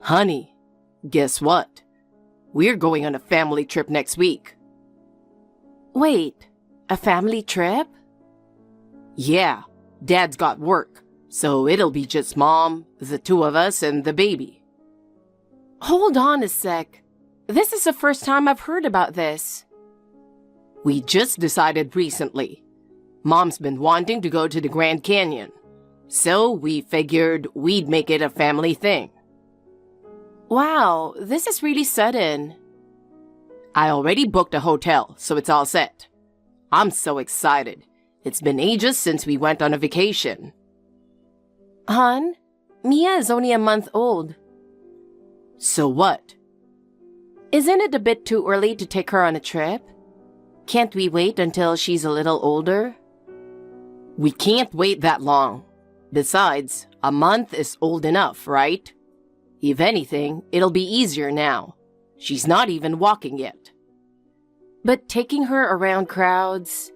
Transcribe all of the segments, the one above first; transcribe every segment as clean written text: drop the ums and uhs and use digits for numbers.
Honey, guess what? We're going on a family trip next week. Wait, a family trip? Yeah, Dad's got work, so it'll be just Mom, the two of us, and the baby. Hold on a sec. This is the first time I've heard about this. We just decided recently. Mom's been wanting to go to the Grand Canyon, so we figured we'd make it a family thing. Wow, this is really sudden. I already booked a hotel, so it's all set. I'm so excited. It's been ages since we went on a vacation. Hon, Mia is only a month old. So what? Isn't it a bit too early to take her on a trip? Can't we wait until she's a little older? We can't wait that long. Besides, a month is old enough, right? If anything, it'll be easier now. She's not even walking yet. But taking her around crowds...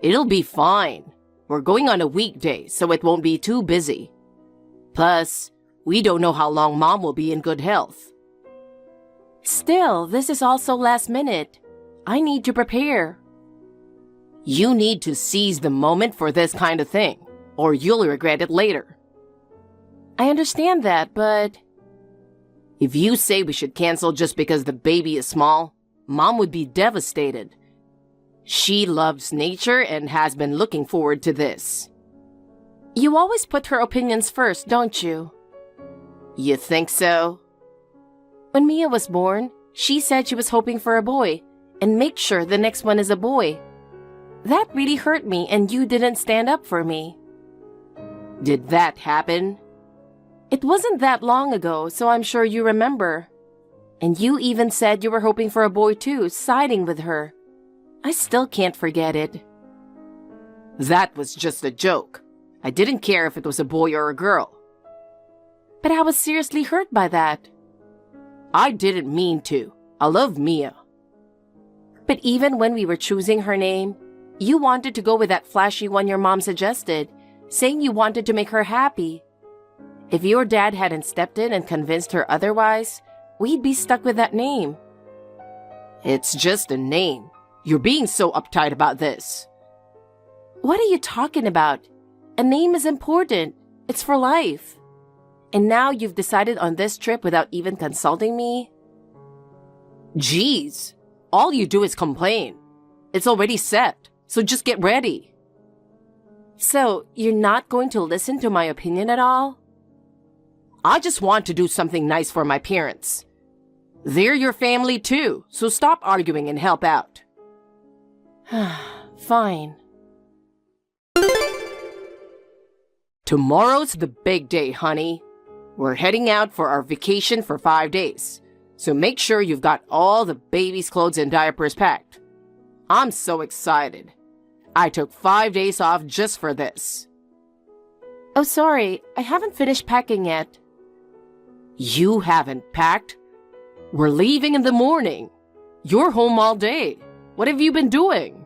It'll be fine. We're going on a weekday, so it won't be too busy. Plus, we don't know how long Mom will be in good health. Still, this is also last minute. I need to prepare. You need to seize the moment for this kind of thing, or you'll regret it later. I understand that, but... If you say we should cancel just because the baby is small, Mom would be devastated. She loves nature and has been looking forward to this. You always put her opinions first, don't you? You think so? When Mia was born, she said she was hoping for a boy, and make sure the next one is a boy. That really hurt me, and you didn't stand up for me. Did that happen? It wasn't that long ago, so I'm sure you remember. And you even said you were hoping for a boy too, siding with her. I still can't forget it. That was just a joke. I didn't care if it was a boy or a girl. But I was seriously hurt by that. I didn't mean to. I love Mia. But even when we were choosing her name, you wanted to go with that flashy one your mom suggested, saying you wanted to make her happy. If your dad hadn't stepped in and convinced her otherwise, we'd be stuck with that name. It's just a name. You're being so uptight about this. What are you talking about? A name is important. It's for life. And now you've decided on this trip without even consulting me? Jeez, all you do is complain. It's already set, so just get ready. So, you're not going to listen to my opinion at all? I just want to do something nice for my parents. They're your family too, so stop arguing and help out. Fine. Tomorrow's the big day, honey. We're heading out for our vacation for 5 days, so make sure you've got all the baby's clothes and diapers packed. I'm so excited. I took 5 days off just for this. Oh, sorry, I haven't finished packing yet. You haven't packed? We're leaving in the morning. You're home all day. What have you been doing?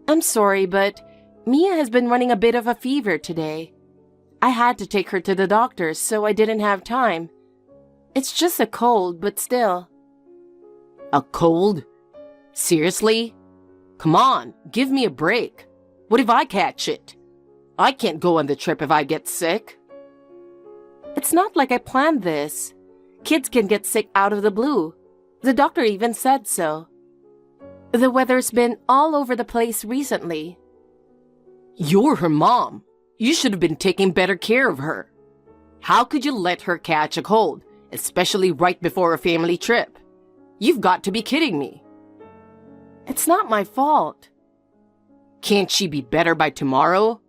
I'm sorry, but Mia has been running a bit of a fever today. I had to take her to the doctor, so I didn't have time. It's just a cold, but still. A cold? Seriously? Come on, give me a break. What if I catch it? I can't go on the trip if I get sick. It's not like I planned this. Kids can get sick out of the blue. The doctor even said so. The weather's been all over the place recently. You're her mom. You should have been taking better care of her. How could you let her catch a cold, especially right before a family trip? You've got to be kidding me. It's not my fault. Can't she be better by tomorrow?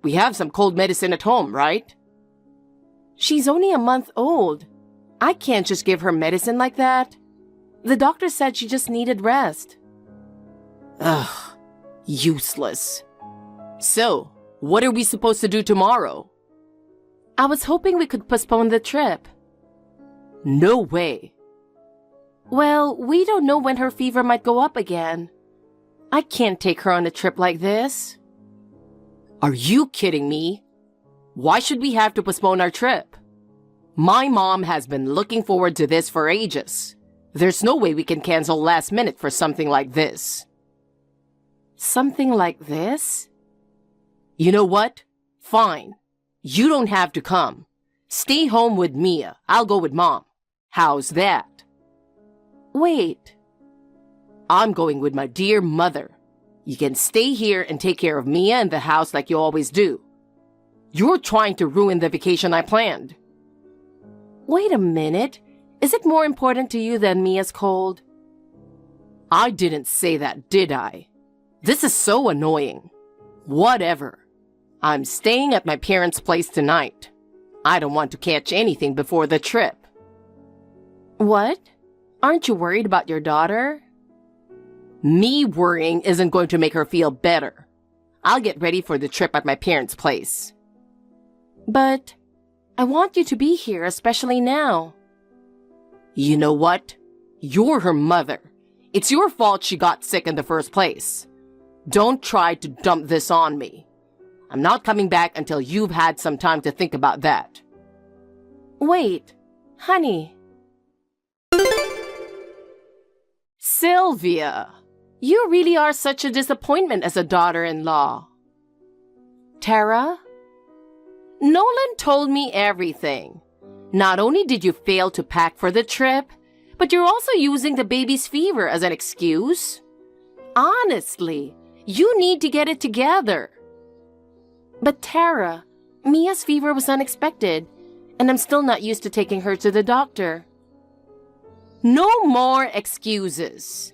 We have some cold medicine at home, right? She's only a month old. I can't just give her medicine like that. The doctor said she just needed rest. Ugh, useless. So, what are we supposed to do tomorrow? I was hoping we could postpone the trip. No way. Well, we don't know when her fever might go up again. I can't take her on a trip like this. Are you kidding me? Why should we have to postpone our trip? My mom has been looking forward to this for ages. There's no way we can cancel last minute for something like this. Something like this? You know what? Fine. You don't have to come. Stay home with Mia. I'll go with Mom. How's that? Wait. I'm going with my dear mother. You can stay here and take care of Mia and the house like you always do. You're trying to ruin the vacation I planned. Wait a minute. Is it more important to you than Mia's cold? I didn't say that, did I? This is so annoying. Whatever. I'm staying at my parents' place tonight. I don't want to catch anything before the trip. What? Aren't you worried about your daughter? Me worrying isn't going to make her feel better. I'll get ready for the trip at my parents' place. But I want you to be here, especially now. You know what? You're her mother. It's your fault she got sick in the first place. Don't try to dump this on me. I'm not coming back until you've had some time to think about that. Wait, honey. Sylvia, you really are such a disappointment as a daughter-in-law. Tara? Nolan told me everything. Not only did you fail to pack for the trip, but you're also using the baby's fever as an excuse. Honestly, you need to get it together. But Tara, Mia's fever was unexpected, and I'm still not used to taking her to the doctor. No more excuses.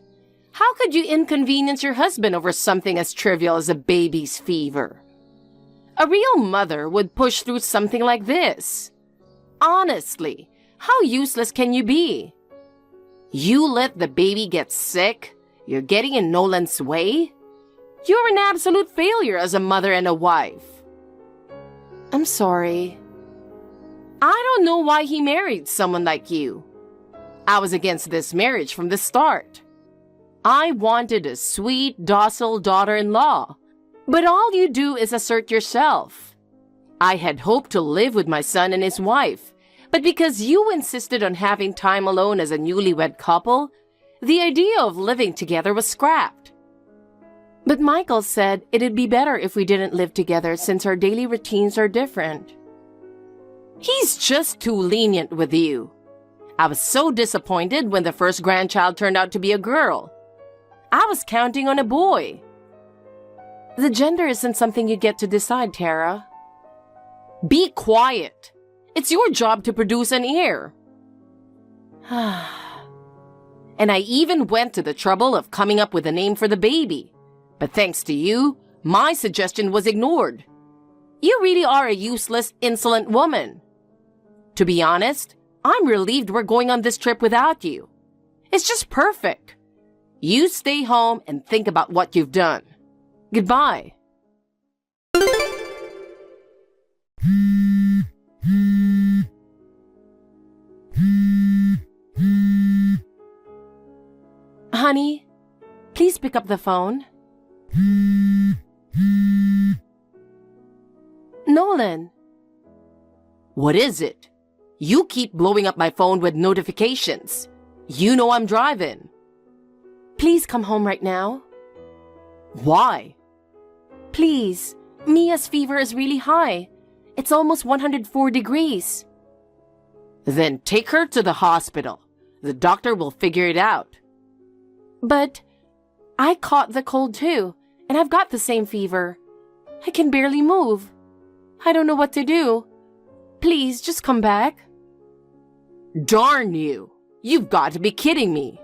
How could you inconvenience your husband over something as trivial as a baby's fever? A real mother would push through something like this. Honestly, how useless can you be? You let the baby get sick? You're getting in Nolan's way? You're an absolute failure as a mother and a wife. I'm sorry. I don't know why he married someone like you. I was against this marriage from the start. I wanted a sweet, docile daughter-in-law, but all you do is assert yourself. I had hoped to live with my son and his wife, but because you insisted on having time alone as a newlywed couple, the idea of living together was scrapped. But Michael said it'd be better if we didn't live together since our daily routines are different. He's just too lenient with you. I was so disappointed when the first grandchild turned out to be a girl. I was counting on a boy. The gender isn't something you get to decide, Tara. Be quiet. It's your job to produce an heir. And I even went to the trouble of coming up with a name for the baby. But thanks to you, my suggestion was ignored. You really are a useless, insolent woman. To be honest, I'm relieved we're going on this trip without you. It's just perfect. You stay home and think about what you've done. Goodbye. Honey, please pick up the phone. Nolan. What is it? You keep blowing up my phone with notifications. You know I'm driving. Please come home right now. Why? Please. Mia's fever is really high. It's almost 104 degrees. Then take her to the hospital. The doctor will figure it out. But I caught the cold too, and I've got the same fever. I can barely move. I don't know what to do. Please, just come back. Darn you! You've got to be kidding me.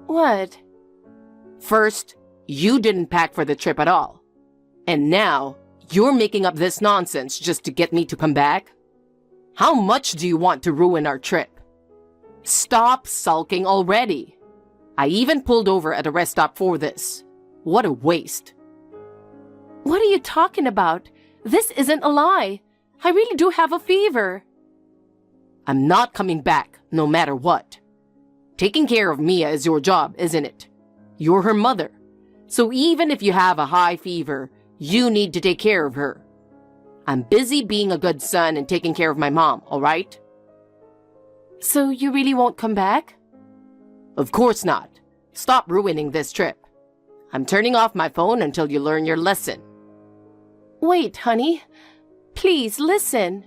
What? First, you didn't pack for the trip at all. And now, you're making up this nonsense just to get me to come back? How much do you want to ruin our trip? Stop sulking already. I even pulled over at a rest stop for this. What a waste. What are you talking about? This isn't a lie. I really do have a fever. I'm not coming back, no matter what. Taking care of Mia is your job, isn't it? You're her mother. So even if you have a high fever, you need to take care of her. I'm busy being a good son and taking care of my mom, all right? So you really won't come back? Of course not. Stop ruining this trip. I'm turning off my phone until you learn your lesson. Wait, honey. Please listen.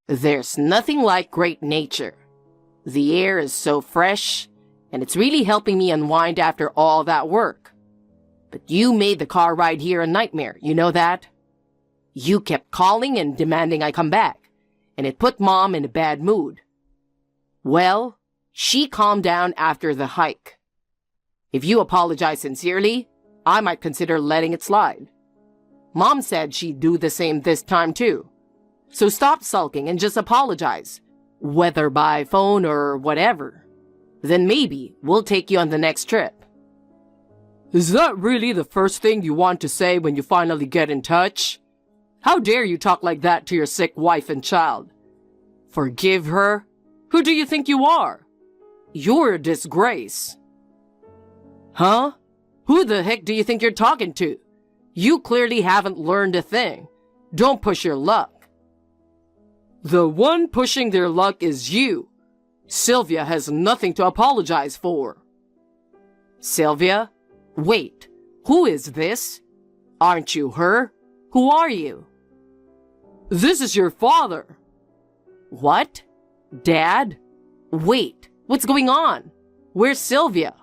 There's nothing like great nature. The air is so fresh, and it's really helping me unwind after all that work. But you made the car ride here a nightmare, you know that? You kept calling and demanding I come back, and it put Mom in a bad mood. Well, she calmed down after the hike. If you apologize sincerely, I might consider letting it slide. Mom said she'd do the same this time too. So stop sulking and just apologize, whether by phone or whatever. Then maybe we'll take you on the next trip. Is that really the first thing you want to say when you finally get in touch? How dare you talk like that to your sick wife and child? Forgive her? Who do you think you are? You're a disgrace. Huh? Who the heck do you think you're talking to? You clearly haven't learned a thing. Don't push your luck. The one pushing their luck is you. Sylvia has nothing to apologize for. Sylvia? Wait, who is this? Aren't you her? Who are you? This is your father. What? Dad? Wait, what's going on? Where's Sylvia?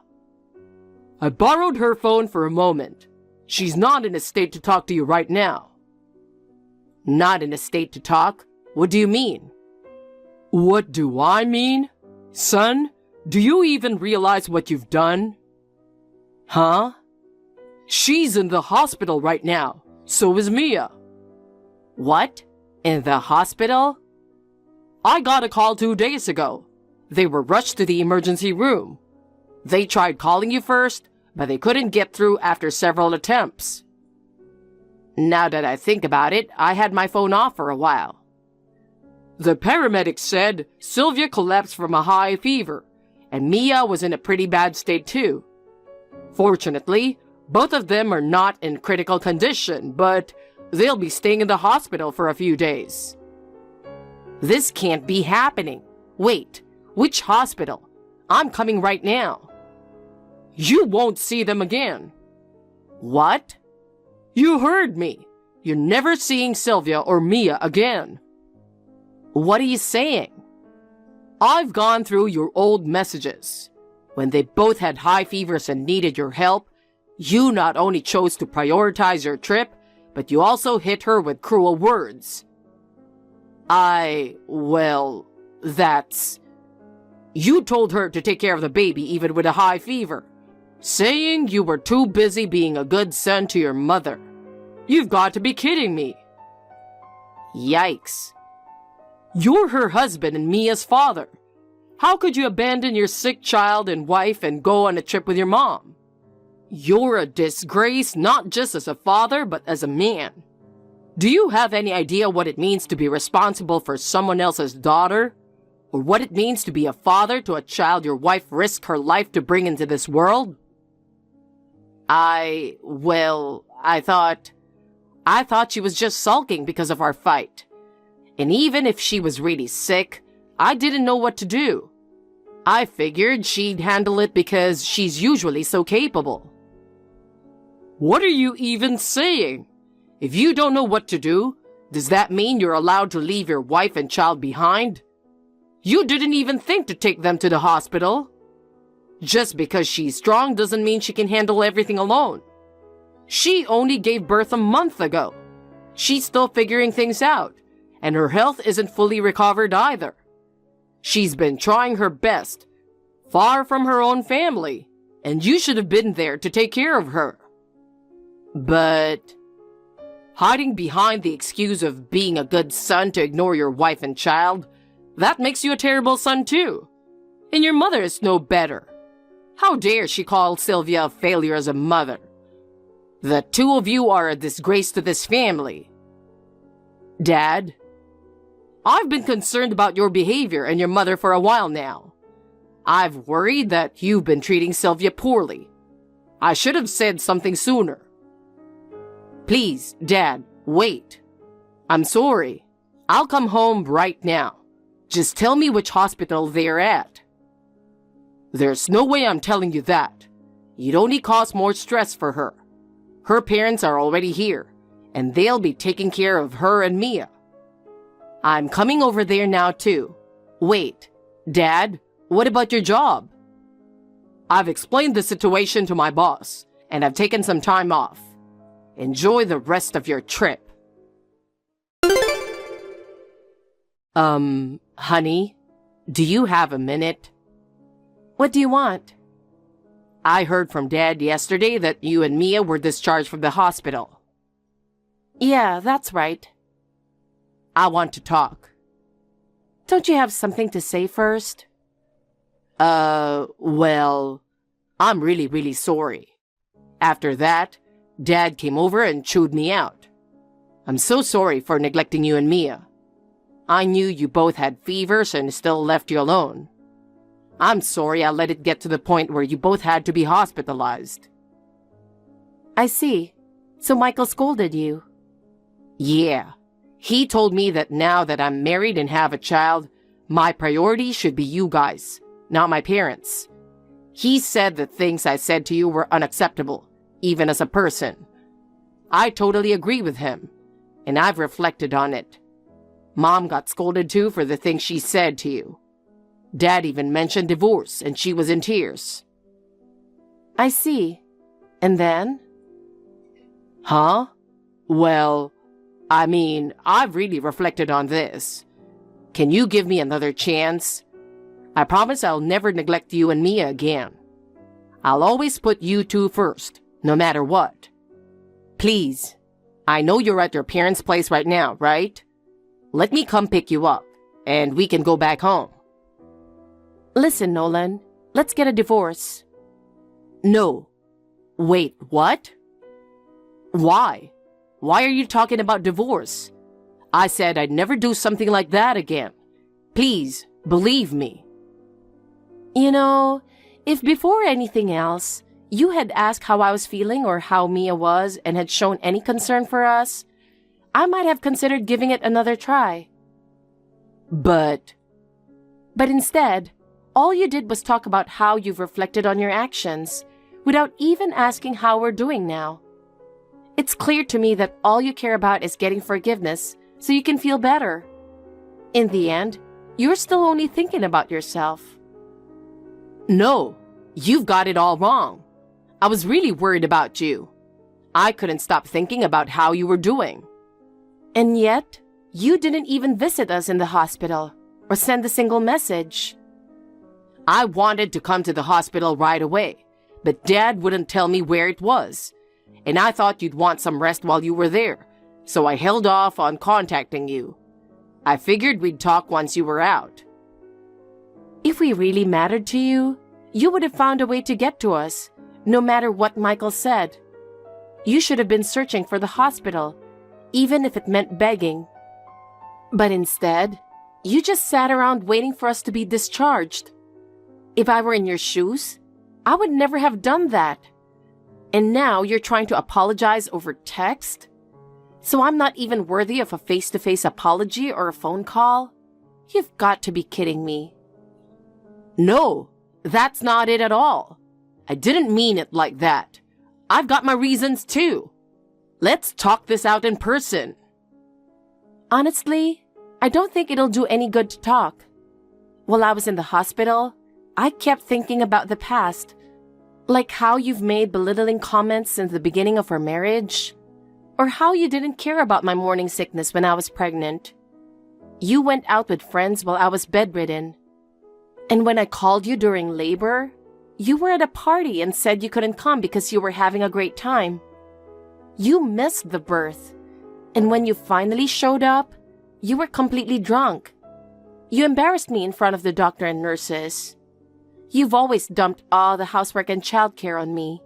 I borrowed her phone for a moment. She's not in a state to talk to you right now. Not in a state to talk? What do you mean? What do I mean? Son, do you even realize what you've done? Huh? She's in the hospital right now. So is Mia. What? In the hospital? I got a call 2 days ago. They were rushed to the emergency room. They tried calling you first, but they couldn't get through after several attempts. Now that I think about it, I had my phone off for a while. The paramedics said Sylvia collapsed from a high fever, and Mia was in a pretty bad state too. Fortunately, both of them are not in critical condition, but they'll be staying in the hospital for a few days. This can't be happening. Wait, which hospital? I'm coming right now. You won't see them again. What? You heard me. You're never seeing Sylvia or Mia again. What are you saying? I've gone through your old messages. When they both had high fevers and needed your help, you not only chose to prioritize your trip, but you also hit her with cruel words. That's... You told her to take care of the baby even with a high fever, saying you were too busy being a good son to your mother. You've got to be kidding me. Yikes. You're her husband and Mia's father. How could you abandon your sick child and wife and go on a trip with your mom? You're a disgrace not just as a father, but as a man. Do you have any idea what it means to be responsible for someone else's daughter? Or what it means to be a father to a child your wife risked her life to bring into this world? I thought she was just sulking because of our fight. And even if she was really sick, I didn't know what to do. I figured she'd handle it because she's usually so capable. What are you even saying? If you don't know what to do, does that mean you're allowed to leave your wife and child behind? You didn't even think to take them to the hospital. Just because she's strong doesn't mean she can handle everything alone. She only gave birth a month ago. She's still figuring things out, and her health isn't fully recovered either. She's been trying her best, far from her own family, and you should have been there to take care of her. But hiding behind the excuse of being a good son to ignore your wife and child, that makes you a terrible son too. And your mother is no better. How dare she call Sylvia a failure as a mother? The two of you are a disgrace to this family. Dad, I've been concerned about your behavior and your mother for a while now. I've worried that you've been treating Sylvia poorly. I should have said something sooner. Please, Dad, wait. I'm sorry. I'll come home right now. Just tell me which hospital they're at. There's no way I'm telling you that. You'd only cause more stress for her. Her parents are already here, and they'll be taking care of her and Mia. I'm coming over there now too. Wait, Dad, what about your job? I've explained the situation to my boss, and I've taken some time off. Enjoy the rest of your trip. Honey, do you have a minute? What do you want? I heard from Dad yesterday that you and Mia were discharged from the hospital. Yeah, that's right. I want to talk. Don't you have something to say first? Well, I'm really sorry. After that, Dad came over and chewed me out. I'm so sorry for neglecting you and Mia. I knew you both had fevers and still left you alone. I'm sorry I let it get to the point where you both had to be hospitalized. I see. So Michael scolded you? Yeah. He told me that now that I'm married and have a child, my priority should be you guys, not my parents. He said the things I said to you were unacceptable, even as a person. I totally agree with him, and I've reflected on it. Mom got scolded too for the things she said to you. Dad even mentioned divorce, and she was in tears. I see. And then? Huh? Well, I've really reflected on this. Can you give me another chance? I promise I'll never neglect you and Mia again. I'll always put you two first, no matter what. Please, I know you're at your parents' place right now, right? Let me come pick you up, and we can go back home. Listen, Nolan, let's get a divorce. No. Wait, what? Why? Why are you talking about divorce? I said I'd never do something like that again. Please, believe me. You know, if before anything else, you had asked how I was feeling or how Mia was and had shown any concern for us, I might have considered giving it another try. But instead, all you did was talk about how you've reflected on your actions, without even asking how we're doing now. It's clear to me that all you care about is getting forgiveness so you can feel better. In the end, you're still only thinking about yourself. No, you've got it all wrong. I was really worried about you. I couldn't stop thinking about how you were doing. And yet, you didn't even visit us in the hospital or send a single message. I wanted to come to the hospital right away, but Dad wouldn't tell me where it was. And I thought you'd want some rest while you were there, so I held off on contacting you. I figured we'd talk once you were out. If we really mattered to you, you would have found a way to get to us, no matter what Michael said. You should have been searching for the hospital, even if it meant begging. But instead, you just sat around waiting for us to be discharged. If I were in your shoes, I would never have done that. And now you're trying to apologize over text? So I'm not even worthy of a face-to-face apology or a phone call? You've got to be kidding me. No, that's not it at all. I didn't mean it like that. I've got my reasons too. Let's talk this out in person. Honestly, I don't think it'll do any good to talk. While I was in the hospital, I kept thinking about the past, like how you've made belittling comments since the beginning of our marriage, or how you didn't care about my morning sickness when I was pregnant. You went out with friends while I was bedridden. And when I called you during labor, you were at a party and said you couldn't come because you were having a great time. You missed the birth, and when you finally showed up, you were completely drunk. You embarrassed me in front of the doctor and nurses. You've always dumped all the housework and childcare on me.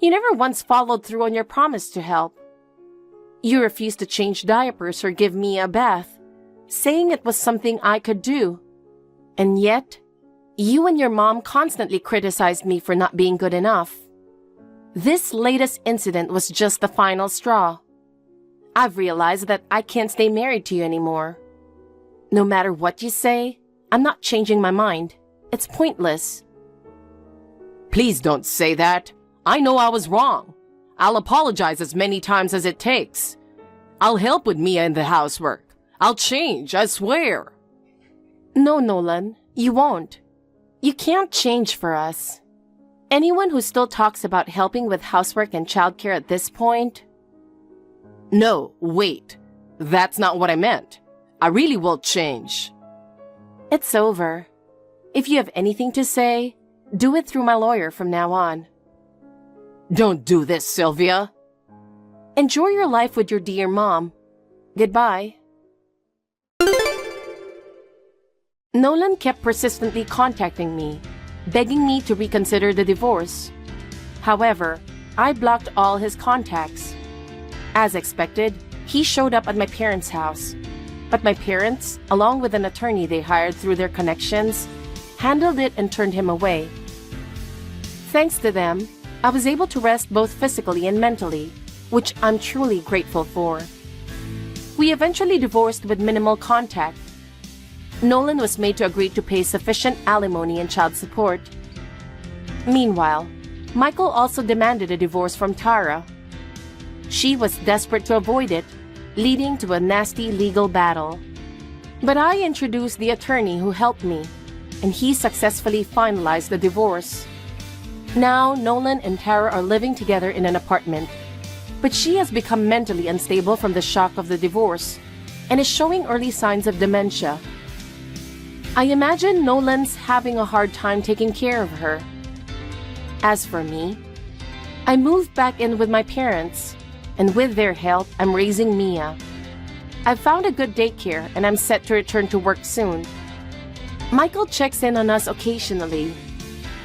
You never once followed through on your promise to help. You refused to change diapers or give me a bath, saying it was something I could do. And yet, you and your mom constantly criticized me for not being good enough. This latest incident was just the final straw. I've realized that I can't stay married to you anymore. No matter what you say, I'm not changing my mind. It's pointless. Please don't say that. I know I was wrong. I'll apologize as many times as it takes. I'll help with Mia in the housework. I'll change, I swear. No, Nolan, you won't. You can't change for us. Anyone who still talks about helping with housework and childcare at this point... No, wait. That's not what I meant. I really will change. It's over. If you have anything to say, do it through my lawyer from now on. Don't do this, Sylvia. Enjoy your life with your dear mom. Goodbye. Nolan kept persistently contacting me, begging me to reconsider the divorce. However, I blocked all his contacts. As expected, he showed up at my parents' house. But my parents, along with an attorney they hired through their connections, handled it and turned him away. Thanks to them, I was able to rest both physically and mentally, which I'm truly grateful for. We eventually divorced with minimal contact. Nolan was made to agree to pay sufficient alimony and child support. Meanwhile, Michael also demanded a divorce from Tara. She was desperate to avoid it, leading to a nasty legal battle. But I introduced the attorney who helped me, and he successfully finalized the divorce. Now, Nolan and Tara are living together in an apartment, but she has become mentally unstable from the shock of the divorce and is showing early signs of dementia. I imagine Nolan's having a hard time taking care of her. As for me, I moved back in with my parents, and with their help, I'm raising Mia. I've found a good daycare and I'm set to return to work soon. Michael checks in on us occasionally.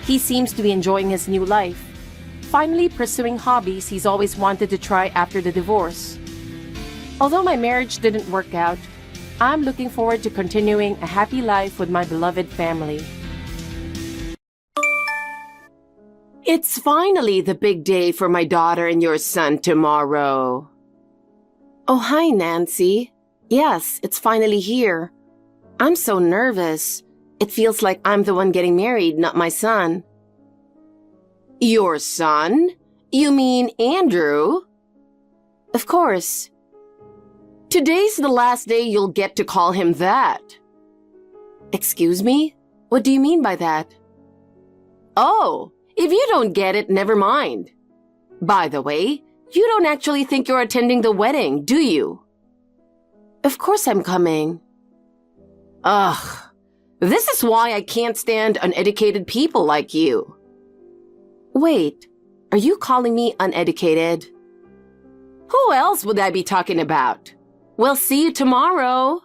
He seems to be enjoying his new life, finally pursuing hobbies he's always wanted to try after the divorce. Although my marriage didn't work out, I'm looking forward to continuing a happy life with my beloved family. It's finally the big day for my daughter and your son tomorrow. Oh, hi, Nancy. Yes, it's finally here. I'm so nervous. It feels like I'm the one getting married, not my son. Your son? You mean Andrew? Of course. Today's the last day you'll get to call him that. Excuse me? What do you mean by that? Oh, if you don't get it, never mind. By the way, you don't actually think you're attending the wedding, do you? Of course I'm coming. Ugh, this is why I can't stand uneducated people like you. Wait, are you calling me uneducated? Who else would I be talking about? We'll see you tomorrow.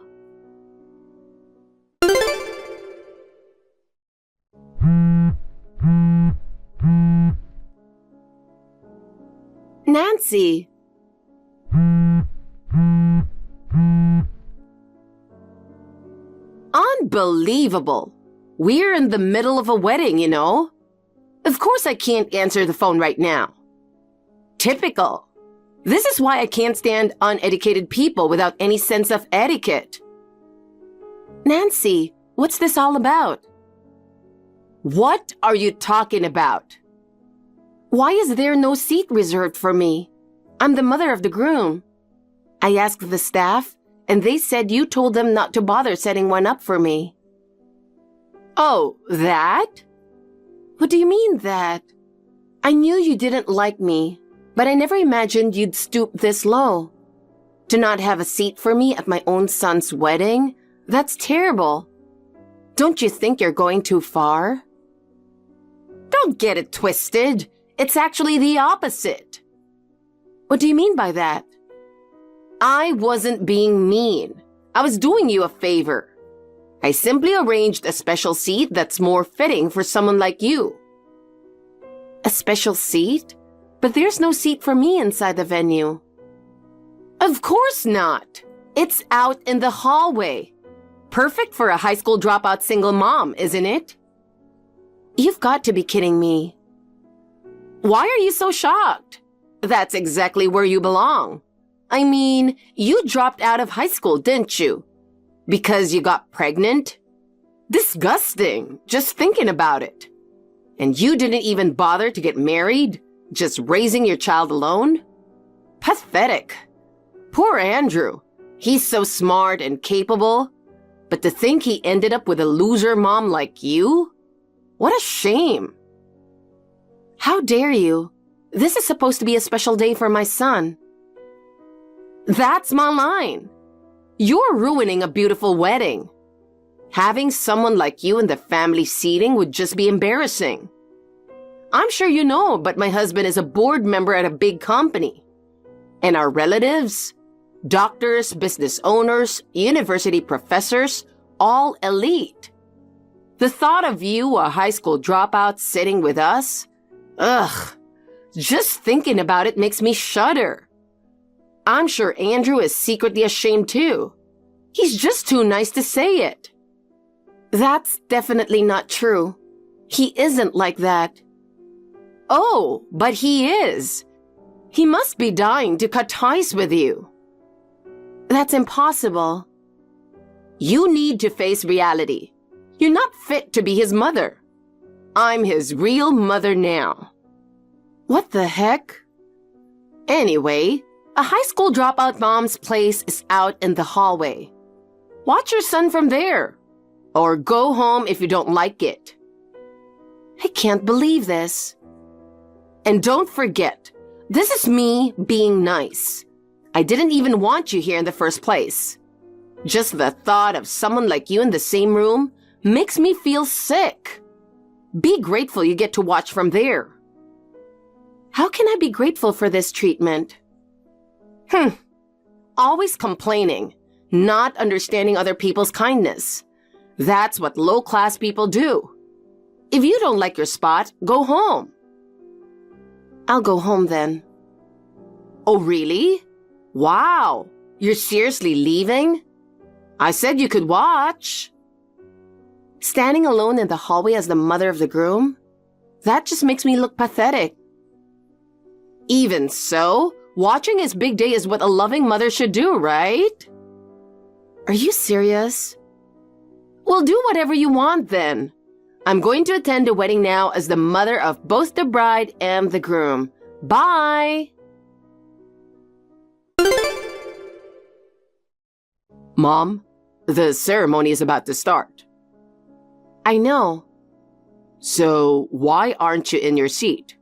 Nancy! Unbelievable. We're in the middle of a wedding, you know. Of course I can't answer the phone right now. Typical. This is why I can't stand uneducated people without any sense of etiquette. Nancy, what's this all about? What are you talking about? Why is there no seat reserved for me? I'm the mother of the groom. I asked the staff, and they said you told them not to bother setting one up for me. Oh, that? What do you mean that? I knew you didn't like me, but I never imagined you'd stoop this low. To not have a seat for me at my own son's wedding? That's terrible. Don't you think you're going too far? Don't get it twisted. It's actually the opposite. What do you mean by that? I wasn't being mean. I was doing you a favor. I simply arranged a special seat that's more fitting for someone like you. A special seat? But there's no seat for me inside the venue. Of course not. It's out in the hallway. Perfect for a high school dropout single mom, isn't it? You've got to be kidding me. Why are you so shocked? That's exactly where you belong. I mean, you dropped out of high school, didn't you? Because you got pregnant? Disgusting, just thinking about it. And you didn't even bother to get married? Just raising your child alone? Pathetic. Poor Andrew. He's so smart and capable. But to think he ended up with a loser mom like you? What a shame. How dare you? This is supposed to be a special day for my son. That's my line. You're ruining a beautiful wedding. Having someone like you in the family seating would just be embarrassing. I'm sure you know, but my husband is a board member at a big company. And our relatives, doctors, business owners, university professors, all elite. The thought of you, a high school dropout, sitting with us? Ugh. Just thinking about it makes me shudder. I'm sure Andrew is secretly ashamed too. He's just too nice to say it. That's definitely not true. He isn't like that. Oh, but he is. He must be dying to cut ties with you. That's impossible. You need to face reality. You're not fit to be his mother. I'm his real mother now. What the heck? Anyway, a high school dropout mom's place is out in the hallway. Watch your son from there. Or go home if you don't like it. I can't believe this. And don't forget, this is me being nice. I didn't even want you here in the first place. Just the thought of someone like you in the same room makes me feel sick. Be grateful you get to watch from there. How can I be grateful for this treatment? Always complaining, not understanding other people's kindness. That's what low-class people do. If you don't like your spot, go home. I'll go home then. Oh, really? Wow, you're seriously leaving? I said you could watch. Standing alone in the hallway as the mother of the groom? That just makes me look pathetic. Even so, watching his big day is what a loving mother should do, right? Are you serious? Well, do whatever you want then. I'm going to attend the wedding now as the mother of both the bride and the groom. Bye! Mom, the ceremony is about to start. I know. So, why aren't you in your seat?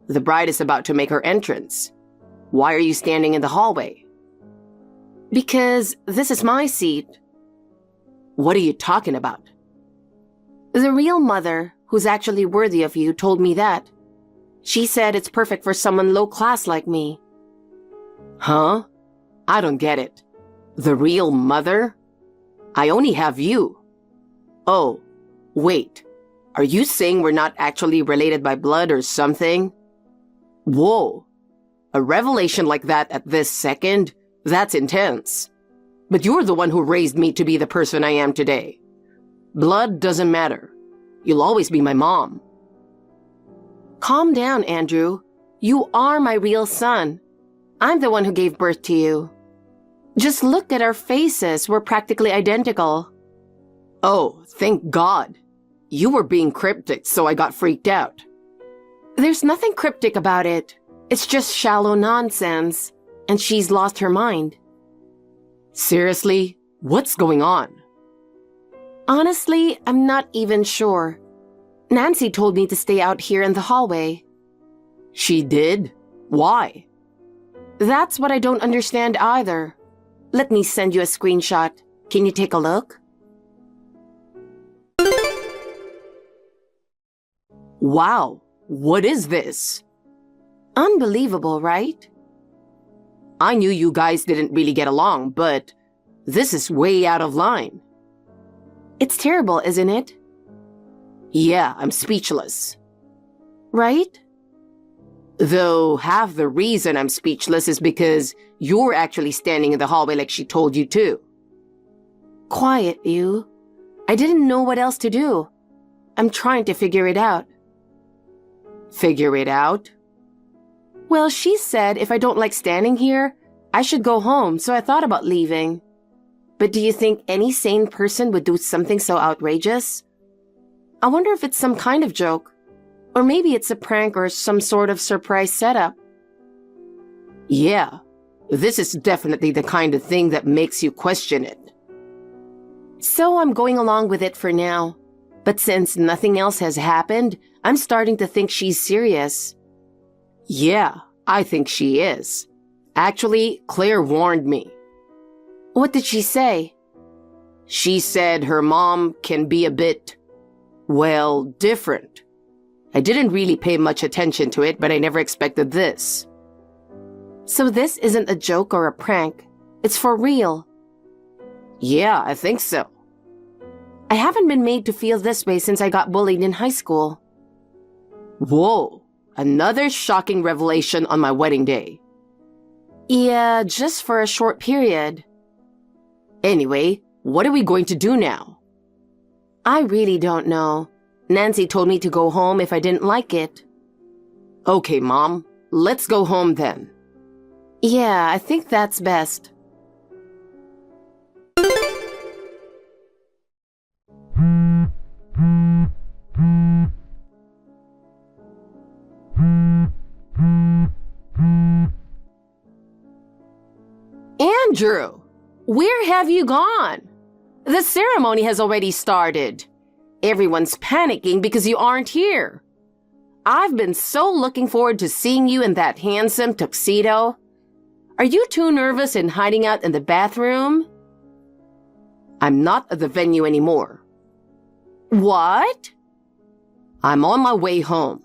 The bride is about to make her entrance. Why are you standing in the hallway? Because this is my seat. What are you talking about? The real mother, who's actually worthy of you, told me that. She said it's perfect for someone low class like me. Huh? I don't get it. The real mother? I only have you. Oh, wait. Are you saying we're not actually related by blood or something? Whoa. A revelation like that at this second? That's intense. But you're the one who raised me to be the person I am today. Blood doesn't matter. You'll always be my mom. Calm down, Andrew. You are my real son. I'm the one who gave birth to you. Just look at our faces. We're practically identical. Oh, thank God. You were being cryptic, so I got freaked out. There's nothing cryptic about it. It's just shallow nonsense. And she's lost her mind. Seriously? What's going on? Honestly, I'm not even sure. Nancy told me to stay out here in the hallway. She did? Why? That's what I don't understand either. Let me send you a screenshot. Can you take a look? Wow, what is this? Unbelievable, right? I knew you guys didn't really get along, but this is way out of line. It's terrible, isn't it? Yeah, I'm speechless. Right? Though half the reason I'm speechless is because you're actually standing in the hallway like she told you to. Quiet, you. I didn't know what else to do. I'm trying to figure it out. Figure it out? Well, she said if I don't like standing here, I should go home, so I thought about leaving. But do you think any sane person would do something so outrageous? I wonder if it's some kind of joke. Or maybe it's a prank or some sort of surprise setup. Yeah, this is definitely the kind of thing that makes you question it. So I'm going along with it for now. But since nothing else has happened, I'm starting to think she's serious. Yeah, I think she is. Actually, Claire warned me. What did she say? She said her mom can be a bit, well, different. I didn't really pay much attention to it, but I never expected this. So this isn't a joke or a prank. It's for real. Yeah, I think so. I haven't been made to feel this way since I got bullied in high school. Whoa, another shocking revelation on my wedding day. Yeah, just for a short period. Anyway, what are we going to do now? I really don't know. Nancy told me to go home if I didn't like it. Okay, Mom, let's go home then. Yeah, I think that's best. Andrew, where have you gone? The ceremony has already started. Everyone's panicking because you aren't here. I've been so looking forward to seeing you in that handsome tuxedo. Are you too nervous and hiding out in the bathroom? I'm not at the venue anymore. What? I'm on my way home.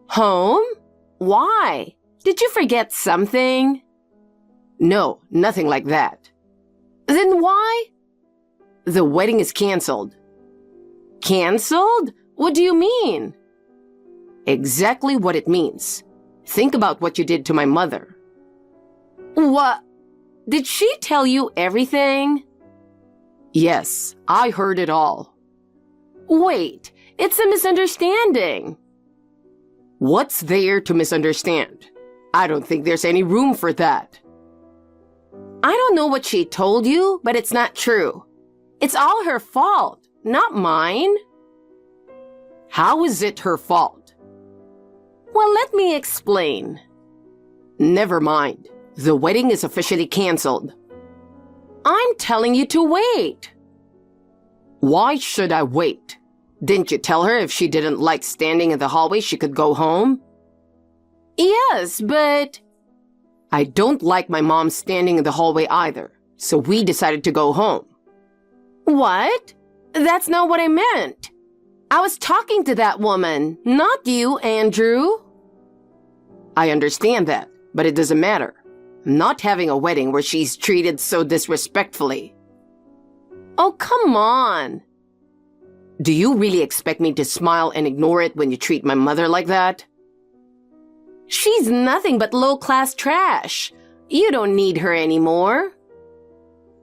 Home? Why? Did you forget something? No, nothing like that. Then why? The wedding is canceled. Canceled? What do you mean? Exactly what it means. Think about what you did to my mother. What? Did she tell you everything? Yes, I heard it all. Wait, it's a misunderstanding. What's there to misunderstand? I don't think there's any room for that. I don't know what she told you, but it's not true. It's all her fault, not mine. How is it her fault? Well, let me explain. Never mind. The wedding is officially canceled. I'm telling you to wait. Why should I wait? Didn't you tell her if she didn't like standing in the hallway, she could go home? Yes, but... I don't like my mom standing in the hallway either, so we decided to go home. What? That's not what I meant. I was talking to that woman, not you, Andrew. I understand that, but it doesn't matter. I'm not having a wedding where she's treated so disrespectfully. Oh, come on. Do you really expect me to smile and ignore it when you treat my mother like that? She's nothing but low-class trash. You don't need her anymore.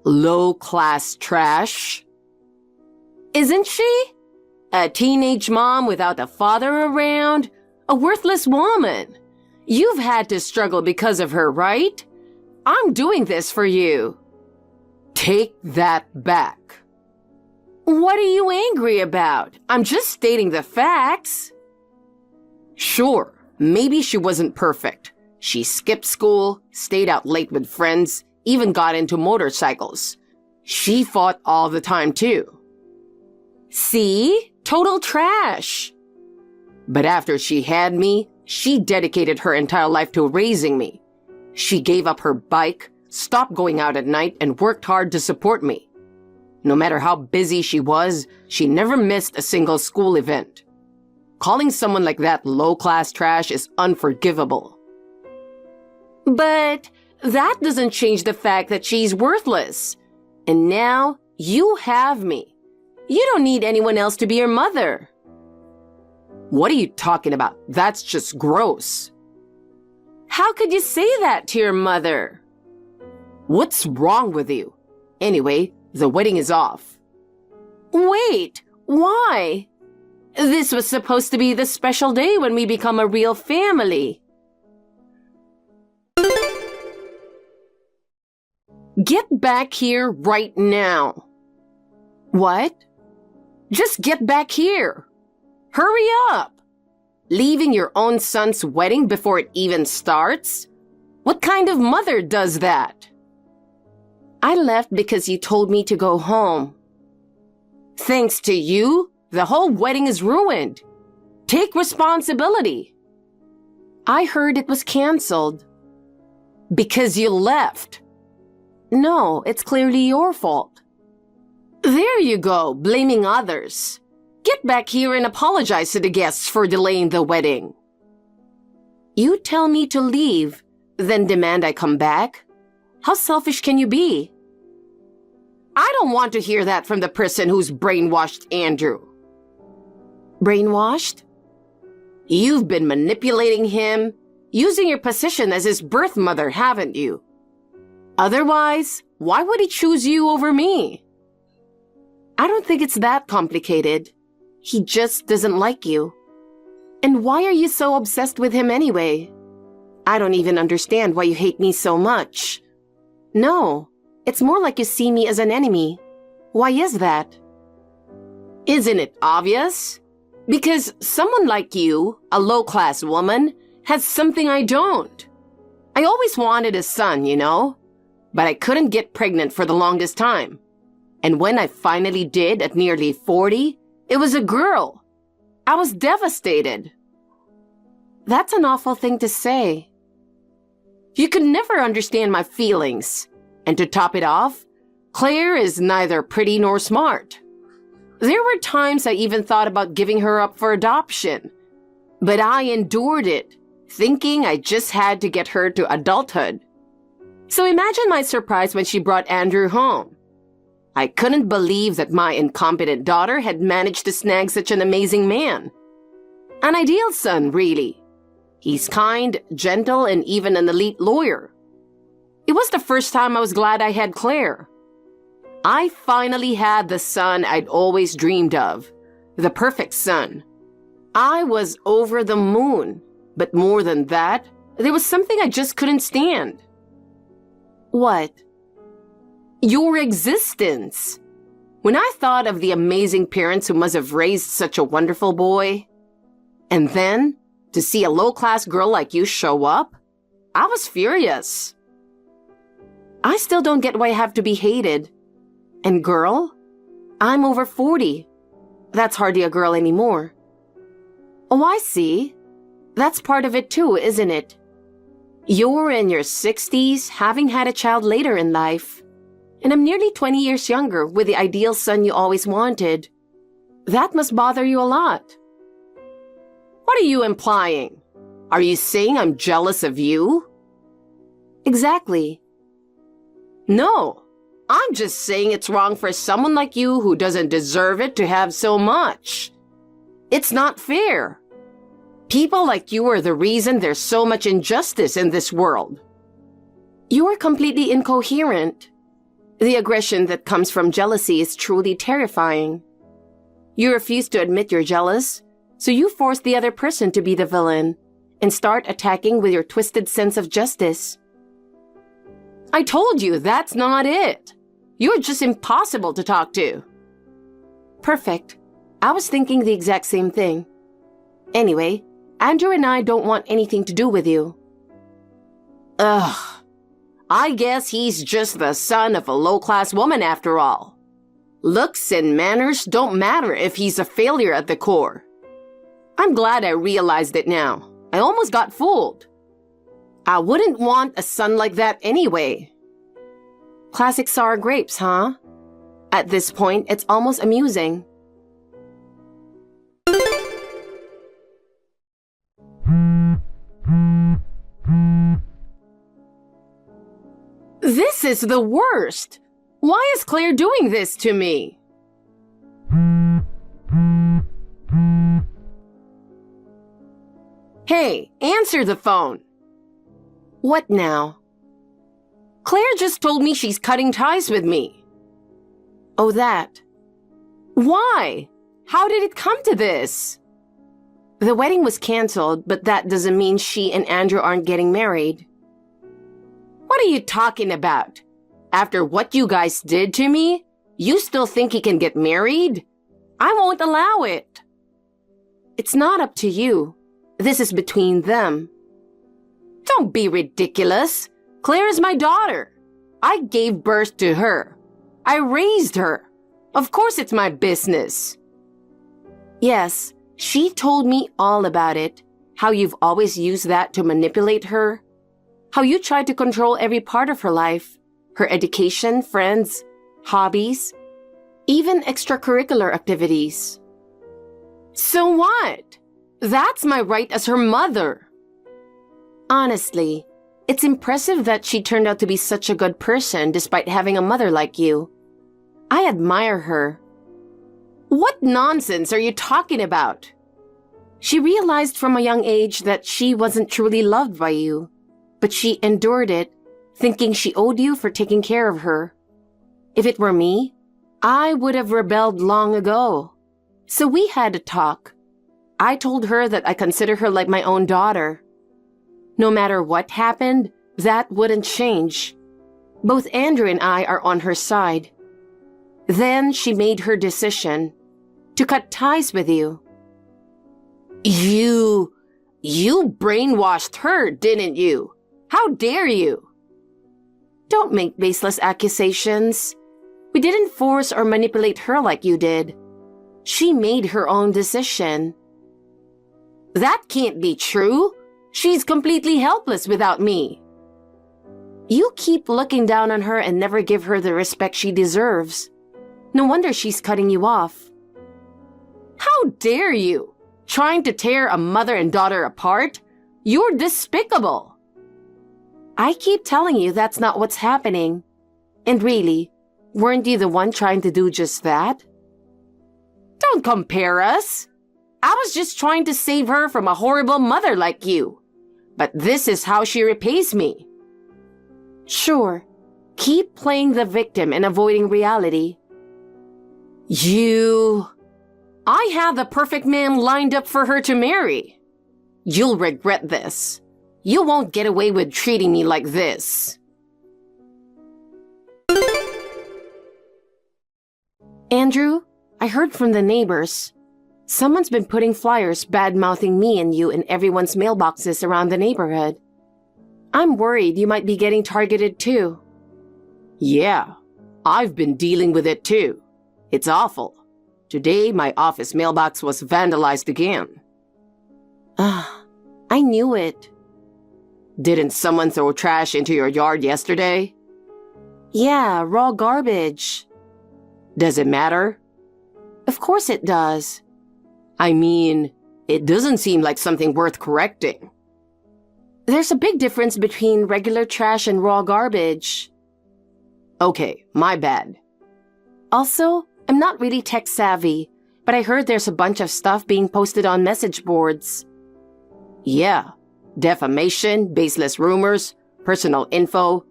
Low-class trash? Isn't she? A teenage mom without a father around? A worthless woman. You've had to struggle because of her, right? I'm doing this for you. Take that back. What are you angry about? I'm just stating the facts. Sure, maybe she wasn't perfect. She skipped school, stayed out late with friends, even got into motorcycles. She fought all the time too. See? Total trash. But after she had me, she dedicated her entire life to raising me. She gave up her bike, stopped going out at night, and worked hard to support me. No matter how busy she was, she never missed a single school event. Calling someone like that low-class trash is unforgivable. But that doesn't change the fact that she's worthless. And now you have me. You don't need anyone else to be your mother. What are you talking about? That's just gross. How could you say that to your mother? What's wrong with you? Anyway, the wedding is off. Wait, why? This was supposed to be the special day when we become a real family. Get back here right now. What? Just get back here. Hurry up. Leaving your own son's wedding before it even starts? What kind of mother does that? I left because you told me to go home. Thanks to you, the whole wedding is ruined. Take responsibility. I heard it was canceled. Because you left. No, it's clearly your fault. There you go, blaming others. Get back here and apologize to the guests for delaying the wedding. You tell me to leave, then demand I come back? How selfish can you be? I don't want to hear that from the person who's brainwashed Andrew. Brainwashed? You've been manipulating him, using your position as his birth mother, haven't you? Otherwise, why would he choose you over me? I don't think it's that complicated. He just doesn't like you. And why are you so obsessed with him anyway? I don't even understand why you hate me so much. No, it's more like you see me as an enemy. Why is that? Isn't it obvious? Because someone like you, a low-class woman, has something I don't. I always wanted a son, you know, but I couldn't get pregnant for the longest time. And when I finally did at nearly 40, it was a girl. I was devastated. That's an awful thing to say. You could never understand my feelings. And to top it off, Claire is neither pretty nor smart. There were times I even thought about giving her up for adoption. But I endured it, thinking I just had to get her to adulthood. So imagine my surprise when she brought Andrew home. I couldn't believe that my incompetent daughter had managed to snag such an amazing man. An ideal son, really. He's kind, gentle, and even an elite lawyer. It was the first time I was glad I had Claire. I finally had the son I'd always dreamed of, the perfect son. I was over the moon, but more than that, there was something I just couldn't stand. What? Your existence. When I thought of the amazing parents who must have raised such a wonderful boy, and then to see a low-class girl like you show up, I was furious. I still don't get why I have to be hated. And girl? I'm over 40. That's hardly a girl anymore. Oh, I see. That's part of it too, isn't it? You're in your 60s, having had a child later in life. And I'm nearly 20 years younger with the ideal son you always wanted. That must bother you a lot. What are you implying? Are you saying I'm jealous of you? Exactly. No, I'm just saying it's wrong for someone like you who doesn't deserve it to have so much. It's not fair. People like you are the reason there's so much injustice in this world. You are completely incoherent. The aggression that comes from jealousy is truly terrifying. You refuse to admit you're jealous, so you force the other person to be the villain and start attacking with your twisted sense of justice. I told you that's not it. You're just impossible to talk to. Perfect. I was thinking the exact same thing. Anyway, Andrew and I don't want anything to do with you. Ugh. I guess he's just the son of a low-class woman after all. Looks and manners don't matter if he's a failure at the core. I'm glad I realized it now. I almost got fooled. I wouldn't want a son like that anyway. Classic sour grapes, huh? At this point, it's almost amusing. This is the worst. Why is Claire doing this to me? Hey, answer the phone. What now? Claire just told me she's cutting ties with me. Oh, that. Why? How did it come to this? The wedding was canceled, but that doesn't mean she and Andrew aren't getting married. What are you talking about? After what you guys did to me, you still think he can get married? I won't allow it. It's not up to you. This is between them. Don't be ridiculous. Claire is my daughter. I gave birth to her. I raised her. Of course it's my business. Yes, she told me all about it. How you've always used that to manipulate her. How you tried to control every part of her life. Her education, friends, hobbies, even extracurricular activities. So what? That's my right as her mother. Honestly, it's impressive that she turned out to be such a good person despite having a mother like you. I admire her. What nonsense are you talking about? She realized from a young age that she wasn't truly loved by you, but she endured it, thinking she owed you for taking care of her. If it were me, I would have rebelled long ago. So we had a talk. I told her that I consider her like my own daughter. No matter what happened, that wouldn't change. Both Andrew and I are on her side. Then she made her decision to cut ties with you. You brainwashed her, didn't you? How dare you? Don't make baseless accusations. We didn't force or manipulate her like you did. She made her own decision. That can't be true. She's completely helpless without me. You keep looking down on her and never give her the respect she deserves. No wonder she's cutting you off. How dare you? Trying to tear a mother and daughter apart? You're despicable. I keep telling you that's not what's happening. And really, weren't you the one trying to do just that? Don't compare us. I was just trying to save her from a horrible mother like you. But this is how she repays me. Sure. Keep playing the victim and avoiding reality. I had the perfect man lined up for her to marry. You'll regret this. You won't get away with treating me like this. Andrew, I heard from the neighbors. Someone's been putting flyers bad-mouthing me and you in everyone's mailboxes around the neighborhood. I'm worried you might be getting targeted too. Yeah, I've been dealing with it too. It's awful. Today, my office mailbox was vandalized again. I knew it. Didn't someone throw trash into your yard yesterday? Yeah, raw garbage. Does it matter? Of course it does. I mean, it doesn't seem like something worth correcting. There's a big difference between regular trash and raw garbage. Okay, my bad. Also, I'm not really tech savvy, but I heard there's a bunch of stuff being posted on message boards. Yeah, defamation, baseless rumors, personal info.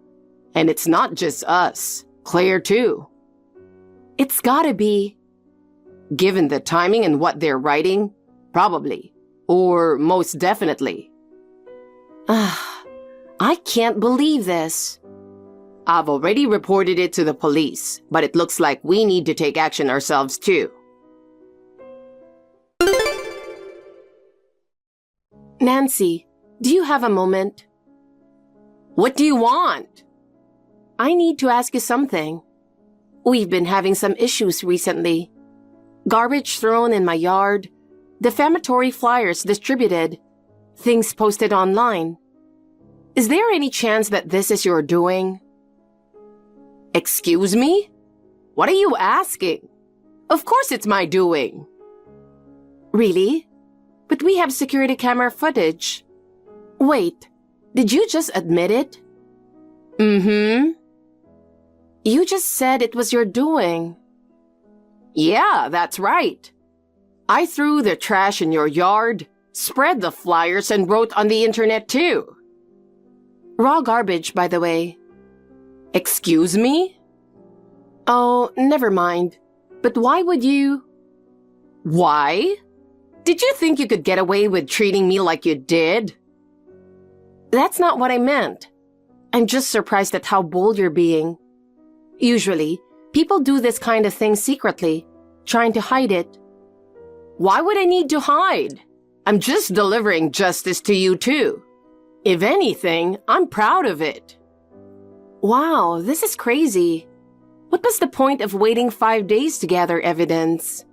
And it's not just us, Claire too. It's gotta be. Given the timing and what they're writing, probably. Or most definitely. I can't believe this. I've already reported it to the police, but it looks like we need to take action ourselves too. Nancy, do you have a moment? What do you want? I need to ask you something. We've been having some issues recently. Garbage thrown in my yard, defamatory flyers distributed, things posted online. Is there any chance that this is your doing? Excuse me? What are you asking? Of course it's my doing. Really? But we have security camera footage. Wait, did you just admit it? Mm-hmm. You just said it was your doing. Yeah, that's right. I threw the trash in your yard, spread the flyers, and wrote on the internet too. Raw garbage, by the way. Excuse me? Oh, never mind. But why would you? Why? Did you think you could get away with treating me like you did? That's not what I meant. I'm just surprised at how bold you're being. Usually, people do this kind of thing secretly, trying to hide it. Why would I need to hide? I'm just delivering justice to you too. If anything, I'm proud of it. Wow, this is crazy. What was the point of waiting 5 days to gather evidence?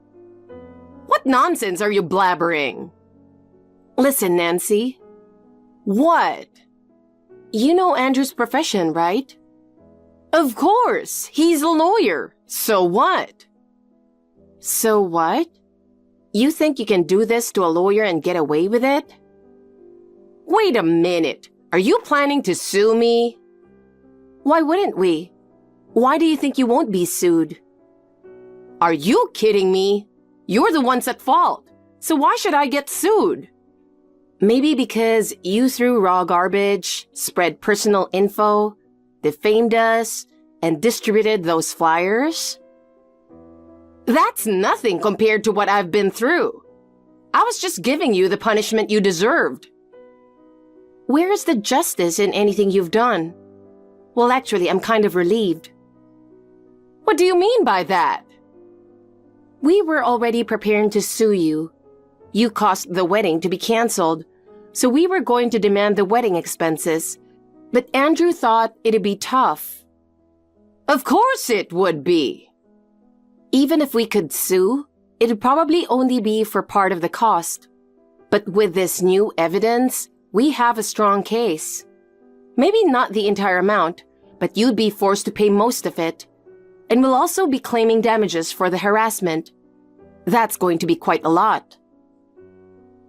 What nonsense are you blabbering? Listen, Nancy. What? You know Andrew's profession, right? Of course, he's a lawyer. So what? So what? You think you can do this to a lawyer and get away with it? Wait a minute. Are you planning to sue me? Why wouldn't we? Why do you think you won't be sued? Are you kidding me? You're the ones at fault. So why should I get sued? Maybe because you threw raw garbage, spread personal info, defamed us, and distributed those flyers? That's nothing compared to what I've been through. I was just giving you the punishment you deserved. Where is the justice in anything you've done? Well, actually, I'm kind of relieved. What do you mean by that? We were already preparing to sue you. You caused the wedding to be canceled, so we were going to demand the wedding expenses. But Andrew thought it'd be tough. Of course it would be. Even if we could sue, it'd probably only be for part of the cost. But with this new evidence, we have a strong case. Maybe not the entire amount, but you'd be forced to pay most of it. And we'll also be claiming damages for the harassment. That's going to be quite a lot.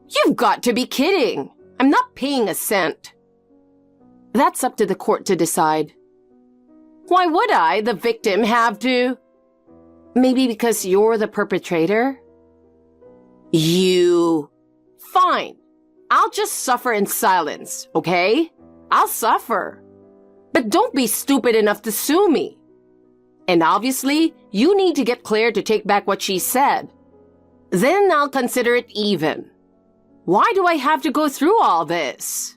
You've got to be kidding. I'm not paying a cent. That's up to the court to decide. Why would I, the victim, have to? Maybe because you're the perpetrator? You. Fine. I'll just suffer in silence, okay? I'll suffer. But don't be stupid enough to sue me. And obviously, you need to get Claire to take back what she said. Then I'll consider it even. Why do I have to go through all this?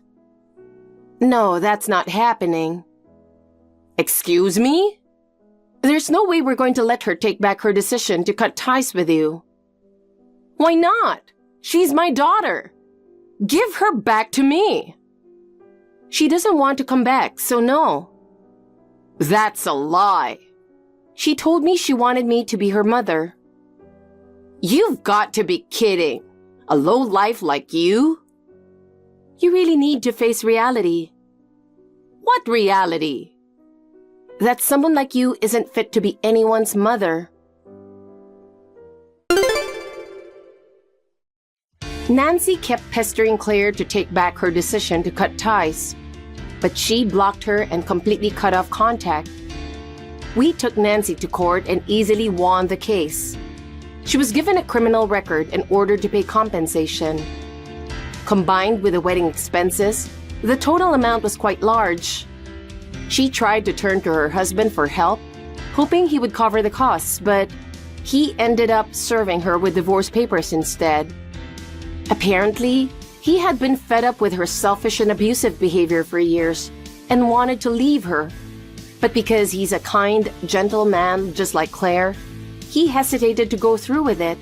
No, that's not happening. Excuse me? There's no way we're going to let her take back her decision to cut ties with you. Why not? She's my daughter. Give her back to me. She doesn't want to come back, so no. That's a lie. She told me she wanted me to be her mother. You've got to be kidding. A lowlife like you? You really need to face reality. What reality? That someone like you isn't fit to be anyone's mother. Nancy kept pestering Claire to take back her decision to cut ties, but she blocked her and completely cut off contact. We took Nancy to court and easily won the case. She was given a criminal record and ordered to pay compensation. Combined with the wedding expenses, the total amount was quite large. She tried to turn to her husband for help, hoping he would cover the costs, but he ended up serving her with divorce papers instead. Apparently, he had been fed up with her selfish and abusive behavior for years and wanted to leave her. But because he's a kind, gentle man just like Claire, he hesitated to go through with it.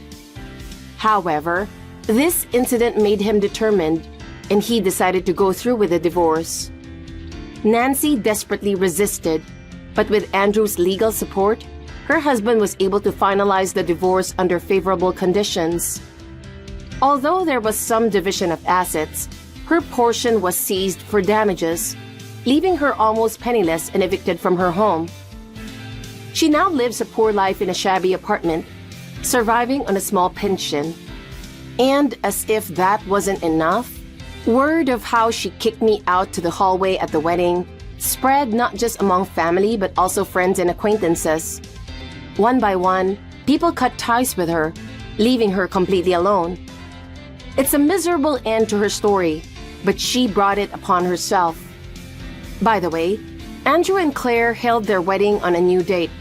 However, this incident made him determined, and he decided to go through with the divorce. Nancy desperately resisted, but with Andrew's legal support, her husband was able to finalize the divorce under favorable conditions. Although there was some division of assets, her portion was seized for damages, leaving her almost penniless and evicted from her home. She now lives a poor life in a shabby apartment, surviving on a small pension. And as if that wasn't enough, word of how she kicked me out to the hallway at the wedding spread not just among family but also friends and acquaintances. One by one, people cut ties with her, leaving her completely alone. It's a miserable end to her story, but she brought it upon herself. By the way, Andrew and Claire held their wedding on a new date.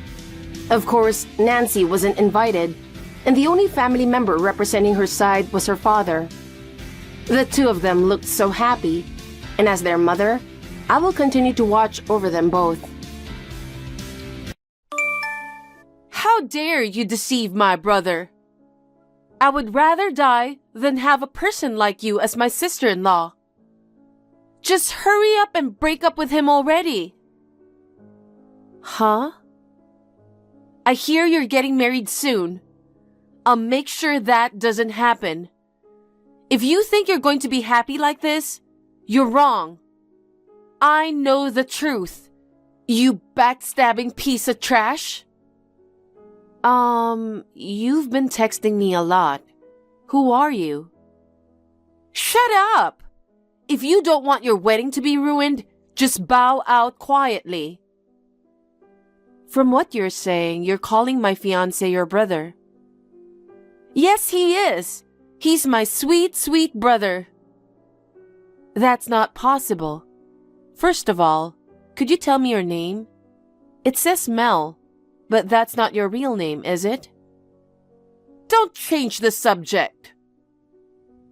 Of course, Nancy wasn't invited, and the only family member representing her side was her father. The two of them looked so happy, and as their mother, I will continue to watch over them both. dare you deceive my brother? I would rather die than have a person like you as my sister-in-law. Just hurry up and break up with him already. Huh? I hear you're getting married soon. I'll make sure that doesn't happen. If you think you're going to be happy like this, you're wrong. I know the truth. You backstabbing piece of trash. You've been texting me a lot. Who are you? Shut up! If you don't want your wedding to be ruined, just bow out quietly. From what you're saying, you're calling my fiancé your brother. Yes, he is. He's my sweet, sweet brother. That's not possible. First of all, could you tell me your name? It says Mel, but that's not your real name, is it? Don't change the subject.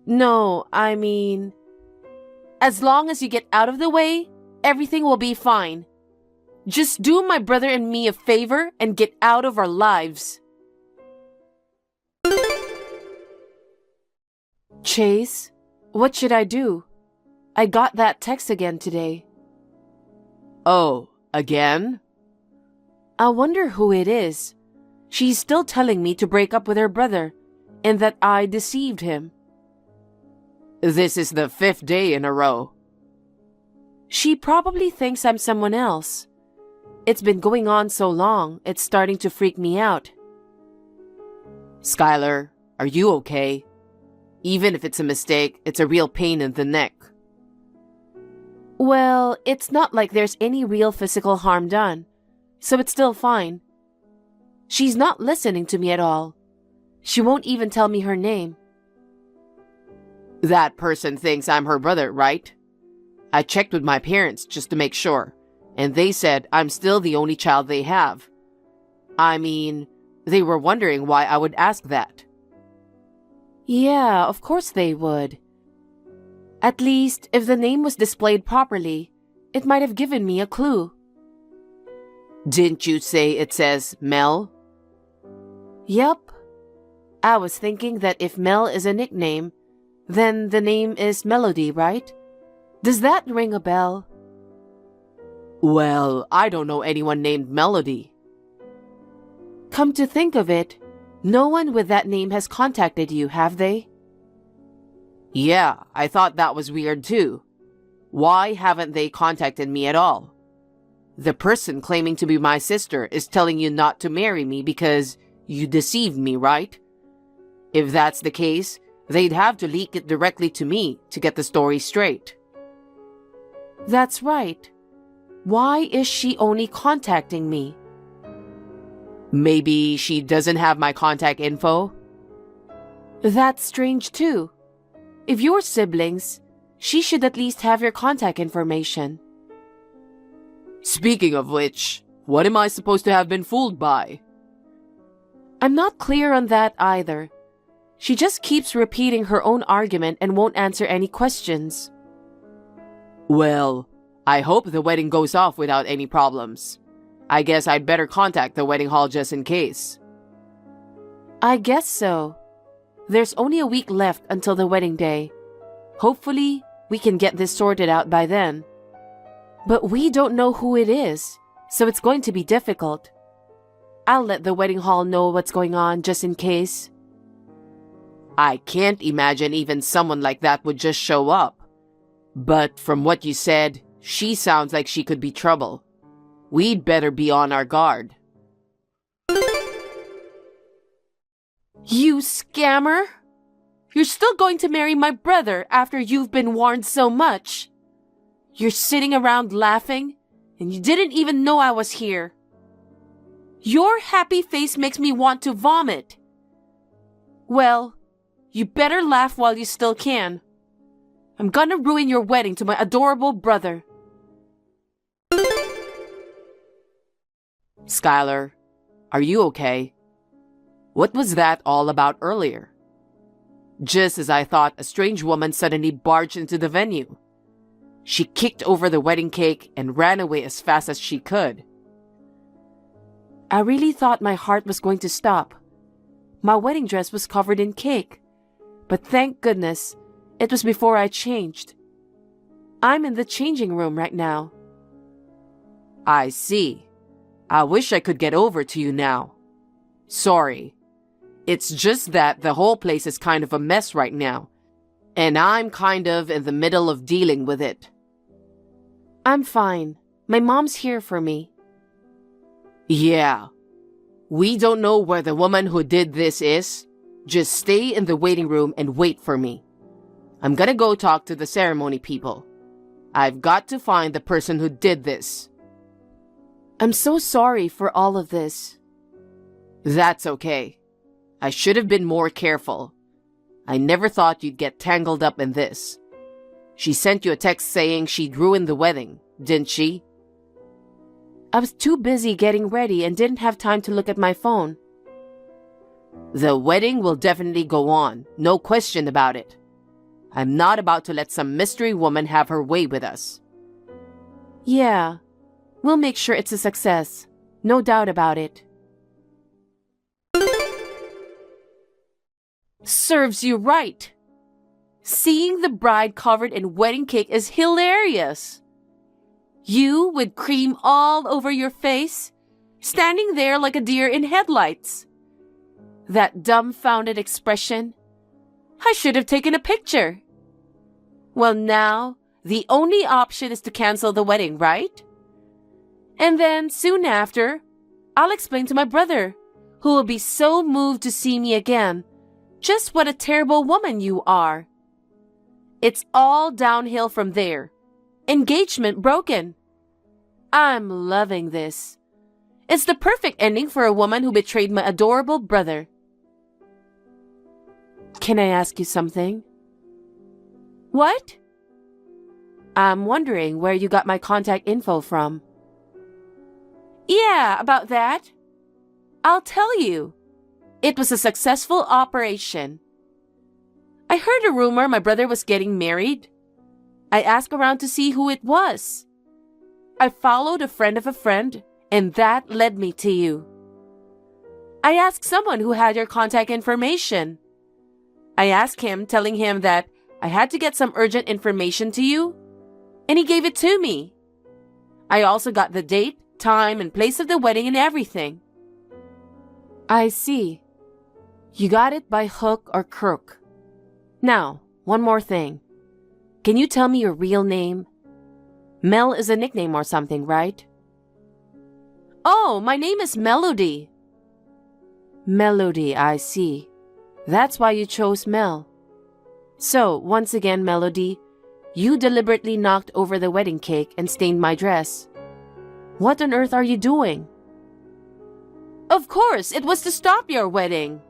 No, I mean, as long as you get out of the way, everything will be fine. Just do my brother and me a favor and get out of our lives. Chase, what should I do? I got that text again today. Oh, again? I wonder who it is. She's still telling me to break up with her brother and that I deceived him. This is the 5th day in a row. She probably thinks I'm someone else. It's been going on so long, it's starting to freak me out. Skylar, are you okay? Even if it's a mistake, it's a real pain in the neck. Well, it's not like there's any real physical harm done, so it's still fine. She's not listening to me at all. She won't even tell me her name. That person thinks I'm her brother, right? I checked with my parents just to make sure, and they said I'm still the only child they have. I mean, they were wondering why I would ask that. Yeah, of course they would. At least, if the name was displayed properly, it might have given me a clue. Didn't you say it says Mel? Yup. I was thinking that if Mel is a nickname, then the name is Melody, right? Does that ring a bell? Well, I don't know anyone named Melody. Come to think of it, no one with that name has contacted you, have they? Yeah, I thought that was weird too. Why haven't they contacted me at all? The person claiming to be my sister is telling you not to marry me because you deceived me, right? If that's the case, they'd have to leak it directly to me to get the story straight. That's right. Why is she only contacting me? Maybe she doesn't have my contact info? That's strange too. If you're siblings, she should at least have your contact information. Speaking of which, what am I supposed to have been fooled by? I'm not clear on that either. She just keeps repeating her own argument and won't answer any questions. Well, I hope the wedding goes off without any problems. I guess I'd better contact the wedding hall just in case. I guess so. There's only a week left until the wedding day. Hopefully, we can get this sorted out by then. But we don't know who it is, so it's going to be difficult. I'll let the wedding hall know what's going on just in case. I can't imagine even someone like that would just show up. But from what you said, she sounds like she could be trouble. We'd better be on our guard. You scammer! You're still going to marry my brother after you've been warned so much. You're sitting around laughing, and you didn't even know I was here. Your happy face makes me want to vomit. Well, you better laugh while you still can. I'm gonna ruin your wedding to my adorable brother. Skylar, are you okay? What was that all about earlier? Just as I thought, a strange woman suddenly barged into the venue. She kicked over the wedding cake and ran away as fast as she could. I really thought my heart was going to stop. My wedding dress was covered in cake, but thank goodness it was before I changed. I'm in the changing room right now. I see. I wish I could get over to you now. Sorry. It's just that the whole place is kind of a mess right now, and I'm kind of in the middle of dealing with it. I'm fine. My mom's here for me. Yeah. We don't know where the woman who did this is. Just stay in the waiting room and wait for me. I'm gonna go talk to the ceremony people. I've got to find the person who did this. I'm so sorry for all of this. That's okay. I should have been more careful. I never thought you'd get tangled up in this. She sent you a text saying she'd ruined the wedding, didn't she? I was too busy getting ready and didn't have time to look at my phone. The wedding will definitely go on, no question about it. I'm not about to let some mystery woman have her way with us. Yeah, we'll make sure it's a success. No doubt about it. Serves you right. Seeing the bride covered in wedding cake is hilarious. You with cream all over your face, standing there like a deer in headlights. That dumbfounded expression. I should have taken a picture. Well, now, the only option is to cancel the wedding, right? And then, soon after, I'll explain to my brother, who will be so moved to see me again, just what a terrible woman you are. It's all downhill from there. Engagement broken. I'm loving this. It's the perfect ending for a woman who betrayed my adorable brother. Can I ask you something? What? I'm wondering where you got my contact info from. Yeah, about that. I'll tell you. It was a successful operation. I heard a rumor my brother was getting married. I asked around to see who it was. I followed a friend of a friend, and that led me to you. I asked someone who had your contact information. I asked him, telling him that I had to get some urgent information to you, and he gave it to me. I also got the date, time, and place of the wedding and everything. I see. You got it by hook or crook. Now, one more thing. Can you tell me your real name? Mel is a nickname or something, right? Oh, my name is Melody. Melody, I see. That's why you chose Mel. So, once again, Melody, you deliberately knocked over the wedding cake and stained my dress. What on earth are you doing? Of course, it was to stop your wedding.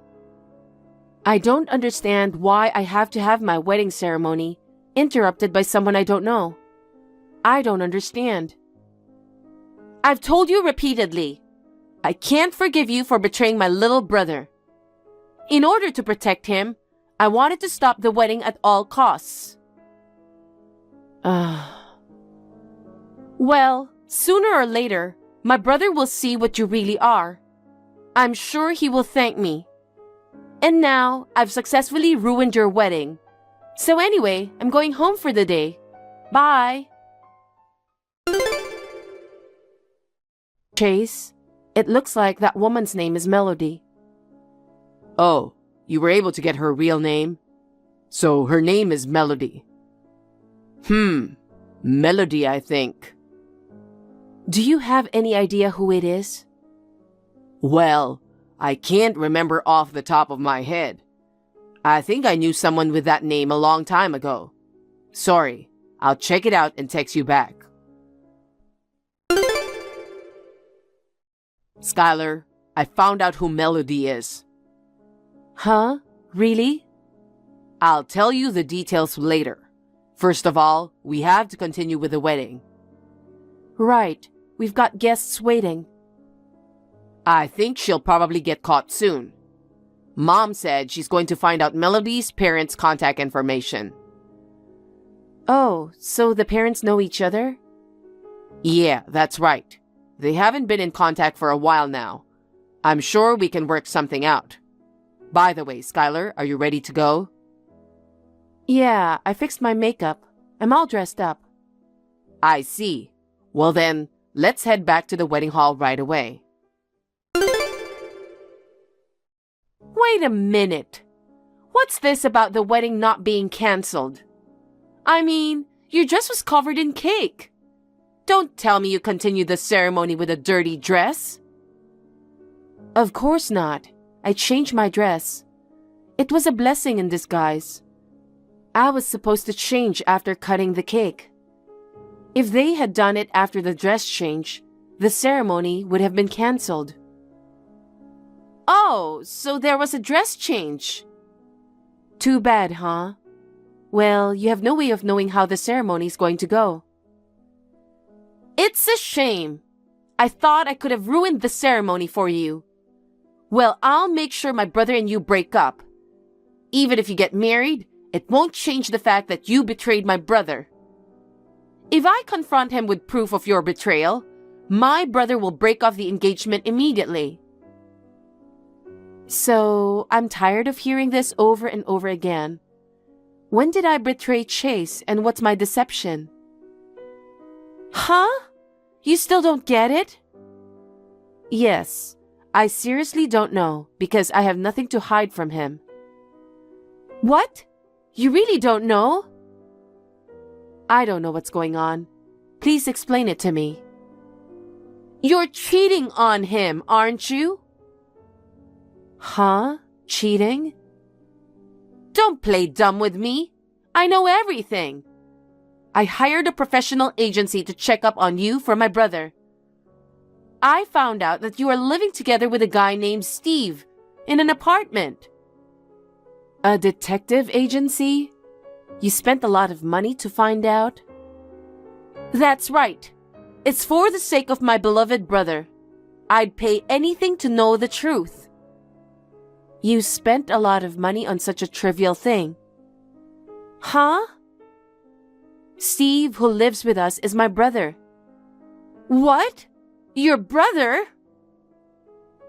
I don't understand why I have to have my wedding ceremony interrupted by someone I don't know. I don't understand. I've told you repeatedly, I can't forgive you for betraying my little brother. In order to protect him, I wanted to stop the wedding at all costs. Well, sooner or later, my brother will see what you really are. I'm sure he will thank me. And now, I've successfully ruined your wedding. So anyway, I'm going home for the day. Bye! Chase, it looks like that woman's name is Melody. Oh, you were able to get her real name? So her name is Melody. Melody, I think. Do you have any idea who it is? Well, I can't remember off the top of my head. I think I knew someone with that name a long time ago. Sorry, I'll check it out and text you back. Skylar, I found out who Melody is. Huh? Really? I'll tell you the details later. First of all, we have to continue with the wedding. Right. We've got guests waiting. I think she'll probably get caught soon. Mom said she's going to find out Melody's parents' contact information. Oh, so the parents know each other? Yeah, that's right. They haven't been in contact for a while now, I'm sure we can work something out. By the way, Skylar, are you ready to go? Yeah, I fixed my makeup. I'm all dressed up. I see. Well then, let's head back to the wedding hall right away. Wait a minute. What's this about the wedding not being cancelled? I mean, your dress was covered in cake. Don't tell me you continued the ceremony with a dirty dress. Of course not. I changed my dress. It was a blessing in disguise. I was supposed to change after cutting the cake. If they had done it after the dress change, the ceremony would have been cancelled. Oh, so there was a dress change. Too bad, huh? Well, you have no way of knowing how the ceremony is going to go. It's a shame. I thought I could have ruined the ceremony for you. Well, I'll make sure my brother and you break up. Even if you get married, it won't change the fact that you betrayed my brother. If I confront him with proof of your betrayal, my brother will break off the engagement immediately. So, I'm tired of hearing this over and over again. When did I betray Chase, and what's my deception? Huh? You still don't get it? Yes, I seriously don't know, because I have nothing to hide from him. What? You really don't know? I don't know what's going on. Please explain it to me. You're cheating on him, aren't you? Huh? Cheating? Don't play dumb with me. I know everything. I hired a professional agency to check up on you for my brother. I found out that you are living together with a guy named Steve in an apartment. A detective agency? You spent a lot of money to find out? That's right. It's for the sake of my beloved brother. I'd pay anything to know the truth. You spent a lot of money on such a trivial thing. Huh? Steve, who lives with us, is my brother. What? Your brother?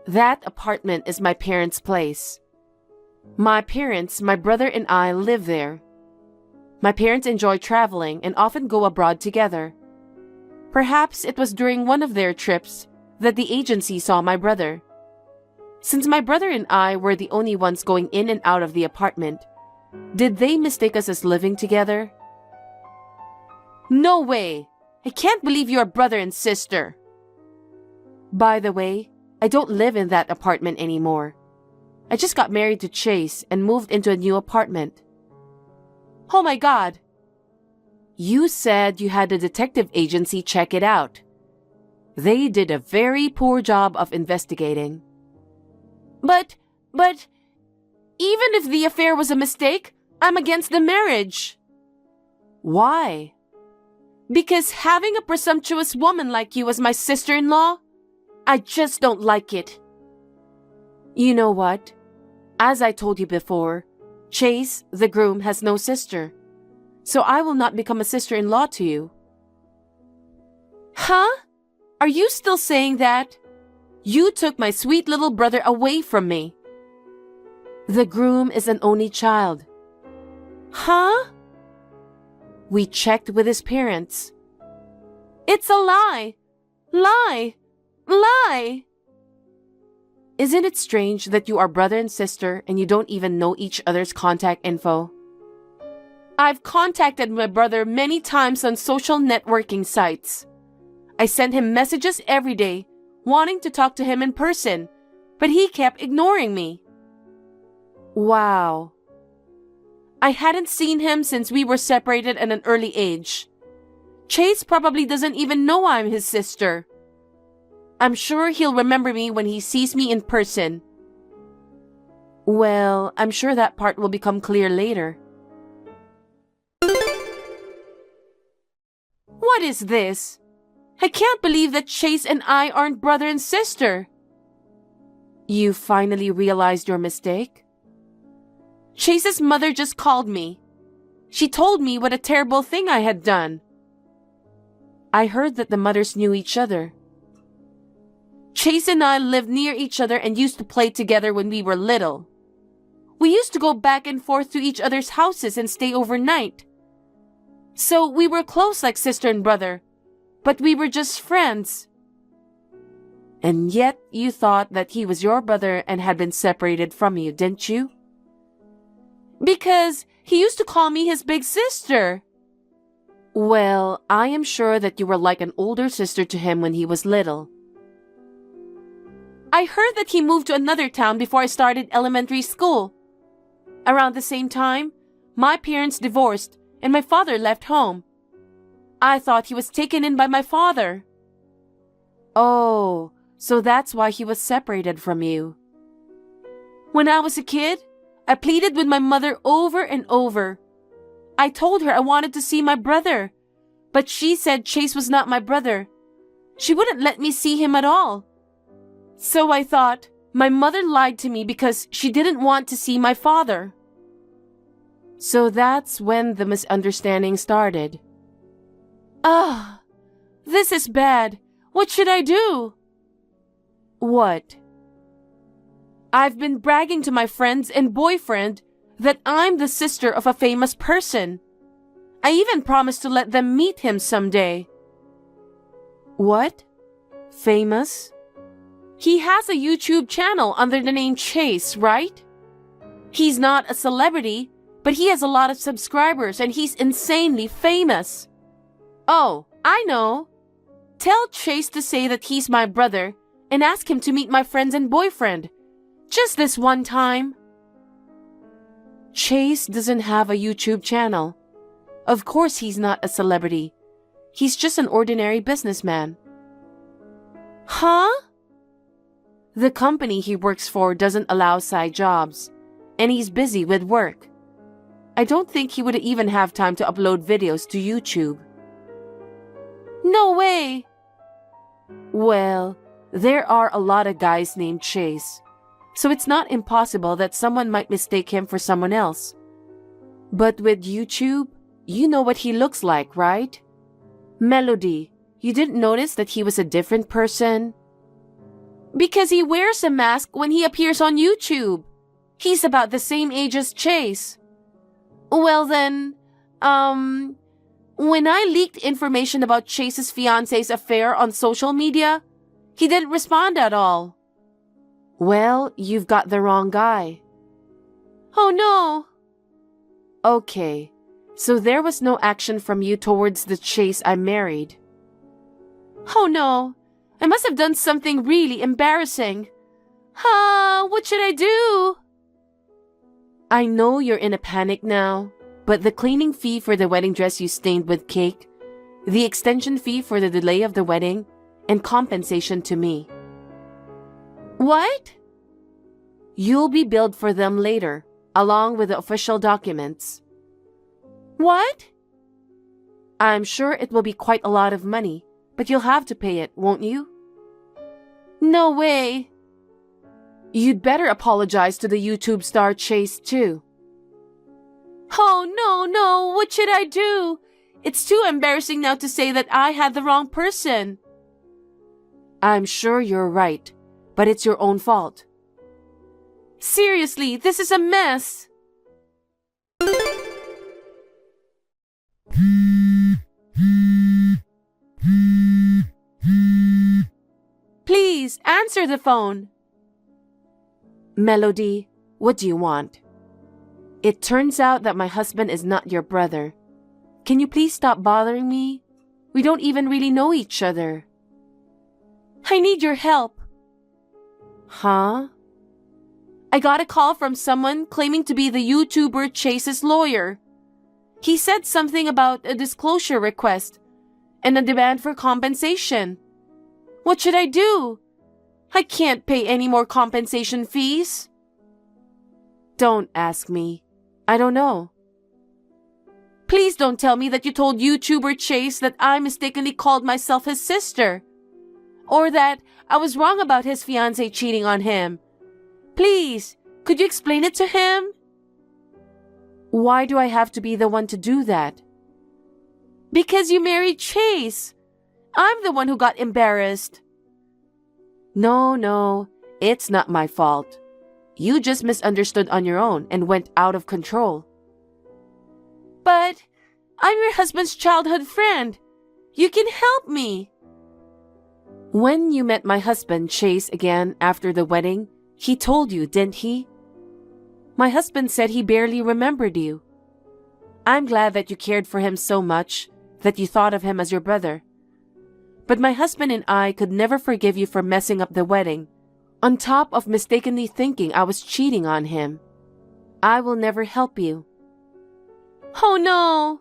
That apartment is my parents' place. My parents, my brother, and I live there. My parents enjoy traveling and often go abroad together. Perhaps it was during one of their trips that the agency saw my brother. Since my brother and I were the only ones going in and out of the apartment, did they mistake us as living together? No way! I can't believe you're brother and sister. By the way, I don't live in that apartment anymore. I just got married to Chase and moved into a new apartment. Oh my God! You said you had a detective agency check it out. They did a very poor job of investigating. But, even if the affair was a mistake, I'm against the marriage. Why? Because having a presumptuous woman like you as my sister-in-law, I just don't like it. You know what? As I told you before, Chase, the groom, has no sister. So I will not become a sister-in-law to you. Huh? Are you still saying that? You took my sweet little brother away from me. The groom is an only child. Huh? We checked with his parents. It's a lie! Lie! Lie! Isn't it strange that you are brother and sister and you don't even know each other's contact info? I've contacted my brother many times on social networking sites. I sent him messages every day, wanting to talk to him in person, but he kept ignoring me. Wow. I hadn't seen him since we were separated at an early age. Chase probably doesn't even know I'm his sister. I'm sure he'll remember me when he sees me in person. Well, I'm sure that part will become clear later. What is this? I can't believe that Chase and I aren't brother and sister. You finally realized your mistake? Chase's mother just called me. She told me what a terrible thing I had done. I heard that the mothers knew each other. Chase and I lived near each other and used to play together when we were little. We used to go back and forth to each other's houses and stay overnight. So we were close like sister and brother, but we were just friends. And yet you thought that he was your brother and had been separated from you, didn't you? Because he used to call me his big sister. Well, I am sure that you were like an older sister to him when he was little. I heard that he moved to another town before I started elementary school. Around the same time, my parents divorced and my father left home. I thought he was taken in by my father. Oh, so that's why he was separated from you. When I was a kid, I pleaded with my mother over and over. I told her I wanted to see my brother, but she said Chase was not my brother. She wouldn't let me see him at all. So I thought my mother lied to me because she didn't want to see my father. So that's when the misunderstanding started. Ah, this is bad. What should I do? What? I've been bragging to my friends and boyfriend that I'm the sister of a famous person. I even promised to let them meet him someday. What? Famous? He has a YouTube channel under the name Chase, right? He's not a celebrity, but he has a lot of subscribers and he's insanely famous. Oh, I know. Tell Chase to say that he's my brother and ask him to meet my friends and boyfriend. Just this one time. Chase doesn't have a YouTube channel. Of course he's not a celebrity. He's just an ordinary businessman. Huh? The company he works for doesn't allow side jobs, and he's busy with work. I don't think he would even have time to upload videos to YouTube. No way! Well, there are a lot of guys named Chase, so it's not impossible that someone might mistake him for someone else. But with YouTube, you know what he looks like, right? Melody, you didn't notice that he was a different person? Because he wears a mask when he appears on YouTube. He's about the same age as Chase. Well then, when I leaked information about Chase's fiance's affair on social media, he didn't respond at all. Well, you've got the wrong guy. Oh no! Okay, so there was no action from you towards the Chase I married. Oh no! I must have done something really embarrassing. What should I do? I know you're in a panic now, but the cleaning fee for the wedding dress you stained with cake, the extension fee for the delay of the wedding, and compensation to me. What? You'll be billed for them later, along with the official documents. What? I'm sure it will be quite a lot of money, but you'll have to pay it, won't you? No way. You'd better apologize to the YouTube star Chase too. Oh no, what should I do? It's too embarrassing now to say that I had the wrong person. I'm sure you're right, but it's your own fault. Seriously, this is a mess. Please, answer the phone. Melody, what do you want? It turns out that my husband is not your brother. Can you please stop bothering me? We don't even really know each other. I need your help. Huh? I got a call from someone claiming to be the YouTuber Chase's lawyer. He said something about a disclosure request and a demand for compensation. What should I do? I can't pay any more compensation fees. Don't ask me. I don't know. Please don't tell me that you told YouTuber Chase that I mistakenly called myself his sister. Or that I was wrong about his fiancée cheating on him. Please, could you explain it to him? Why do I have to be the one to do that? Because you married Chase. I'm the one who got embarrassed. No, it's not my fault. You just misunderstood on your own and went out of control. But I'm your husband's childhood friend. You can help me. When you met my husband, Chase, again after the wedding, he told you, didn't he? My husband said he barely remembered you. I'm glad that you cared for him so much that you thought of him as your brother. But my husband and I could never forgive you for messing up the wedding, on top of mistakenly thinking I was cheating on him. I will never help you. Oh no!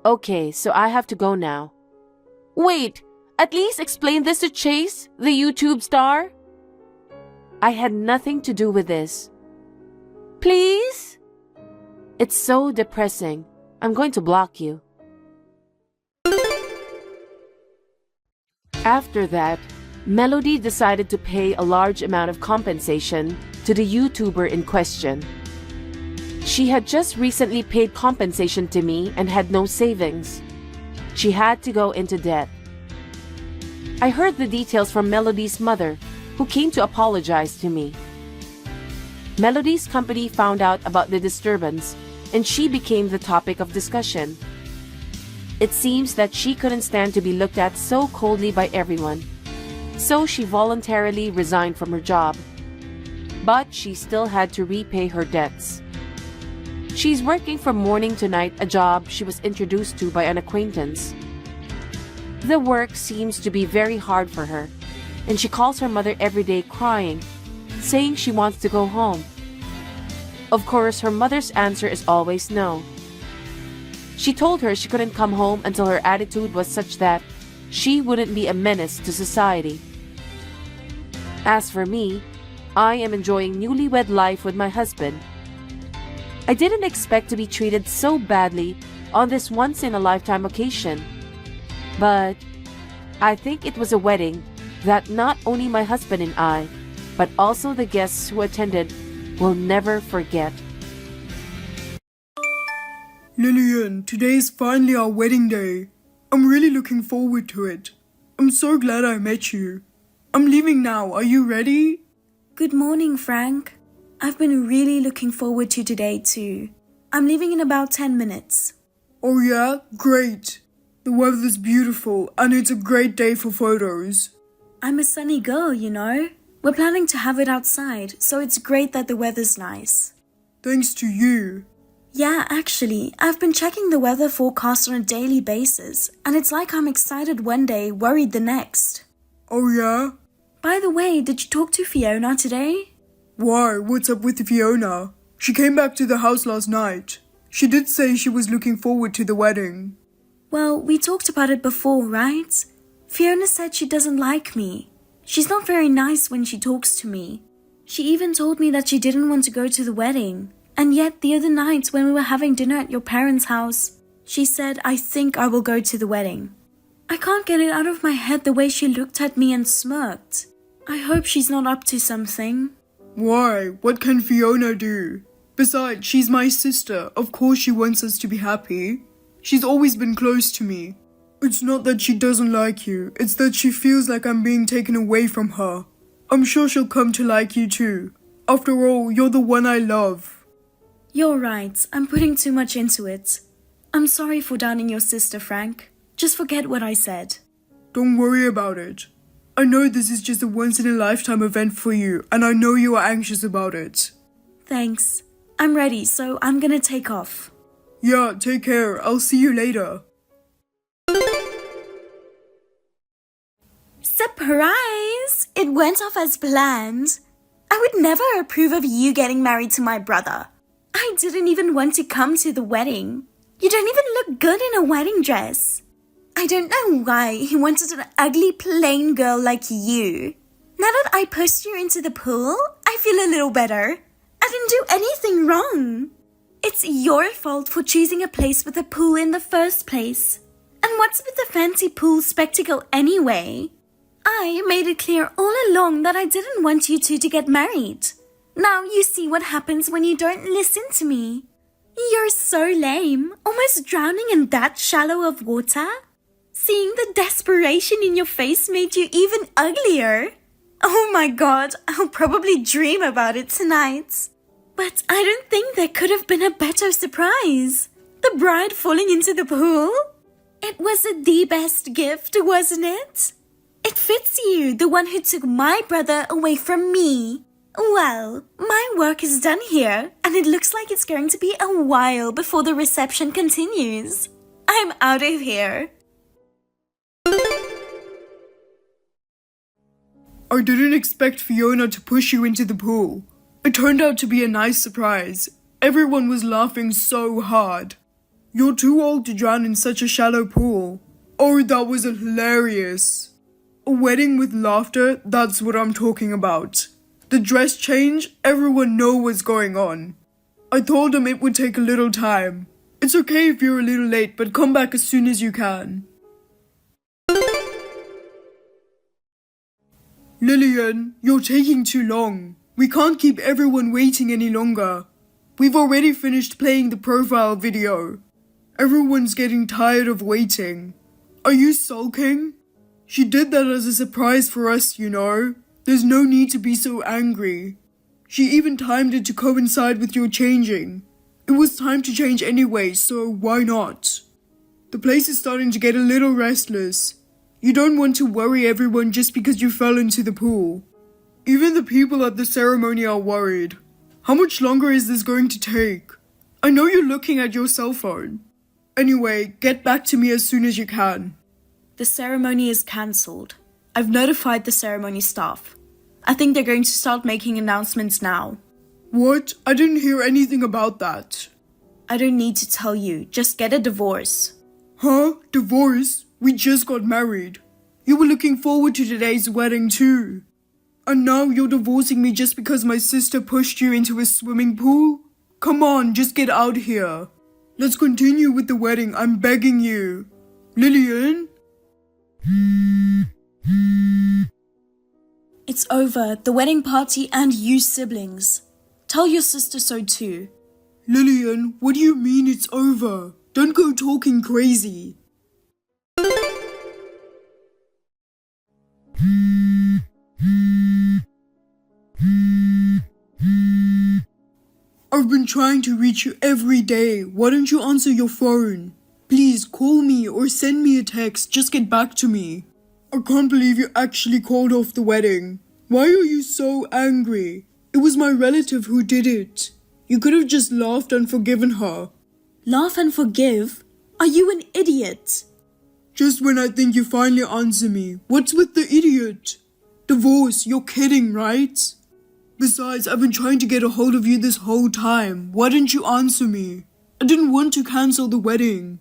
Okay, so I have to go now. Wait, at least explain this to Chase, the YouTube star. I had nothing to do with this. Please? It's so depressing. I'm going to block you. After that, Melody decided to pay a large amount of compensation to the YouTuber in question. She had just recently paid compensation to me and had no savings. She had to go into debt. I heard the details from Melody's mother, who came to apologize to me. Melody's company found out about the disturbance, and she became the topic of discussion. It seems that she couldn't stand to be looked at so coldly by everyone, so she voluntarily resigned from her job. But she still had to repay her debts. She's working from morning to night, a job she was introduced to by an acquaintance. The work seems to be very hard for her, and she calls her mother every day crying, saying she wants to go home. Of course, her mother's answer is always no. She told her she couldn't come home until her attitude was such that she wouldn't be a menace to society. As for me, I am enjoying newlywed life with my husband. I didn't expect to be treated so badly on this once-in-a-lifetime occasion. But I think it was a wedding that not only my husband and I, but also the guests who attended, will never forget. Lillian, today is finally our wedding day. I'm really looking forward to it. I'm so glad I met you. I'm leaving now. Are you ready? Good morning, Frank. I've been really looking forward to today too. I'm leaving in about 10 minutes. Oh yeah? Great. The weather's beautiful and it's a great day for photos. I'm a sunny girl, you know. We're planning to have it outside, so it's great that the weather's nice. Thanks to you. Yeah, actually, I've been checking the weather forecast on a daily basis, and it's like I'm excited one day, worried the next. Oh yeah? By the way, did you talk to Fiona today? Why? What's up with Fiona? She came back to the house last night. She did say she was looking forward to the wedding. Well, we talked about it before, right? Fiona said she doesn't like me. She's not very nice when she talks to me. She even told me that she didn't want to go to the wedding. And yet the other night when we were having dinner at your parents' house, she said, I think I will go to the wedding. I can't get it out of my head the way she looked at me and smirked. I hope she's not up to something. Why? What can Fiona do? Besides, she's my sister. Of course she wants us to be happy. She's always been close to me. It's not that she doesn't like you. It's that she feels like I'm being taken away from her. I'm sure she'll come to like you too. After all, you're the one I love. You're right. I'm putting too much into it. I'm sorry for downing your sister, Frank. Just forget what I said. Don't worry about it. I know this is just a once-in-a-lifetime event for you, and I know you are anxious about it. Thanks. I'm ready, so I'm gonna take off. Yeah, take care. I'll see you later. Surprise! It went off as planned. I would never approve of you getting married to my brother. I didn't even want to come to the wedding. You don't even look good in a wedding dress. I don't know why he wanted an ugly plain girl like you. Now that I pushed you into the pool, I feel a little better. I didn't do anything wrong. It's your fault for choosing a place with a pool in the first place. And what's with the fancy pool spectacle anyway? I made it clear all along that I didn't want you two to get married. Now you see what happens when you don't listen to me. You're so lame, almost drowning in that shallow of water. Seeing the desperation in your face made you even uglier. Oh my god, I'll probably dream about it tonight. But I don't think there could have been a better surprise. The bride falling into the pool? It was the best gift, wasn't it? It fits you, the one who took my brother away from me. Well, my work is done here, and it looks like it's going to be a while before the reception continues. I'm out of here. I didn't expect Fiona to push you into the pool. It turned out to be a nice surprise. Everyone was laughing so hard. You're too old to drown in such a shallow pool. Oh, that was hilarious. A wedding with laughter, that's what I'm talking about. The dress change, everyone know what's going on. I told them it would take a little time. It's okay if you're a little late, but come back as soon as you can. Lillian, you're taking too long. We can't keep everyone waiting any longer. We've already finished playing the profile video. Everyone's getting tired of waiting. Are you sulking? She did that as a surprise for us, you know. There's no need to be so angry. She even timed it to coincide with your changing. It was time to change anyway, so why not? The place is starting to get a little restless. You don't want to worry everyone just because you fell into the pool. Even the people at the ceremony are worried. How much longer is this going to take? I know you're looking at your cell phone. Anyway, get back to me as soon as you can. The ceremony is cancelled. I've notified the ceremony staff. I think they're going to start making announcements now. What? I didn't hear anything about that. I don't need to tell you. Just get a divorce. Huh? Divorce? We just got married. You were looking forward to today's wedding too. And now you're divorcing me just because my sister pushed you into a swimming pool? Come on, just get out here. Let's continue with the wedding, I'm begging you. Lillian? It's over, the wedding party and you siblings. Tell your sister so too. Lillian, what do you mean it's over? Don't go talking crazy. I've been trying to reach you every day. Why don't you answer your phone? Please call me or send me a text. Just get back to me. I can't believe you actually called off the wedding. Why are you so angry? It was my relative who did it. You could have just laughed and forgiven her. Laugh and forgive? Are you an idiot? Just when I think you finally answer me. What's with the idiot? Divorce, you're kidding, right? Besides, I've been trying to get a hold of you this whole time. Why didn't you answer me? I didn't want to cancel the wedding.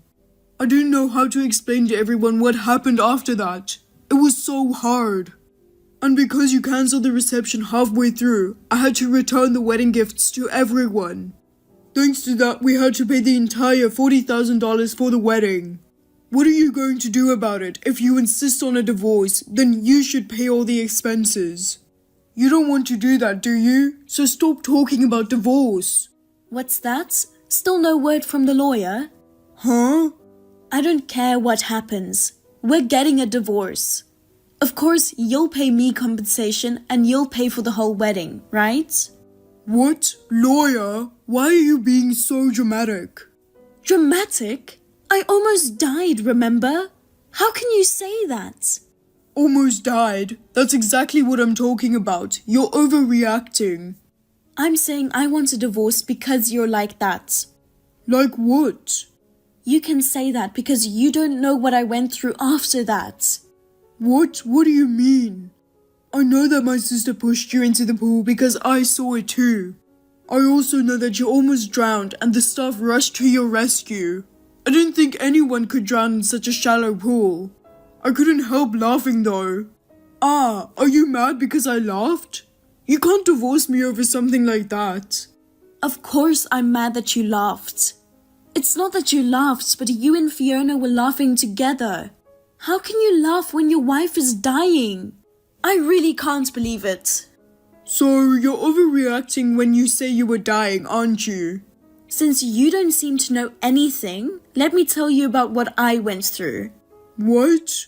I didn't know how to explain to everyone what happened after that. It was so hard. And because you cancelled the reception halfway through, I had to return the wedding gifts to everyone. Thanks to that, we had to pay the entire $40,000 for the wedding. What are you going to do about it? If you insist on a divorce, then you should pay all the expenses. You don't want to do that, do you? So stop talking about divorce. What's that? Still no word from the lawyer? Huh? I don't care what happens. We're getting a divorce. Of course, you'll pay me compensation and you'll pay for the whole wedding, right? What? Lawyer? Why are you being so dramatic? Dramatic? I almost died, remember? How can you say that? Almost died? That's exactly what I'm talking about. You're overreacting. I'm saying I want a divorce because you're like that. Like what? You can say that because you don't know what I went through after that. What? What do you mean? I know that my sister pushed you into the pool because I saw it too. I also know that you almost drowned and the staff rushed to your rescue. I didn't think anyone could drown in such a shallow pool. I couldn't help laughing though. Ah, are you mad because I laughed? You can't divorce me over something like that. Of course I'm mad that you laughed. It's not that you laughed, but you and Fiona were laughing together. How can you laugh when your wife is dying? I really can't believe it. So you're overreacting when you say you were dying, aren't you? Since you don't seem to know anything, let me tell you about what I went through. What?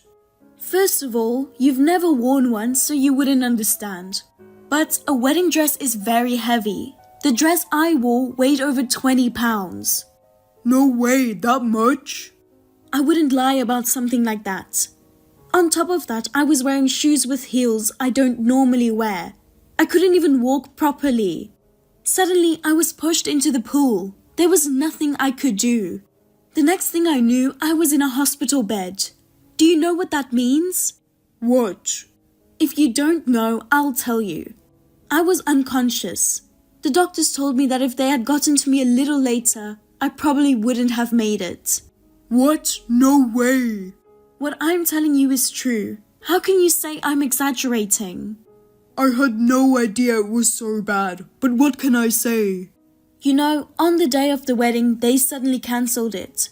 First of all, you've never worn one, so you wouldn't understand. But a wedding dress is very heavy. The dress I wore weighed over 20 pounds. No way, that much? I wouldn't lie about something like that. On top of that, I was wearing shoes with heels I don't normally wear. I couldn't even walk properly. Suddenly, I was pushed into the pool. There was nothing I could do. The next thing I knew, I was in a hospital bed. Do you know what that means? What? If you don't know, I'll tell you. I was unconscious. The doctors told me that if they had gotten to me a little later, I probably wouldn't have made it. What? No way. What I'm telling you is true. How can you say I'm exaggerating? I had no idea it was so bad, but what can I say? You know, on the day of the wedding, they suddenly cancelled it.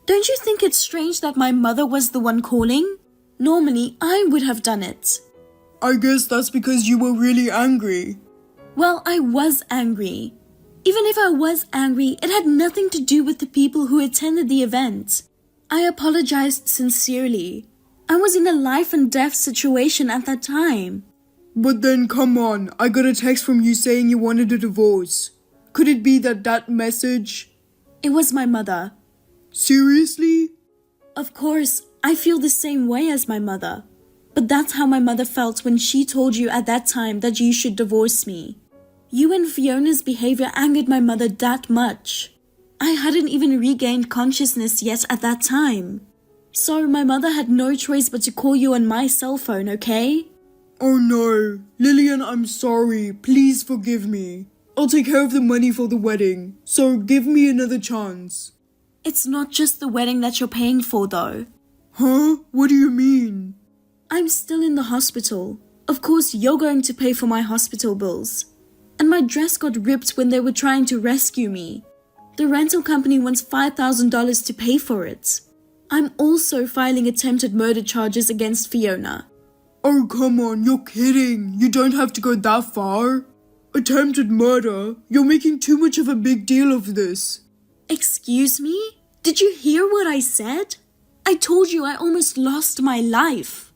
Don't you think it's strange that my mother was the one calling? Normally, I would have done it. I guess that's because you were really angry. Well, I was angry. Even if I was angry, it had nothing to do with the people who attended the event. I apologized sincerely. I was in a life and death situation at that time. But then come on, I got a text from you saying you wanted a divorce. Could it be that message? It was my mother. Seriously? Of course, I feel the same way as my mother. But that's how my mother felt when she told you at that time that you should divorce me. You and Fiona's behavior angered my mother that much. I hadn't even regained consciousness yet at that time. So my mother had no choice but to call you on my cell phone, okay? Oh no. Lillian, I'm sorry. Please forgive me. I'll take care of the money for the wedding. So give me another chance. It's not just the wedding that you're paying for, though. Huh? What do you mean? I'm still in the hospital. Of course, you're going to pay for my hospital bills. And my dress got ripped when they were trying to rescue me. The rental company wants $5,000 to pay for it. I'm also filing attempted murder charges against Fiona. Oh, come on, you're kidding. You don't have to go that far. Attempted murder? You're making too much of a big deal of this. Excuse me? Did you hear what I said? I told you I almost lost my life.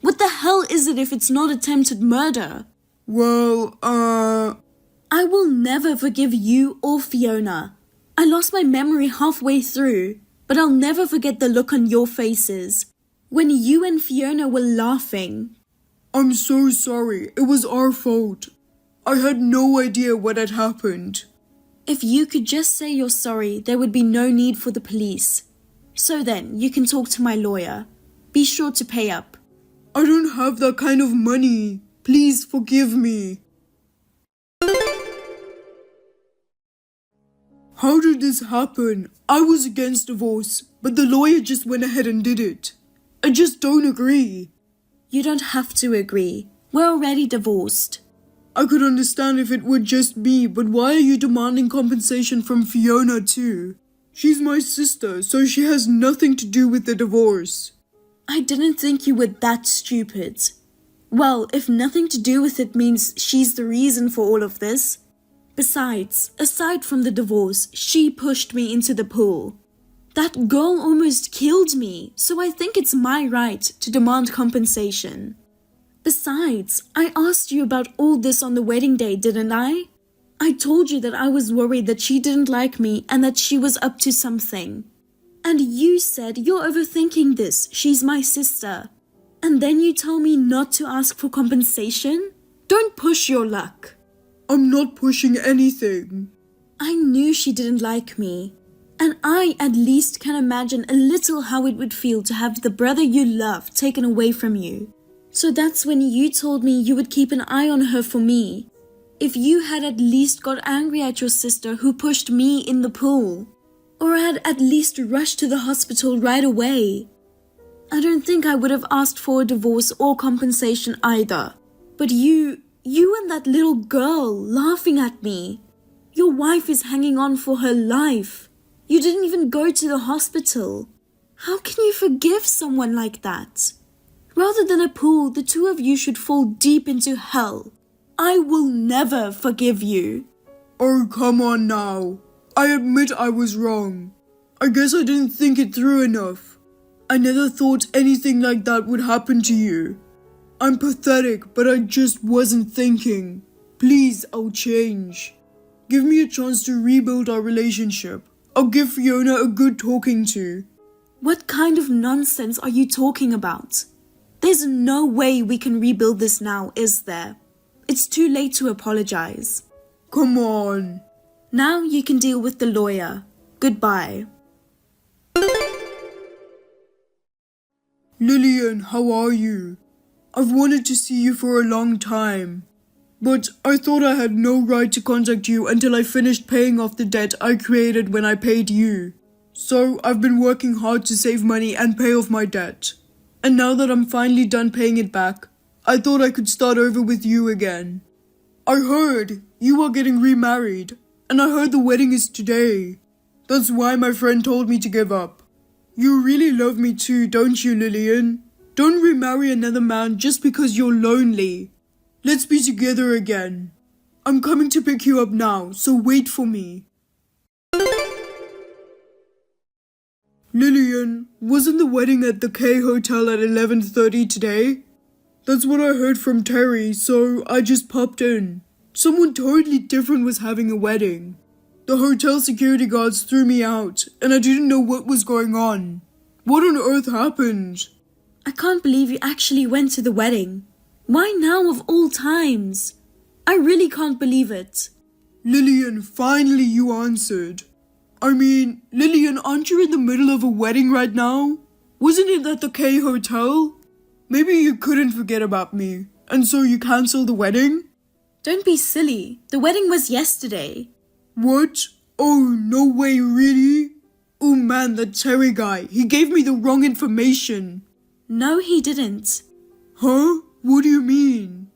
What the hell is it if it's not attempted murder? Well, I will never forgive you or Fiona. I lost my memory halfway through, but I'll never forget the look on your faces when you and Fiona were laughing. I'm so sorry. It was our fault. I had no idea what had happened. If you could just say you're sorry, there would be no need for the police. So then, you can talk to my lawyer. Be sure to pay up. I don't have that kind of money. Please forgive me. How did this happen? I was against divorce, but the lawyer just went ahead and did it. I just don't agree. You don't have to agree. We're already divorced. I could understand if it were just me, but why are you demanding compensation from Fiona too? She's my sister, so she has nothing to do with the divorce. I didn't think you were that stupid. Well, if nothing to do with it means she's the reason for all of this. Besides, aside from the divorce, she pushed me into the pool. That girl almost killed me, so I think it's my right to demand compensation. Besides, I asked you about all this on the wedding day, didn't I? I told you that I was worried that she didn't like me and that she was up to something. And you said you're overthinking this, she's my sister. And then you tell me not to ask for compensation? Don't push your luck. I'm not pushing anything. I knew she didn't like me. And I at least can imagine a little how it would feel to have the brother you love taken away from you. So that's when you told me you would keep an eye on her for me. If you had at least got angry at your sister who pushed me in the pool, or had at least rushed to the hospital right away, I don't think I would have asked for a divorce or compensation either. But you and that little girl laughing at me. Your wife is hanging on for her life. You didn't even go to the hospital. How can you forgive someone like that? Rather than a pool, the two of you should fall deep into hell. I will never forgive you. Oh, come on now. I admit I was wrong. I guess I didn't think it through enough. I never thought anything like that would happen to you. I'm pathetic, but I just wasn't thinking. Please, I'll change. Give me a chance to rebuild our relationship. I'll give Fiona a good talking to. What kind of nonsense are you talking about? There's no way we can rebuild this now, is there? It's too late to apologize. Come on. Now you can deal with the lawyer. Goodbye. Lillian, how are you? I've wanted to see you for a long time. But I thought I had no right to contact you until I finished paying off the debt I created when I paid you. So I've been working hard to save money and pay off my debt. And now that I'm finally done paying it back, I thought I could start over with you again. I heard you are getting remarried, and I heard the wedding is today. That's why my friend told me to give up. You really love me too, don't you, Lillian? Don't remarry another man just because you're lonely. Let's be together again. I'm coming to pick you up now, so wait for me. Lillian, wasn't the wedding at the K Hotel at 11:30 today? That's what I heard from Terry, so I just popped in. Someone totally different was having a wedding. The hotel security guards threw me out, and I didn't know what was going on. What on earth happened? I can't believe you actually went to the wedding. Why now of all times? I really can't believe it. Lillian, finally you answered. I mean, Lillian, aren't you in the middle of a wedding right now? Wasn't it at the K Hotel? Maybe you couldn't forget about me, and so you cancelled the wedding? Don't be silly. The wedding was yesterday. What? Oh, no way, really? Oh man, that Terry guy, he gave me the wrong information. No, he didn't. Huh? What do you mean?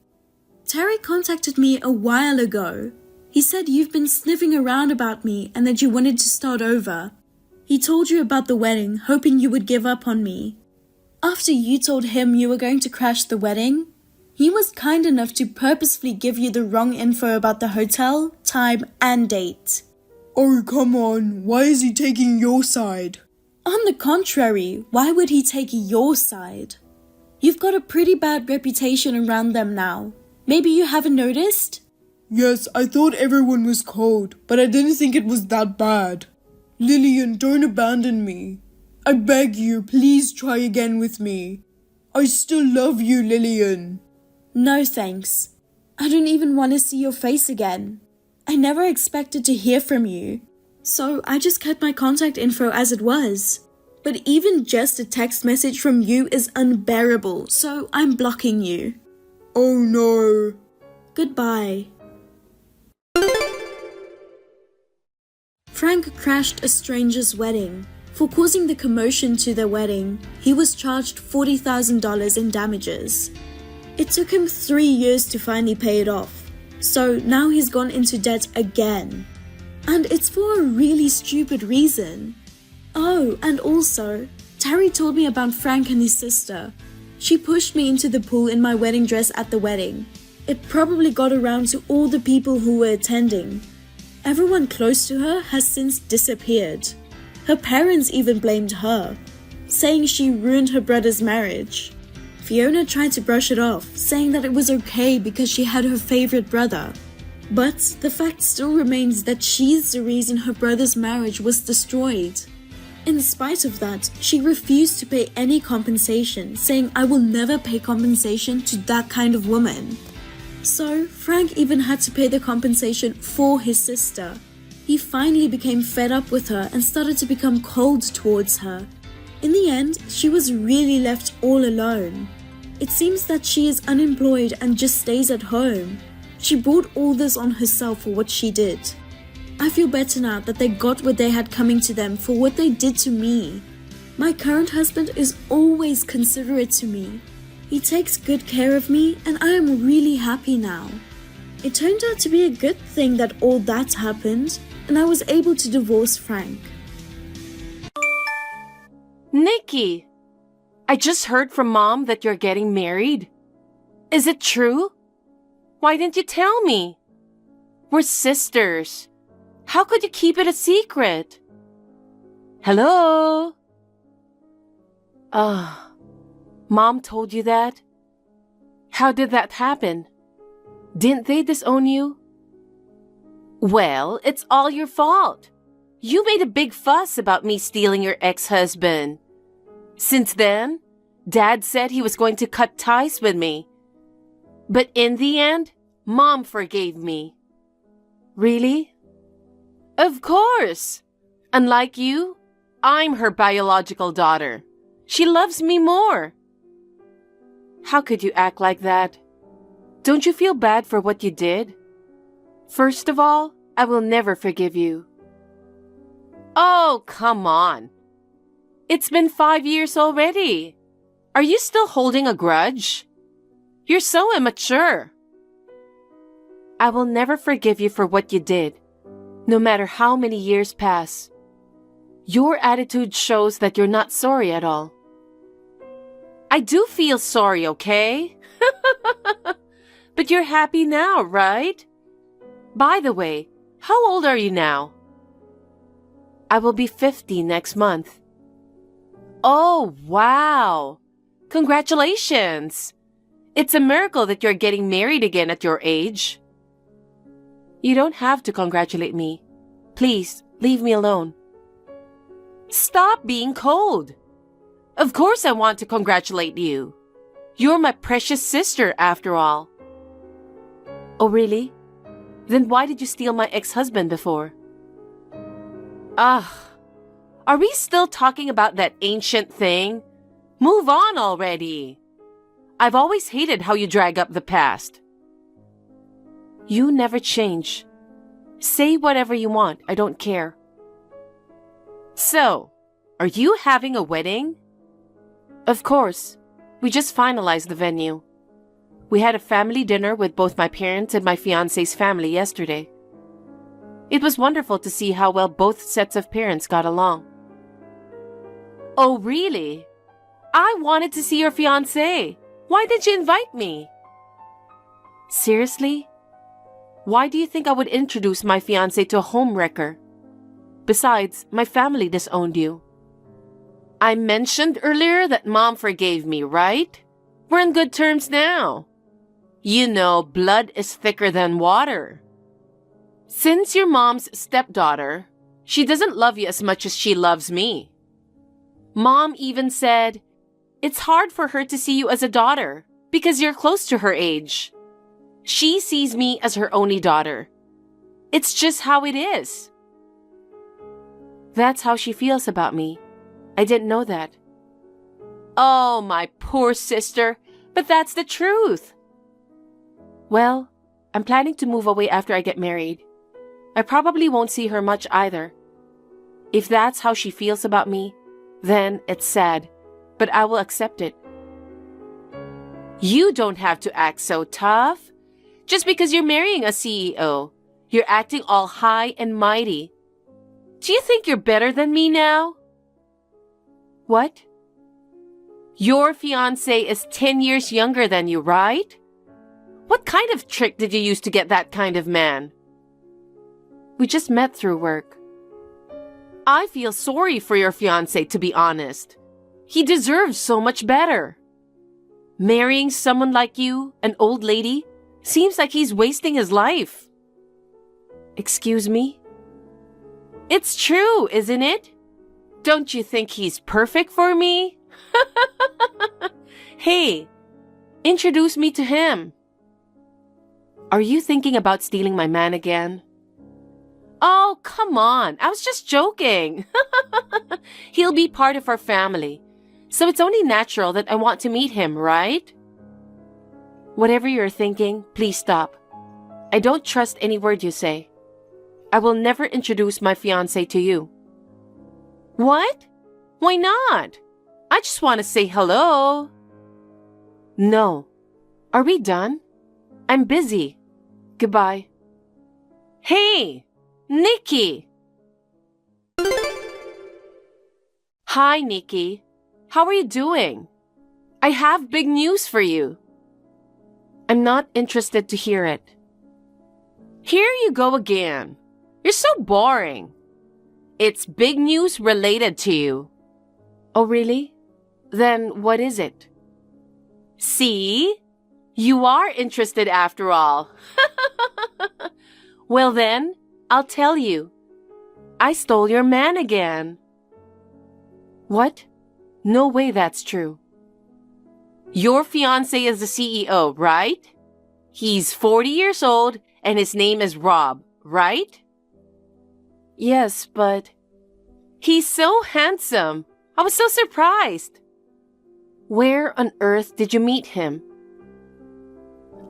Terry contacted me a while ago. He said you've been sniffing around about me and that you wanted to start over. He told you about the wedding, hoping you would give up on me. After you told him you were going to crash the wedding, he was kind enough to purposefully give you the wrong info about the hotel, time, and date. Oh, come on. Why is he taking your side? On the contrary, why would he take your side? You've got a pretty bad reputation around them now. Maybe you haven't noticed? Yes, I thought everyone was cold, but I didn't think it was that bad. Lillian, don't abandon me. I beg you, please try again with me. I still love you, Lillian. No thanks. I don't even want to see your face again. I never expected to hear from you. So I just kept my contact info as it was. But even just a text message from you is unbearable, so I'm blocking you. Oh no. Goodbye. Frank crashed a stranger's wedding. For causing the commotion to their wedding, he was charged $40,000 in damages. It took him 3 years to finally pay it off, so now he's gone into debt again. And it's for a really stupid reason. Oh, and also, Terry told me about Frank and his sister. She pushed me into the pool in my wedding dress at the wedding. It probably got around to all the people who were attending. Everyone close to her has since disappeared. Her parents even blamed her, saying she ruined her brother's marriage. Fiona tried to brush it off, saying that it was okay because she had her favorite brother. But the fact still remains that she's the reason her brother's marriage was destroyed. In spite of that, she refused to pay any compensation, saying, "I will never pay compensation to that kind of woman." So, Frank even had to pay the compensation for his sister. He finally became fed up with her and started to become cold towards her. In the end, she was really left all alone. It seems that she is unemployed and just stays at home. She brought all this on herself for what she did. I feel better now that they got what they had coming to them for what they did to me. My current husband is always considerate to me. He takes good care of me and I am really happy now. It turned out to be a good thing that all that happened and I was able to divorce Frank. Nikki, I just heard from Mom that you're getting married. Is it true? Why didn't you tell me? We're sisters. How could you keep it a secret? Hello? Mom told you that? How did that happen? Didn't they disown you? Well, it's all your fault. You made a big fuss about me stealing your ex-husband. Since then, Dad said he was going to cut ties with me. But in the end, Mom forgave me. Really? Of course. Unlike you, I'm her biological daughter. She loves me more. How could you act like that? Don't you feel bad for what you did? First of all, I will never forgive you. Oh, come on. It's been 5 years already. Are you still holding a grudge? You're so immature. I will never forgive you for what you did, no matter how many years pass. Your attitude shows that you're not sorry at all. I do feel sorry, okay? But you're happy now, right? By the way, how old are you now? I will be 50 next month. Oh, wow! Congratulations! It's a miracle that you're getting married again at your age. You don't have to congratulate me. Please, leave me alone. Stop being cold. Of course I want to congratulate you. You're my precious sister, after all. Oh, really? Then why did you steal my ex-husband before? Are we still talking about that ancient thing? Move on already. I've always hated how you drag up the past. You never change. Say whatever you want, I don't care. So, are you having a wedding? Of course. We just finalized the venue. We had a family dinner with both my parents and my fiancé's family yesterday. It was wonderful to see how well both sets of parents got along. Oh, really? I wanted to see your fiancé. Why did you invite me? Seriously? Why do you think I would introduce my fiancé to a homewrecker? Besides, my family disowned you. I mentioned earlier that Mom forgave me, right? We're in good terms now. You know, blood is thicker than water. Since you're Mom's stepdaughter, she doesn't love you as much as she loves me. Mom even said, it's hard for her to see you as a daughter because you're close to her age. She sees me as her only daughter. It's just how it is. That's how she feels about me. I didn't know that. Oh, my poor sister, but that's the truth. Well, I'm planning to move away after I get married. I probably won't see her much either. If that's how she feels about me, then it's sad, but I will accept it. You don't have to act so tough. Just because you're marrying a CEO, you're acting all high and mighty. Do you think you're better than me now? What? Your fiancé is 10 years younger than you, right? What kind of trick did you use to get that kind of man? We just met through work. I feel sorry for your fiancé, to be honest. He deserves so much better. Marrying someone like you, an old lady, seems like he's wasting his life. Excuse me? It's true, isn't it? Don't you think he's perfect for me? Hey, introduce me to him. Are you thinking about stealing my man again? Oh, come on. I was just joking. He'll be part of our family, so it's only natural that I want to meet him, right? Whatever you're thinking, please stop. I don't trust any word you say. I will never introduce my fiancé to you. What? Why not? I just want to say hello. No. Are we done? I'm busy. Goodbye. Hey, Nikki. Hi, Nikki. How are you doing? I have big news for you. I'm not interested to hear it. Here you go again. You're so boring. It's big news related to you. Oh, really? Then what is it? See? You are interested after all. Well then, I'll tell you. I stole your man again. What? No way that's true. Your fiancé is the CEO, right? He's 40 years old and his name is Rob, right? Yes, but... He's so handsome. I was so surprised. Where on earth did you meet him?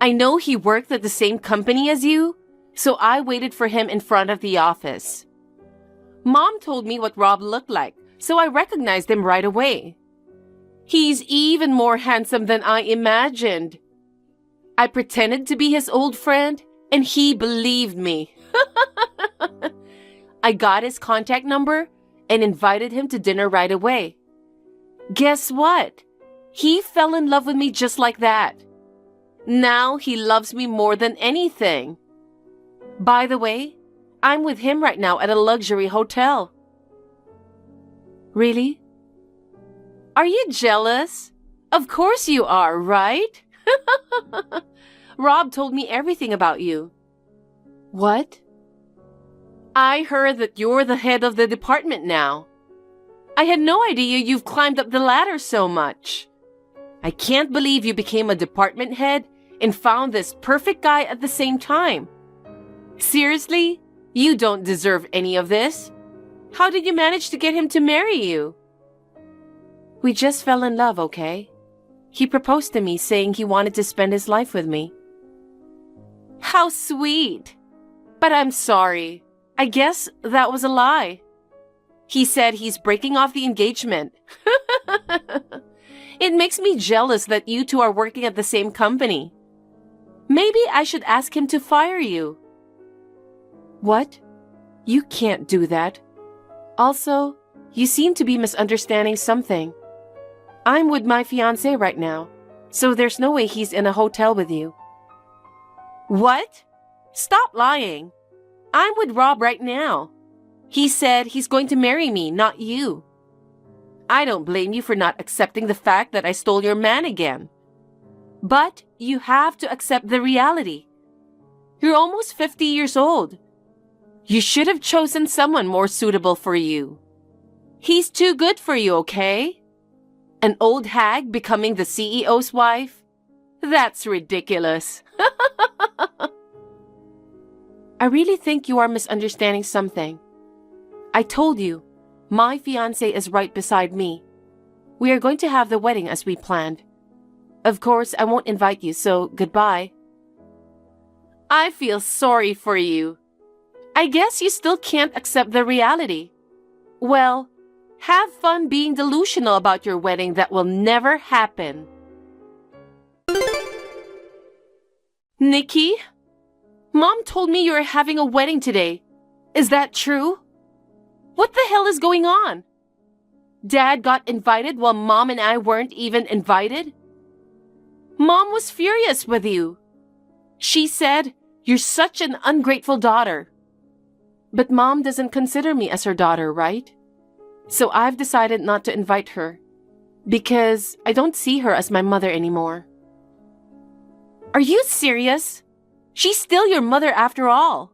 I know he worked at the same company as you, so I waited for him in front of the office. Mom told me what Rob looked like, so I recognized him right away. He's even more handsome than I imagined. I pretended to be his old friend, and he believed me. I got his contact number and invited him to dinner right away. Guess what? He fell in love with me just like that. Now he loves me more than anything. By the way, I'm with him right now at a luxury hotel. Really? Are you jealous? Of course you are, right? Rob told me everything about you. What? I heard that you're the head of the department now. I had no idea you've climbed up the ladder so much. I can't believe you became a department head and found this perfect guy at the same time. Seriously? You don't deserve any of this. How did you manage to get him to marry you? We just fell in love, okay? He proposed to me saying he wanted to spend his life with me. How sweet. But I'm sorry. I guess that was a lie. He said he's breaking off the engagement. It makes me jealous that you two are working at the same company. Maybe I should ask him to fire you. What? You can't do that. Also, you seem to be misunderstanding something. I'm with my fiancé right now, so there's no way he's in a hotel with you. What? Stop lying. I'm with Rob right now. He said he's going to marry me, not you. I don't blame you for not accepting the fact that I stole your man again. But you have to accept the reality. You're almost 50 years old. You should have chosen someone more suitable for you. He's too good for you, okay? An old hag becoming the CEO's wife? That's ridiculous. I really think you are misunderstanding something. I told you, my fiancé is right beside me. We are going to have the wedding as we planned. Of course, I won't invite you, so goodbye. I feel sorry for you. I guess you still can't accept the reality. Well, have fun being delusional about your wedding that will never happen. Nikki? Mom told me you're having a wedding today. Is that true? What the hell is going on? Dad got invited while Mom and I weren't even invited? Mom was furious with you. She said, "You're such an ungrateful daughter." But Mom doesn't consider me as her daughter, right? So I've decided not to invite her, because I don't see her as my mother anymore. Are you serious? She's still your mother after all.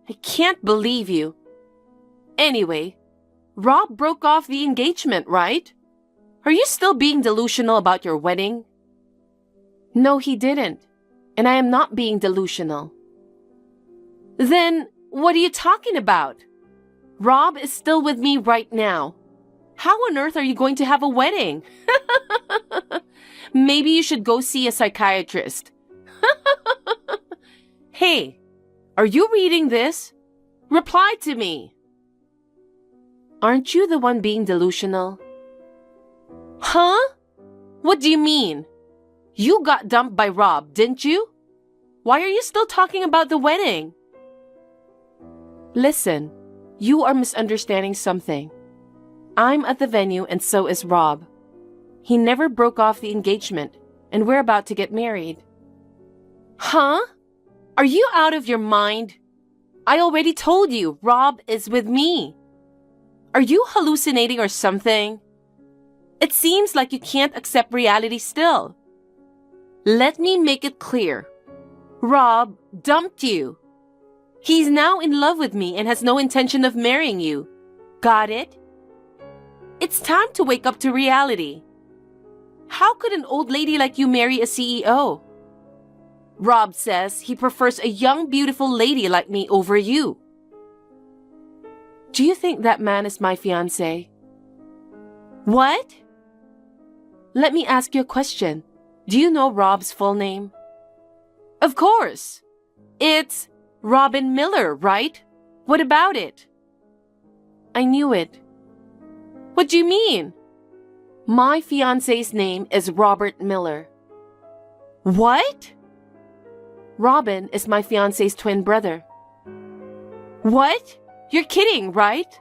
I can't believe you. Anyway, Rob broke off the engagement, right? Are you still being delusional about your wedding? No, he didn't. And I am not being delusional. Then, what are you talking about? Rob is still with me right now. How on earth are you going to have a wedding? Maybe you should go see a psychiatrist. Hey, are you reading this? Reply to me. Aren't you the one being delusional? Huh? What do you mean? You got dumped by Rob, didn't you? Why are you still talking about the wedding? Listen, you are misunderstanding something. I'm at the venue and so is Rob. He never broke off the engagement, and we're about to get married. Huh? Are you out of your mind? I already told you, Rob is with me. Are you hallucinating or something? It seems like you can't accept reality still. Let me make it clear. Rob dumped you. He's now in love with me and has no intention of marrying you. Got it? It's time to wake up to reality. How could an old lady like you marry a CEO? Rob says he prefers a young, beautiful lady like me over you. Do you think that man is my fiancé? What? Let me ask you a question. Do you know Rob's full name? Of course. It's Robin Miller, right? What about it? I knew it. What do you mean? My fiancé's name is Robert Miller. What? Robin is my fiancé's twin brother. What? You're kidding, right?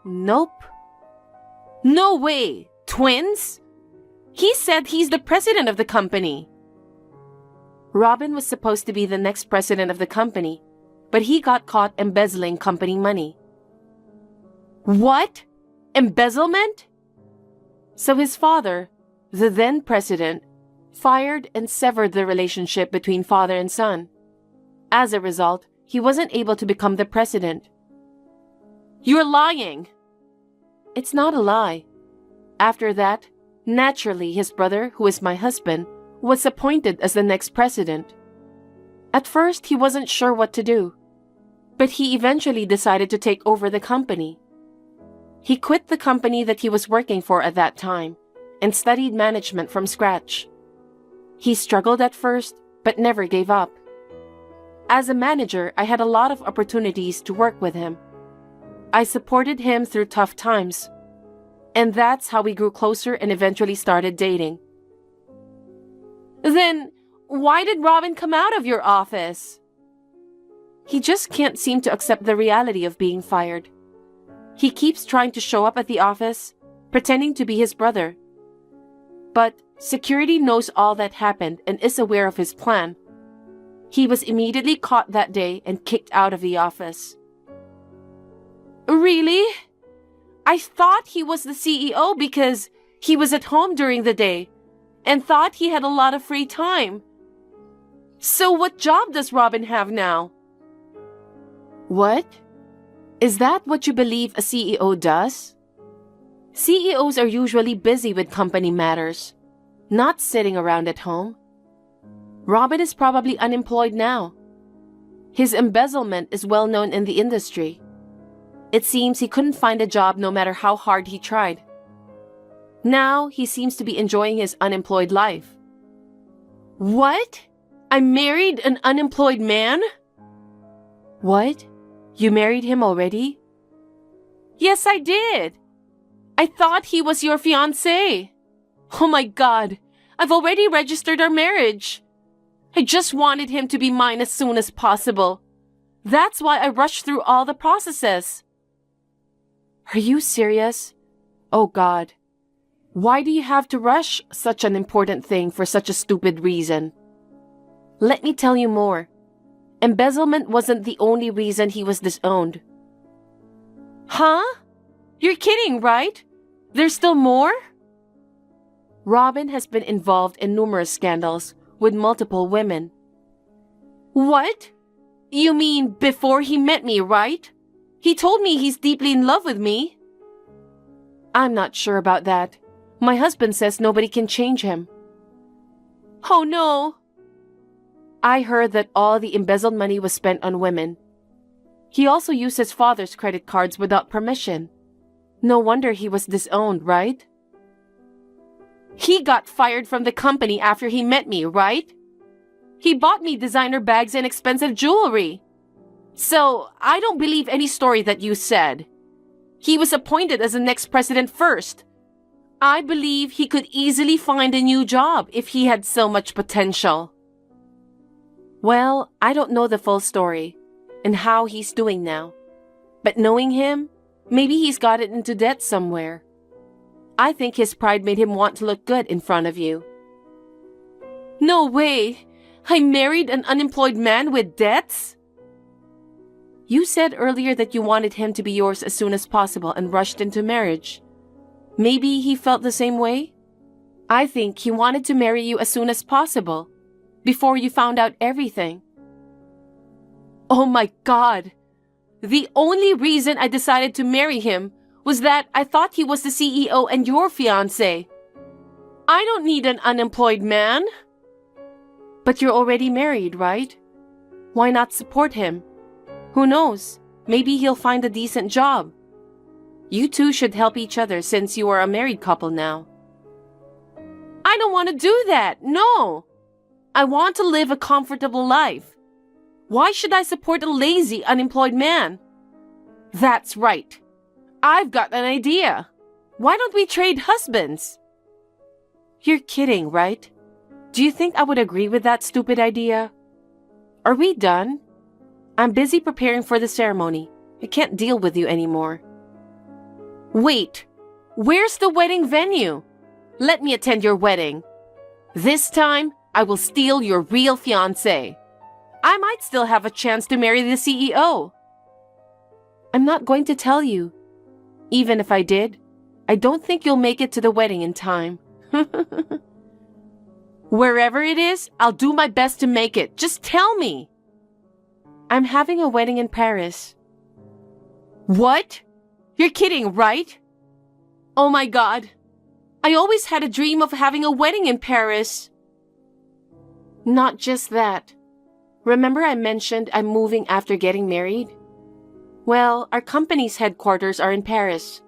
Nope. No way. Twins? He said he's the president of the company. Robin was supposed to be the next president of the company, but he got caught embezzling company money. What? Embezzlement? So his father, the then president, fired and severed the relationship between father and son. As a result, he wasn't able to become the president. You're lying! It's not a lie. After that, naturally his brother, who is my husband, was appointed as the next president. At first, he wasn't sure what to do, but he eventually decided to take over the company. He quit the company that he was working for at that time and studied management from scratch. He struggled at first, but never gave up. As a manager, I had a lot of opportunities to work with him. I supported him through tough times, and that's how we grew closer and eventually started dating. Then, why did Robin come out of your office? He just can't seem to accept the reality of being fired. He keeps trying to show up at the office, pretending to be his brother. But security knows all that happened and is aware of his plan. He was immediately caught that day and kicked out of the office. Really? I thought he was the CEO because he was at home during the day and thought he had a lot of free time. So what job does Robin have now? What? Is that what you believe a CEO does? CEOs are usually busy with company matters, not sitting around at home. Robin is probably unemployed now. His embezzlement is well known in the industry. It seems he couldn't find a job no matter how hard he tried. Now he seems to be enjoying his unemployed life. What? I married an unemployed man? What? You married him already? Yes, I did. I thought he was your fiancé. Oh my God, I've already registered our marriage. I just wanted him to be mine as soon as possible. That's why I rushed through all the processes. Are you serious? Oh God. Why do you have to rush such an important thing for such a stupid reason? Let me tell you more. Embezzlement wasn't the only reason he was disowned. Huh? You're kidding, right? There's still more? Robin has been involved in numerous scandals with multiple women. What? You mean before he met me, right? He told me he's deeply in love with me. I'm not sure about that. My husband says nobody can change him. Oh no! I heard that all the embezzled money was spent on women. He also used his father's credit cards without permission. No wonder he was disowned, right? He got fired from the company after he met me, right? He bought me designer bags and expensive jewelry. So, I don't believe any story that you said. He was appointed as the next president first. I believe he could easily find a new job if he had so much potential. Well, I don't know the full story and how he's doing now. But knowing him, maybe he's gotten into debt somewhere. I think his pride made him want to look good in front of you. No way! I married an unemployed man with debts? You said earlier that you wanted him to be yours as soon as possible and rushed into marriage. Maybe he felt the same way? I think he wanted to marry you as soon as possible, before you found out everything. Oh my God! The only reason I decided to marry him was that I thought he was the CEO and your fiancé. I don't need an unemployed man. But you're already married, right? Why not support him? Who knows? Maybe he'll find a decent job. You two should help each other since you are a married couple now. I don't want to do that, no! I want to live a comfortable life. Why should I support a lazy, unemployed man? That's right. I've got an idea. Why don't we trade husbands? You're kidding, right? Do you think I would agree with that stupid idea? Are we done? I'm busy preparing for the ceremony. I can't deal with you anymore. Wait, where's the wedding venue? Let me attend your wedding. This time, I will steal your real fiancé. I might still have a chance to marry the CEO. I'm not going to tell you. Even if I did, I don't think you'll make it to the wedding in time. Wherever it is, I'll do my best to make it. Just tell me. I'm having a wedding in Paris. What? You're kidding, right? Oh my God. I always had a dream of having a wedding in Paris. Not just that. Remember I mentioned I'm moving after getting married? Well, our company's headquarters are in Paris,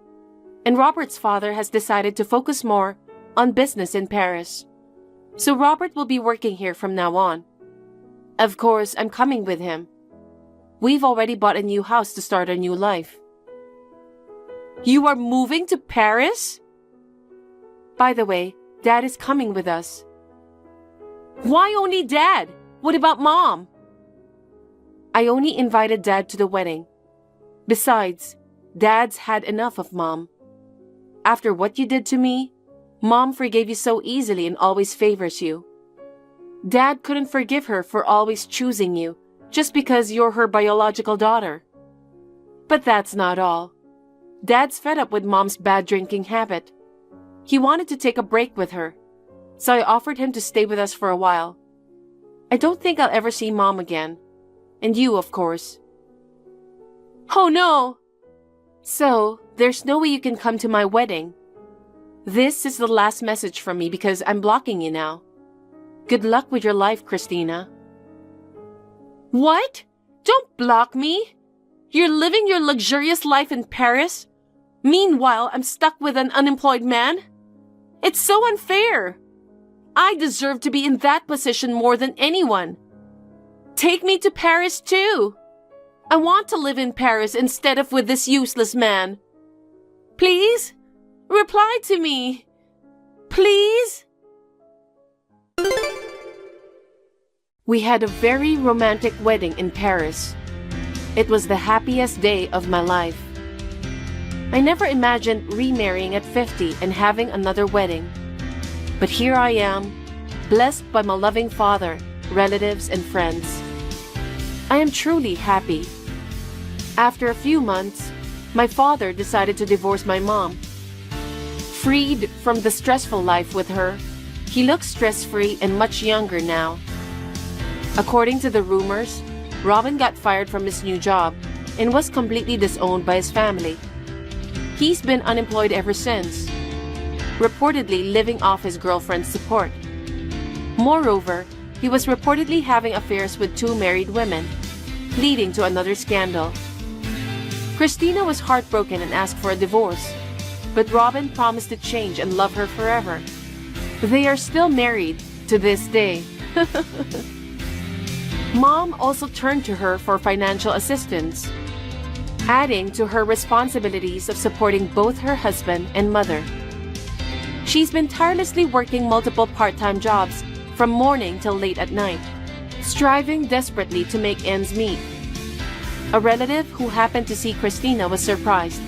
and Robert's father has decided to focus more on business in Paris. So Robert will be working here from now on. Of course, I'm coming with him. We've already bought a new house to start a new life. You are moving to Paris? By the way, Dad is coming with us. Why only Dad? What about Mom? I only invited Dad to the wedding. Besides, Dad's had enough of Mom. After what you did to me, Mom forgave you so easily and always favors you. Dad couldn't forgive her for always choosing you just because you're her biological daughter. But that's not all. Dad's fed up with Mom's bad drinking habit. He wanted to take a break with her, so I offered him to stay with us for a while. I don't think I'll ever see Mom again. And you, of course. Oh no! So, there's no way you can come to my wedding. This is the last message from me because I'm blocking you now. Good luck with your life, Christina. What? Don't block me! You're living your luxurious life in Paris? Meanwhile, I'm stuck with an unemployed man? It's so unfair! I deserve to be in that position more than anyone. Take me to Paris too! I want to live in Paris instead of with this useless man. Please? Reply to me. Please? We had a very romantic wedding in Paris. It was the happiest day of my life. I never imagined remarrying at 50 and having another wedding. But here I am, blessed by my loving father, relatives, and friends. I am truly happy. After a few months, my father decided to divorce my mom. Freed from the stressful life with her, he looks stress-free and much younger now. According to the rumors, Robin got fired from his new job and was completely disowned by his family. He's been unemployed ever since, reportedly living off his girlfriend's support. Moreover, he was reportedly having affairs with 2 married women, leading to another scandal. Christina was heartbroken and asked for a divorce, but Robin promised to change and love her forever. They are still married to this day. Mom also turned to her for financial assistance, adding to her responsibilities of supporting both her husband and mother. She's been tirelessly working multiple part-time jobs from morning till late at night, striving desperately to make ends meet. A relative who happened to see Christina was surprised,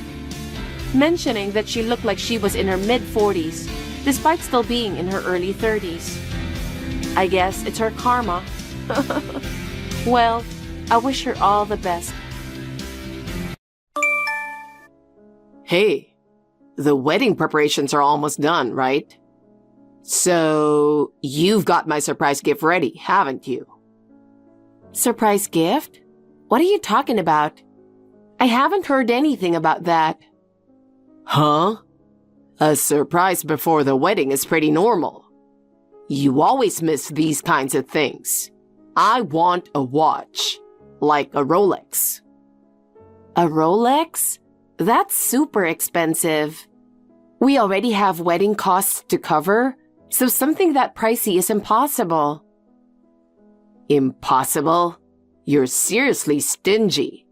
mentioning that she looked like she was in her mid-40s, despite still being in her early 30s. I guess it's her karma. Well, I wish her all the best. Hey, the wedding preparations are almost done, right? So, you've got my surprise gift ready, haven't you? Surprise gift? What are you talking about? I haven't heard anything about that. Huh? A surprise before the wedding is pretty normal. You always miss these kinds of things. I want a watch, like a Rolex. A Rolex? That's super expensive. We already have wedding costs to cover, so something that pricey is impossible. Impossible? You're seriously stingy.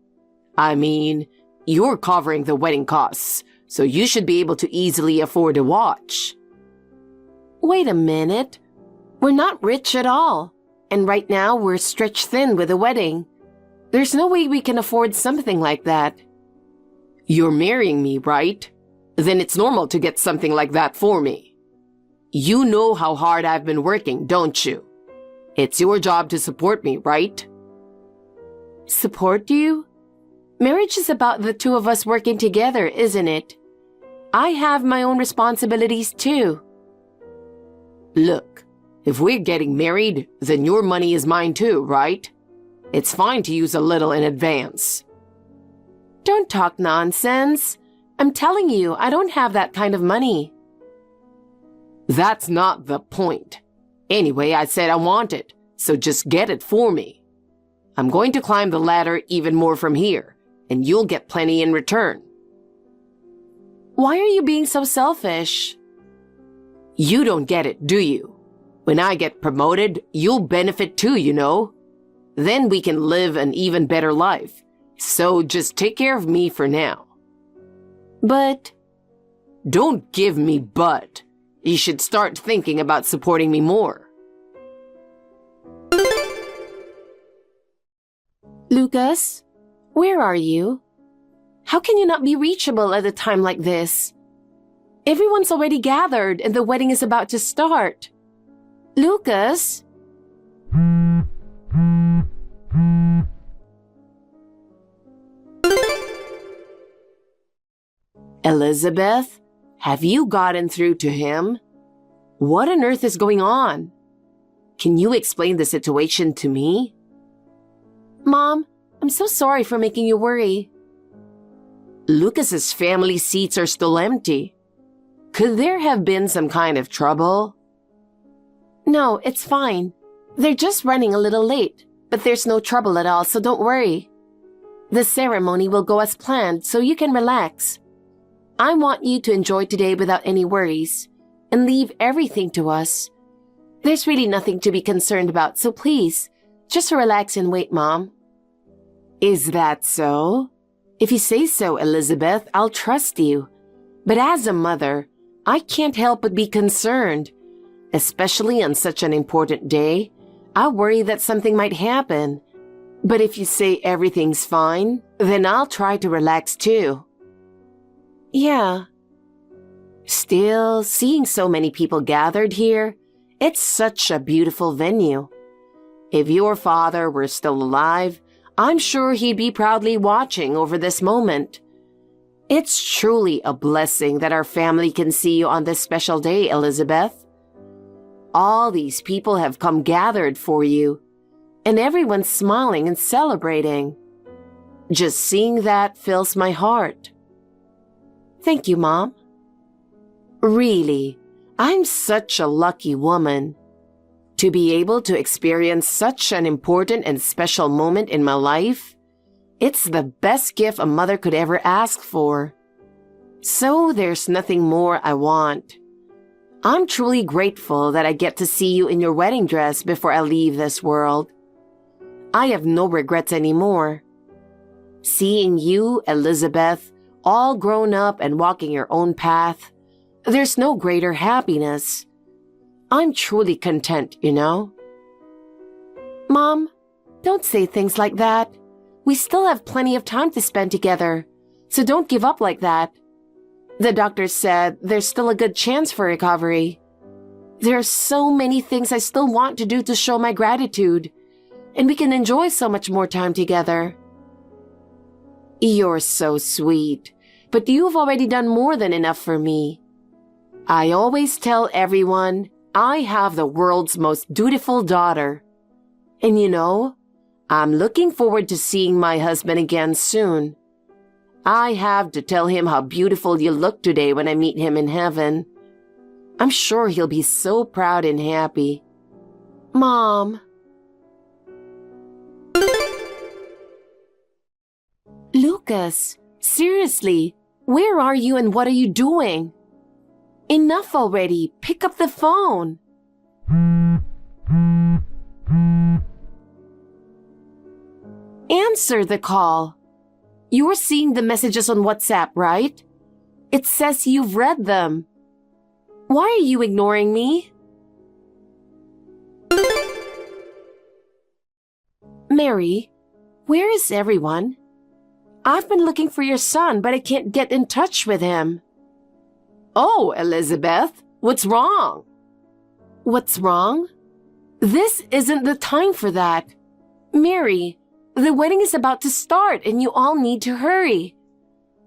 I mean, you're covering the wedding costs, so you should be able to easily afford a watch. Wait a minute. We're not rich at all, and right now we're stretched thin with a wedding. There's no way we can afford something like that. You're marrying me, right? Then it's normal to get something like that for me. You know how hard I've been working, don't you? It's your job to support me, right? Support you? Marriage is about the two of us working together, isn't it? I have my own responsibilities too. Look, if we're getting married, then your money is mine too, right? It's fine to use a little in advance. Don't talk nonsense. I'm telling you, I don't have that kind of money. That's not the point. Anyway, I said I want it, so just get it for me. I'm going to climb the ladder even more from here, and you'll get plenty in return. Why are you being so selfish? You don't get it, do you? When I get promoted, you'll benefit too, you know? Then we can live an even better life. So just take care of me for now. But... Don't give me but. You should start thinking about supporting me more. Lucas, where are you? How can you not be reachable at a time like this? Everyone's already gathered and the wedding is about to start. Lucas? Elizabeth, have you gotten through to him? What on earth is going on? Can you explain the situation to me? Mom, I'm so sorry for making you worry. Lucas's family seats are still empty. Could there have been some kind of trouble? No, it's fine. They're just running a little late, but there's no trouble at all, so don't worry. The ceremony will go as planned, so you can relax. I want you to enjoy today without any worries, and leave everything to us. There's really nothing to be concerned about, so please, just relax and wait, Mom. Is that so? If you say so, Elizabeth, I'll trust you. But as a mother, I can't help but be concerned. Especially on such an important day, I worry that something might happen. But if you say everything's fine, then I'll try to relax too. Yeah. Still, seeing so many people gathered here, it's such a beautiful venue. If your father were still alive, I'm sure he'd be proudly watching over this moment. It's truly a blessing that our family can see you on this special day, Elizabeth. All these people have come gathered for you, and everyone's smiling and celebrating. Just seeing that fills my heart. Thank you, Mom. Really, I'm such a lucky woman. To be able to experience such an important and special moment in my life, it's the best gift a mother could ever ask for. So there's nothing more I want. I'm truly grateful that I get to see you in your wedding dress before I leave this world. I have no regrets anymore. Seeing you, Elizabeth, all grown up and walking your own path, there's no greater happiness. I'm truly content, you know? Mom, don't say things like that. We still have plenty of time to spend together, so don't give up like that. The doctor said there's still a good chance for recovery. There are so many things I still want to do to show my gratitude, and we can enjoy so much more time together. You're so sweet, but you've already done more than enough for me. I always tell everyone I have the world's most dutiful daughter. And you know, I'm looking forward to seeing my husband again soon. I have to tell him how beautiful you look today when I meet him in heaven. I'm sure he'll be so proud and happy. Mom. Lucas, seriously, where are you and what are you doing? Enough already. Pick up the phone. Answer the call. You're seeing the messages on WhatsApp, right? It says you've read them. Why are you ignoring me? Mary, where is everyone? I've been looking for your son, but I can't get in touch with him. Oh, Elizabeth, what's wrong? What's wrong? This isn't the time for that. Mary, the wedding is about to start and you all need to hurry.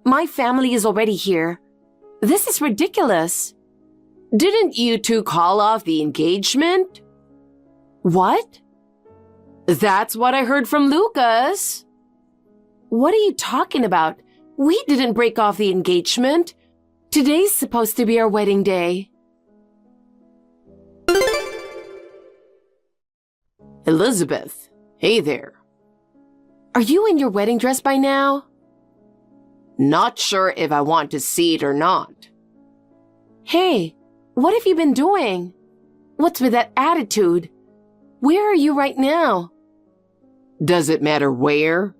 My family is already here. This is ridiculous. Didn't you two call off the engagement? What? That's what I heard from Lucas. What are you talking about? We didn't break off the engagement. Today's supposed to be our wedding day. Elizabeth, hey there. Are you in your wedding dress by now? Not sure if I want to see it or not. Hey, what have you been doing? What's with that attitude? Where are you right now? Does it matter where?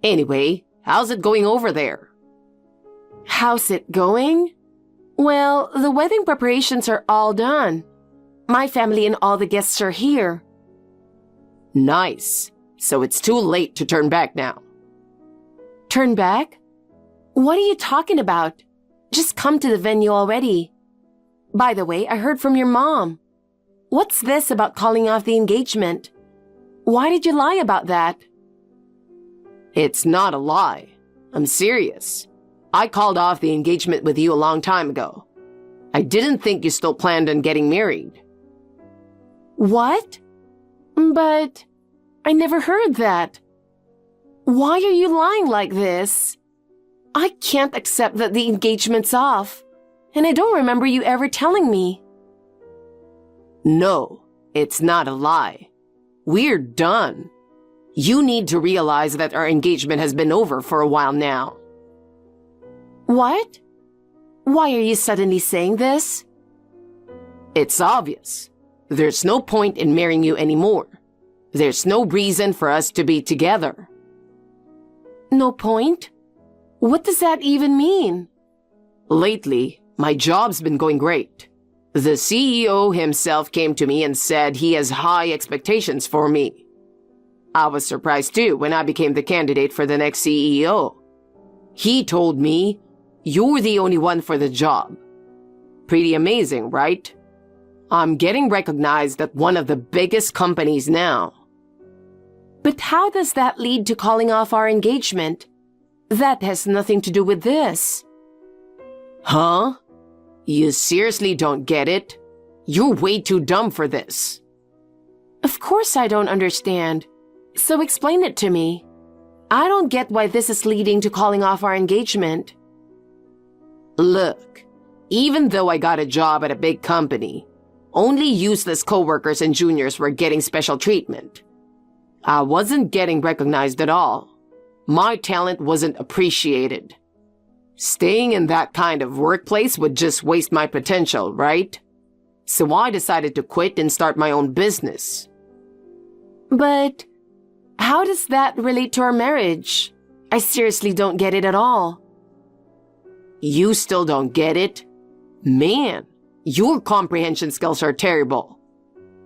Anyway, how's it going over there? How's it going? Well, the wedding preparations are all done. My family and all the guests are here. Nice. So it's too late to turn back now. Turn back? What are you talking about? Just come to the venue already. By the way, I heard from your mom. What's this about calling off the engagement? Why did you lie about that? It's not a lie. I'm serious. I called off the engagement with you a long time ago. I didn't think you still planned on getting married. What? But I never heard that. Why are you lying like this? I can't accept that the engagement's off, and I don't remember you ever telling me. No, it's not a lie. We're done. You need to realize that our engagement has been over for a while now. What? Why are you suddenly saying this? It's obvious. There's no point in marrying you anymore. There's no reason for us to be together. No point? What does that even mean? Lately, my job's been going great. The CEO himself came to me and said he has high expectations for me. I was surprised too when I became the candidate for the next CEO. He told me, "You're the only one for the job." Pretty amazing, right? I'm getting recognized at one of the biggest companies now. But how does that lead to calling off our engagement? That has nothing to do with this. Huh? You seriously don't get it? You're way too dumb for this. Of course I don't understand. So explain it to me. I don't get why this is leading to calling off our engagement. Look, even though I got a job at a big company, only useless coworkers and juniors were getting special treatment. I wasn't getting recognized at all. My talent wasn't appreciated. Staying in that kind of workplace would just waste my potential, right? So I decided to quit and start my own business. But how does that relate to our marriage? I seriously don't get it at all. You still don't get it? Man, your comprehension skills are terrible.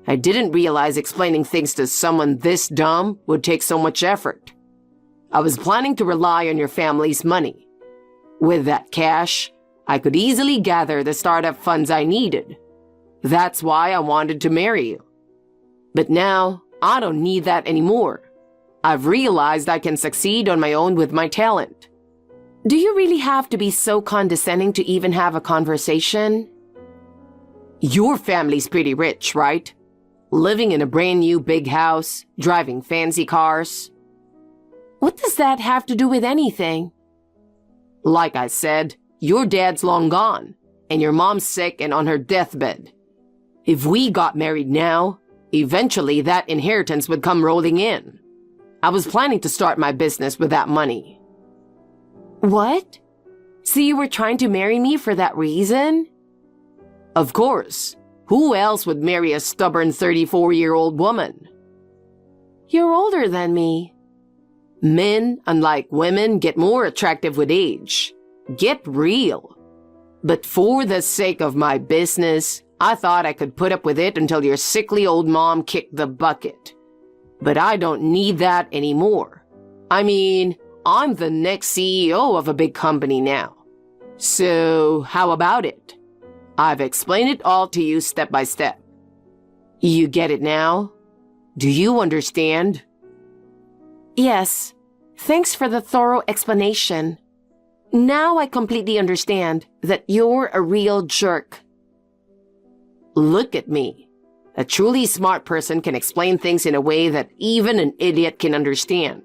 I didn't realize explaining things to someone this dumb would take so much effort. I was planning to rely on your family's money. With that cash, I could easily gather the startup funds I needed. That's why I wanted to marry you. But now, I don't need that anymore. I've realized I can succeed on my own with my talent. Do you really have to be so condescending to even have a conversation? Your family's pretty rich, right? Living in a brand new big house, driving fancy cars. What does that have to do with anything? Like I said, your dad's long gone, and your mom's sick and on her deathbed. If we got married now, eventually that inheritance would come rolling in. I was planning to start my business with that money. What? So you were trying to marry me for that reason? Of course. Who else would marry a stubborn 34-year-old woman? You're older than me. Men, unlike women, get more attractive with age. Get real. But for the sake of my business, I thought I could put up with it until your sickly old mom kicked the bucket. But I don't need that anymore. I mean, I'm the next CEO of a big company now. So, how about it? I've explained it all to you step by step. You get it now? Do you understand? Yes. Thanks for the thorough explanation. Now I completely understand that you're a real jerk. Look at me. A truly smart person can explain things in a way that even an idiot can understand.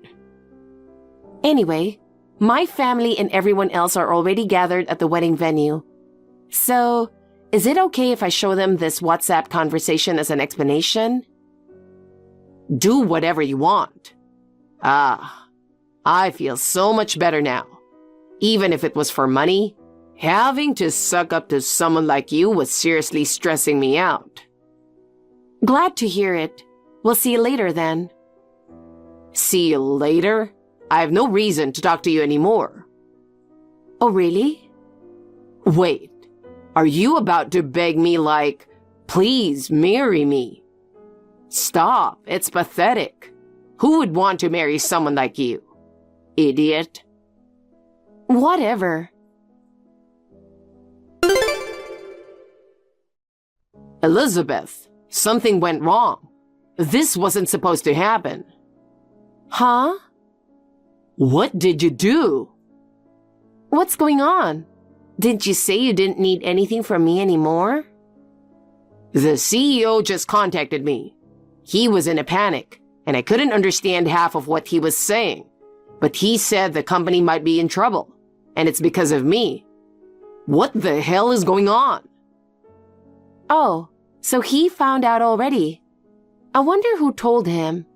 Anyway, my family and everyone else are already gathered at the wedding venue. So, is it okay if I show them this WhatsApp conversation as an explanation? Do whatever you want. I feel so much better now. Even if it was for money, having to suck up to someone like you was seriously stressing me out. Glad to hear it. We'll see you later then. See you later? I have no reason to talk to you anymore. Oh, really? Wait, are you about to beg me like, please marry me? Stop, it's pathetic. Who would want to marry someone like you? Idiot. Whatever. Elizabeth, something went wrong. This wasn't supposed to happen. Huh? What did you do? What's going on? Didn't you say you didn't need anything from me anymore? The CEO just contacted me. He was in a panic, and I couldn't understand half of what he was saying. But he said the company might be in trouble, and it's because of me. What the hell is going on? Oh, so he found out already. I wonder who told him.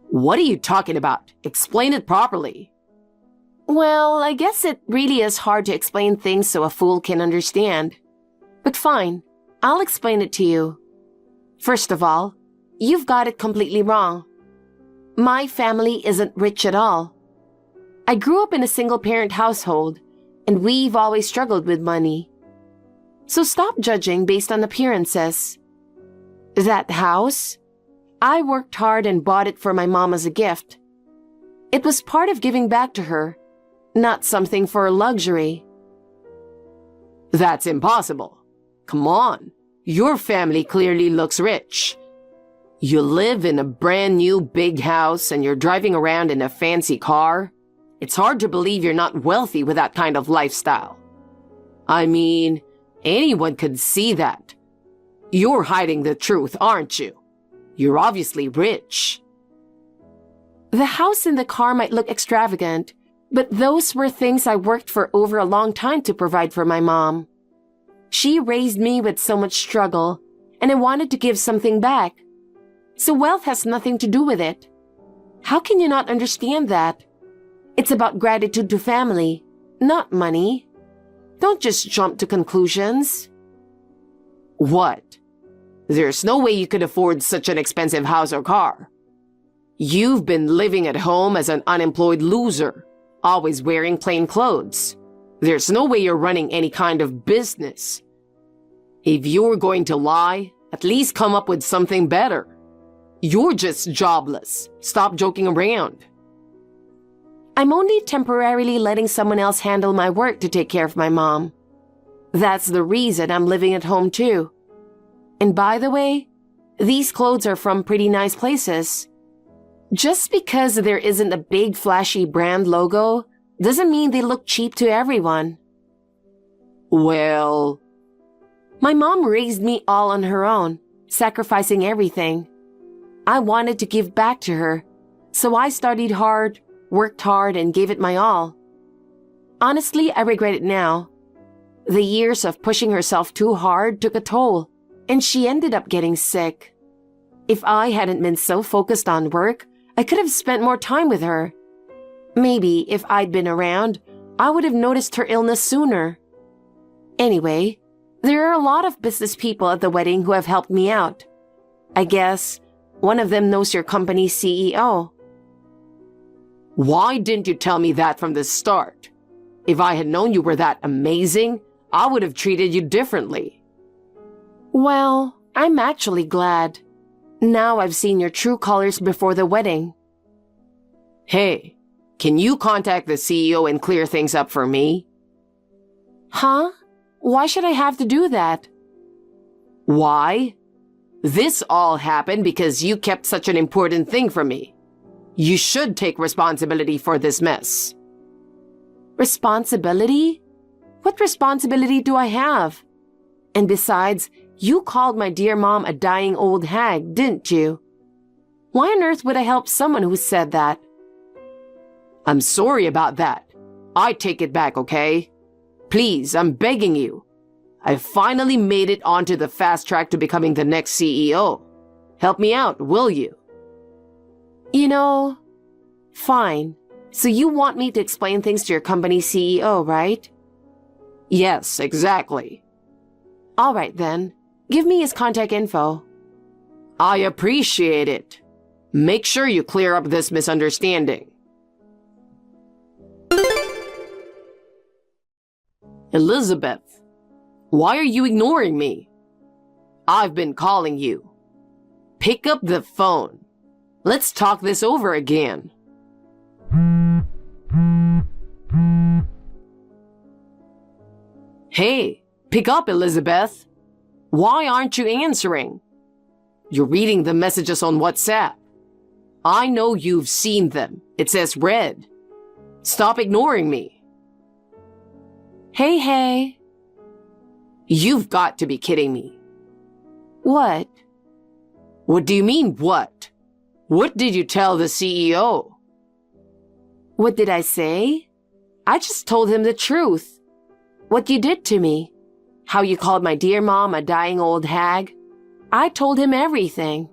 What are you talking about? Explain it properly. Well, I guess it really is hard to explain things so a fool can understand. But fine, I'll explain it to you. First of all, you've got it completely wrong. My family isn't rich at all. I grew up in a single-parent household, and we've always struggled with money. So stop judging based on appearances. That house? I worked hard and bought it for my mom as a gift. It was part of giving back to her, not something for luxury. That's impossible. Come on, your family clearly looks rich. You live in a brand new big house and you're driving around in a fancy car. It's hard to believe you're not wealthy with that kind of lifestyle. I mean, anyone could see that. You're hiding the truth, aren't you? You're obviously rich. The house and the car might look extravagant, but those were things I worked for over a long time to provide for my mom. She raised me with so much struggle, and I wanted to give something back. So wealth has nothing to do with it. How can you not understand that? It's about gratitude to family, not money. Don't just jump to conclusions. What? There's no way you could afford such an expensive house or car. You've been living at home as an unemployed loser, always wearing plain clothes. There's no way you're running any kind of business. If you're going to lie, at least come up with something better. You're just jobless. Stop joking around. I'm only temporarily letting someone else handle my work to take care of my mom. That's the reason I'm living at home too. And by the way, these clothes are from pretty nice places. Just because there isn't a big flashy brand logo doesn't mean they look cheap to everyone. Well, My mom raised me all on her own, sacrificing everything. I wanted to give back to her, so I studied hard, worked hard, and gave it my all. Honestly, I regret it now. The years of pushing herself too hard took a toll, and she ended up getting sick. If I hadn't been so focused on work, I could have spent more time with her. Maybe if I'd been around, I would have noticed her illness sooner. Anyway, there are a lot of business people at the wedding who have helped me out. I guess one of them knows your company's CEO. why didn't you tell me that from the start? If I had known you were that amazing, I would have treated you differently. Well, I'm actually glad. Now I've seen your true colors before the wedding. Hey, can you contact the CEO and clear things up for me? Huh? Why should I have to do that? Why? This all happened because you kept such an important thing from me. You should take responsibility for this mess. Responsibility? What responsibility do I have? And besides, you called my dear mom a dying old hag, didn't you? Why on earth would I help someone who said that? I'm sorry about that. I take it back, okay? Please, I'm begging you. I finally made it onto the fast track to becoming the next CEO. Help me out, will you? You know, fine. So you want me to explain things to your company's CEO, right? Yes, exactly. All right then. Give me his contact info. I appreciate it. Make sure you clear up this misunderstanding. Elizabeth, why are you ignoring me? I've been calling you. Pick up the phone. Let's talk this over again. Hey, pick up, Elizabeth. Why aren't you answering? You're reading the messages on WhatsApp. I know you've seen them. It says read. Stop ignoring me. Hey. You've got to be kidding me. What? What do you mean, what? What did you tell the CEO? What did I say? I just told him the truth. What you did to me. How you called my dear mom a dying old hag. I told him everything.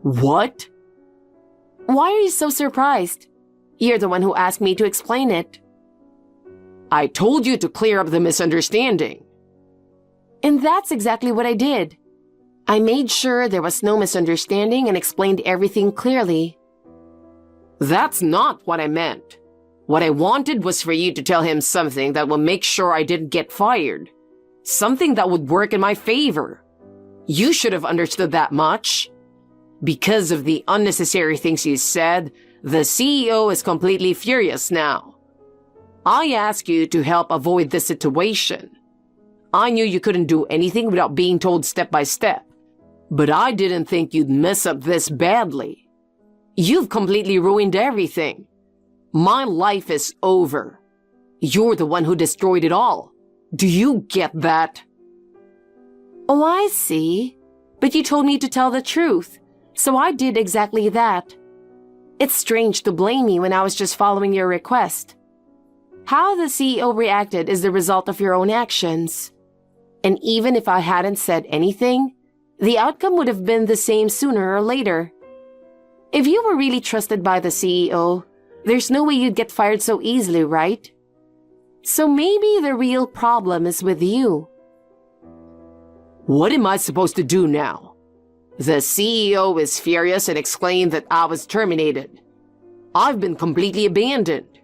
What? Why are you so surprised? You're the one who asked me to explain it. I told you to clear up the misunderstanding. And that's exactly what I did. I made sure there was no misunderstanding and explained everything clearly. That's not what I meant. What I wanted was for you to tell him something that will make sure I didn't get fired. Something that would work in my favor. You should have understood that much. Because of the unnecessary things you said, the CEO is completely furious now. I asked you to help avoid this situation. I knew you couldn't do anything without being told step by step. But I didn't think you'd mess up this badly. You've completely ruined everything. My life is over. You're the one who destroyed it all. Do you get that? Oh, I see. But you told me to tell the truth, so I did exactly that. It's strange to blame me when I was just following your request. How the CEO reacted is the result of your own actions. And even if I hadn't said anything, the outcome would have been the same sooner or later. If you were really trusted by the CEO, there's no way you'd get fired so easily, right? So maybe the real problem is with you. What am I supposed to do now? The CEO is furious and exclaimed that I was terminated. I've been completely abandoned.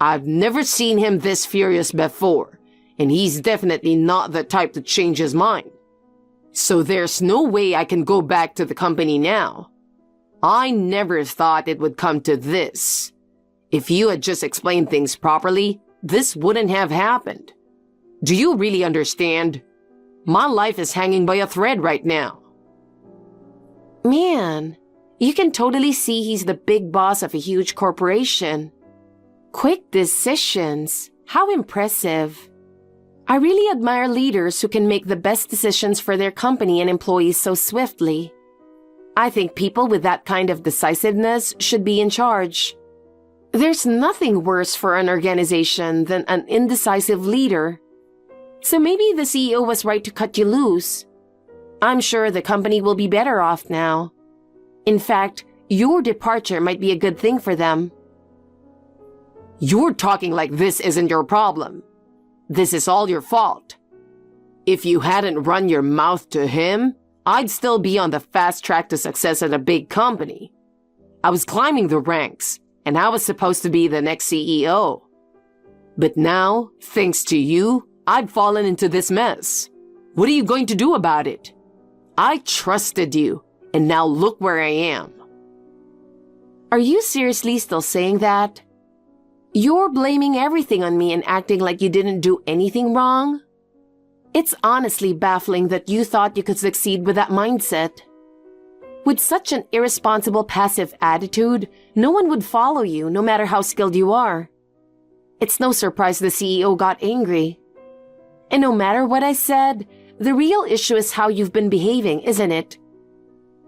I've never seen him this furious before, and he's definitely not the type to change his mind. So there's no way I can go back to the company now. I never thought it would come to this. If you had just explained things properly, this wouldn't have happened. Do you really understand? My life is hanging by a thread right now. Man, you can totally see he's the big boss of a huge corporation. Quick decisions. How impressive. I really admire leaders who can make the best decisions for their company and employees so swiftly. I think people with that kind of decisiveness should be in charge. There's nothing worse for an organization than an indecisive leader. So maybe the CEO was right to cut you loose. I'm sure the company will be better off now. In fact, your departure might be a good thing for them. You're talking like this isn't your problem. This is all your fault. If you hadn't run your mouth to him, I'd still be on the fast track to success at a big company. I was climbing the ranks, and I was supposed to be the next CEO. But now, thanks to you, I've fallen into this mess. What are you going to do about it? I trusted you, and now look where I am. Are you seriously still saying that? You're blaming everything on me and acting like you didn't do anything wrong? It's honestly baffling that you thought you could succeed with that mindset. With such an irresponsible passive attitude, no one would follow you no matter how skilled you are. It's no surprise the CEO got angry. And no matter what I said, the real issue is how you've been behaving, isn't it?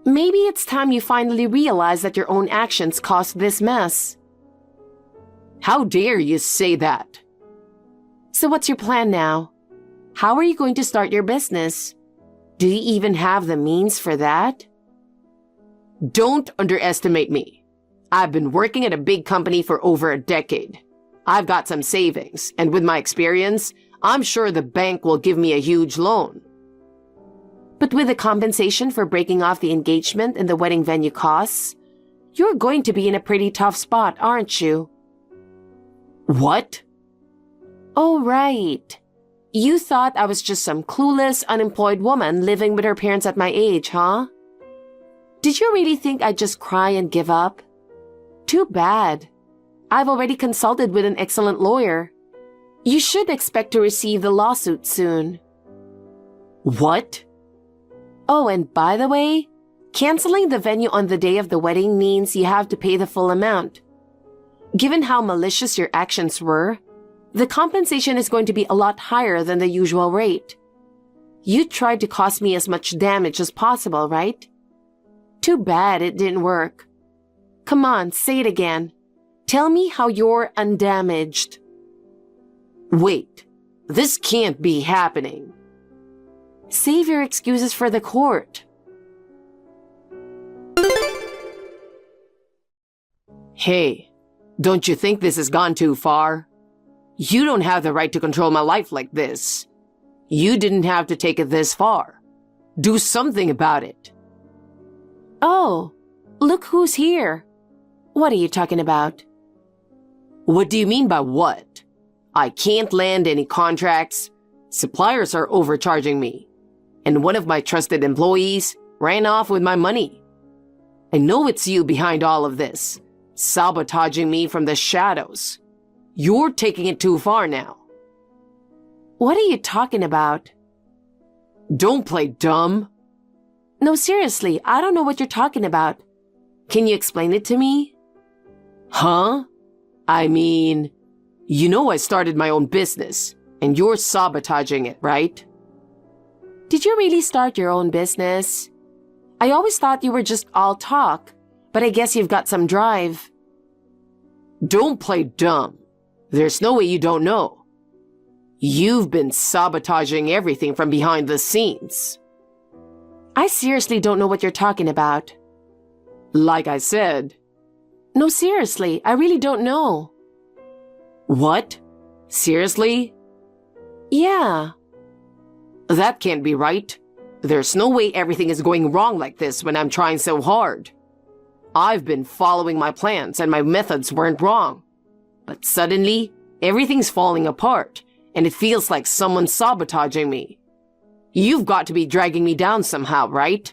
Maybe it's time you finally realize that your own actions caused this mess. How dare you say that? So what's your plan now? How are you going to start your business? Do you even have the means for that? Don't underestimate me. I've been working at a big company for over a decade. I've got some savings, and with my experience, I'm sure the bank will give me a huge loan. But with the compensation for breaking off the engagement and the wedding venue costs, you're going to be in a pretty tough spot, aren't you? What? Oh, right. You thought I was just some clueless, unemployed woman living with her parents at my age, huh? Did you really think I'd just cry and give up? Too bad. I've already consulted with an excellent lawyer. You should expect to receive the lawsuit soon. What? Oh, and by the way, canceling the venue on the day of the wedding means you have to pay the full amount. Given how malicious your actions were, the compensation is going to be a lot higher than the usual rate. You tried to cause me as much damage as possible, right? Too bad it didn't work. Come on, say it again. Tell me how you're undamaged. Wait, this can't be happening. Save your excuses for the court. Hey, don't you think this has gone too far? You don't have the right to control my life like this. You didn't have to take it this far. Do something about it. Oh, look who's here. What are you talking about? What do you mean by what? I can't land any contracts. Suppliers are overcharging me. And one of my trusted employees ran off with my money. I know it's you behind all of this, sabotaging me from the shadows. You're taking it too far now. What are you talking about? Don't play dumb. No, seriously, I don't know what you're talking about. Can you explain it to me? Huh? I mean, you know I started my own business, and you're sabotaging it, right? Did you really start your own business? I always thought you were just all talk, but I guess you've got some drive. Don't play dumb. There's no way you don't know. You've been sabotaging everything from behind the scenes. I seriously don't know what you're talking about. Like I said. No, seriously, I really don't know. What? Seriously? Yeah. That can't be right. There's no way everything is going wrong like this when I'm trying so hard. I've been following my plans and my methods weren't wrong. But suddenly, everything's falling apart, and it feels like someone's sabotaging me. You've got to be dragging me down somehow, right?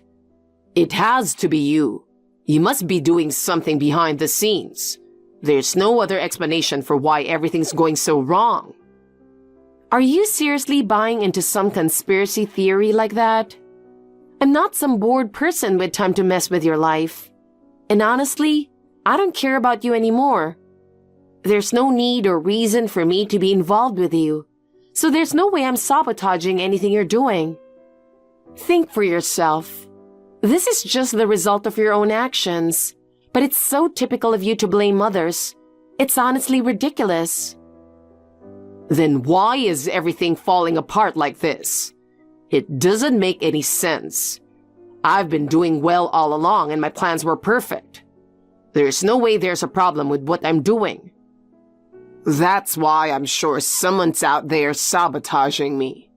It has to be you. You must be doing something behind the scenes. There's no other explanation for why everything's going so wrong. Are you seriously buying into some conspiracy theory like that? I'm not some bored person with time to mess with your life. And honestly, I don't care about you anymore. there's no need or reason for me to be involved with you. So there's no way I'm sabotaging anything you're doing. Think for yourself. This is just the result of your own actions, but it's so typical of you to blame others. It's honestly ridiculous. Then why is everything falling apart like this? It doesn't make any sense. I've been doing well all along and my plans were perfect. There's no way there's a problem with what I'm doing. That's why I'm sure someone's out there sabotaging me.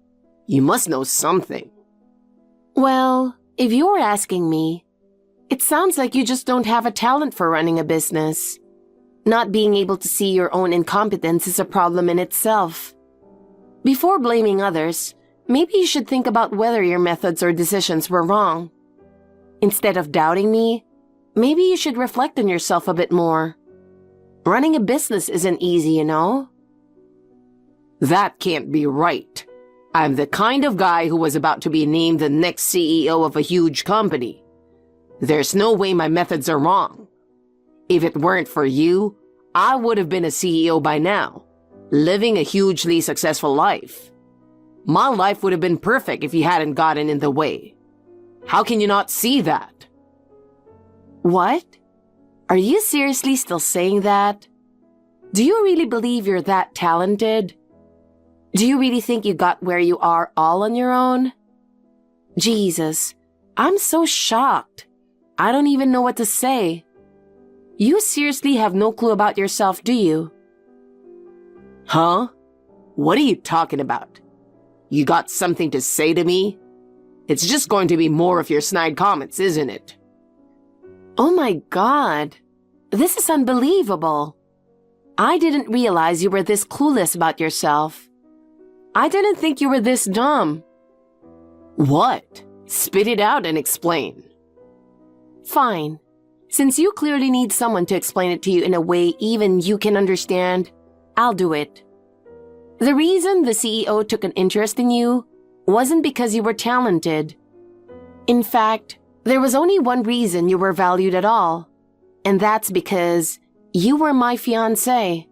You must know something. Well, if you're asking me, it sounds like you just don't have a talent for running a business. Not being able to see your own incompetence is a problem in itself. Before blaming others, maybe you should think about whether your methods or decisions were wrong. Instead of doubting me, maybe you should reflect on yourself a bit more. Running a business isn't easy, you know? That can't be right. I'm the kind of guy who was about to be named the next CEO of a huge company. There's no way my methods are wrong. If it weren't for you, I would have been a CEO by now, living a hugely successful life. My life would have been perfect if you hadn't gotten in the way. How can you not see that? What? Are you seriously still saying that? Do you really believe you're that talented? Do you really think you got where you are all on your own? Jesus, I'm so shocked. I don't even know what to say. You seriously have no clue about yourself, do you? Huh? What are you talking about? You got something to say to me? It's just going to be more of your snide comments, isn't it? Oh my God. This is unbelievable. I didn't realize you were this clueless about yourself. I didn't think you were this dumb. What? Spit it out and explain. Fine. Since you clearly need someone to explain it to you in a way even you can understand, I'll do it. The reason the CEO took an interest in you wasn't because you were talented. In fact, there was only one reason you were valued at all, and that's because you were my fiancé.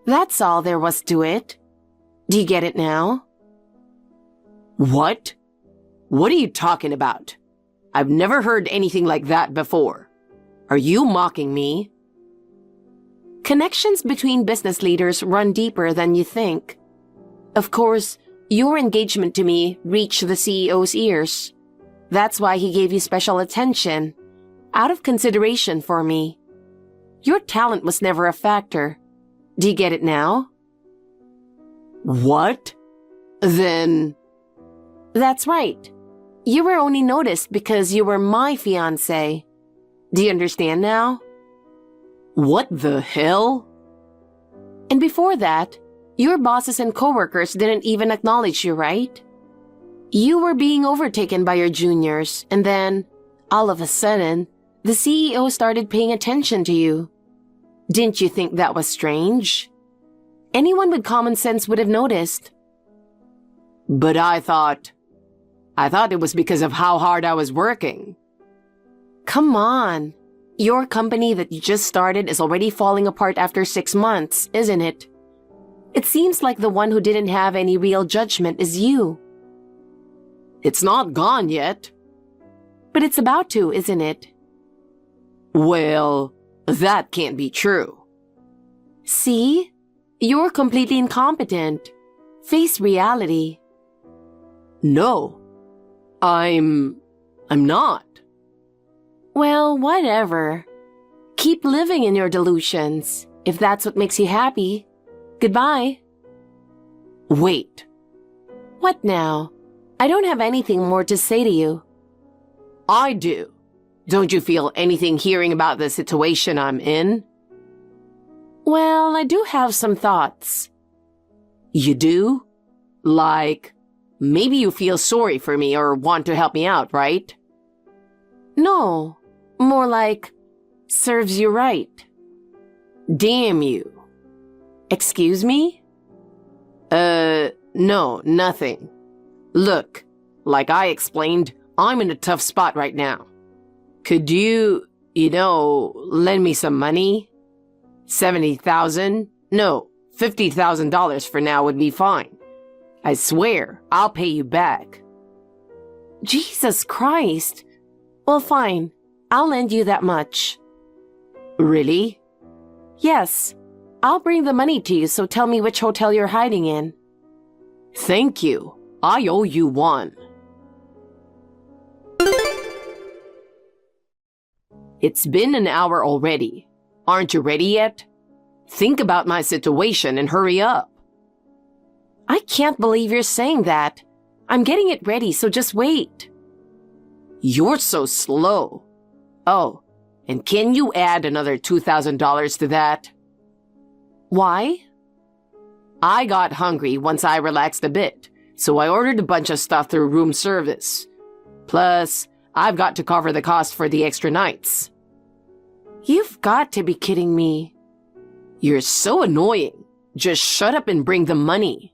That's all there was to it. Do you get it now? What? What are you talking about? I've never heard anything like that before. Are you mocking me? Connections between business leaders run deeper than you think. Of course, your engagement to me reached the CEO's ears. That's why he gave you special attention, out of consideration for me. Your talent was never a factor. Do you get it now? What? Then... That's right. You were only noticed because you were my fiancé. Do you understand now? What the hell? And before that, your bosses and coworkers didn't even acknowledge you, right? You were being overtaken by your juniors, and then, all of a sudden, the CEO started paying attention to you. Didn't you think that was strange? Anyone with common sense would have noticed. But I thought it was because of how hard I was working. Come on. Your company that you just started is already falling apart after 6 months, isn't it? It seems like the one who didn't have any real judgment is you. It's not gone yet. But it's about to, isn't it? Well, that can't be true. See? You're completely incompetent. Face reality. No. I'm not. Well, whatever. Keep living in your delusions, if that's what makes you happy. Goodbye. Wait. What now? I don't have anything more to say to you. I do. Don't you feel anything hearing about the situation I'm in? Well, I do have some thoughts. You do? Like, maybe you feel sorry for me or want to help me out, right? No, more like, serves you right. Damn you. Excuse me? No, nothing. Look, like I explained, I'm in a tough spot right now. Could you lend me some money? $70,000? No, $50,000 for now would be fine. I swear, I'll pay you back. Jesus Christ. Well, fine. I'll lend you that much. Really? Yes. I'll bring the money to you, so tell me which hotel you're hiding in. Thank you. I owe you one. It's been an hour already. Aren't you ready yet? Think about my situation and hurry up. I can't believe you're saying that. I'm getting it ready, so just wait. You're so slow. Oh, and can you add another $2,000 to that? Why? I got hungry once I relaxed a bit, so I ordered a bunch of stuff through room service. Plus, I've got to cover the cost for the extra nights. You've got to be kidding me. You're so annoying. Just shut up and bring the money.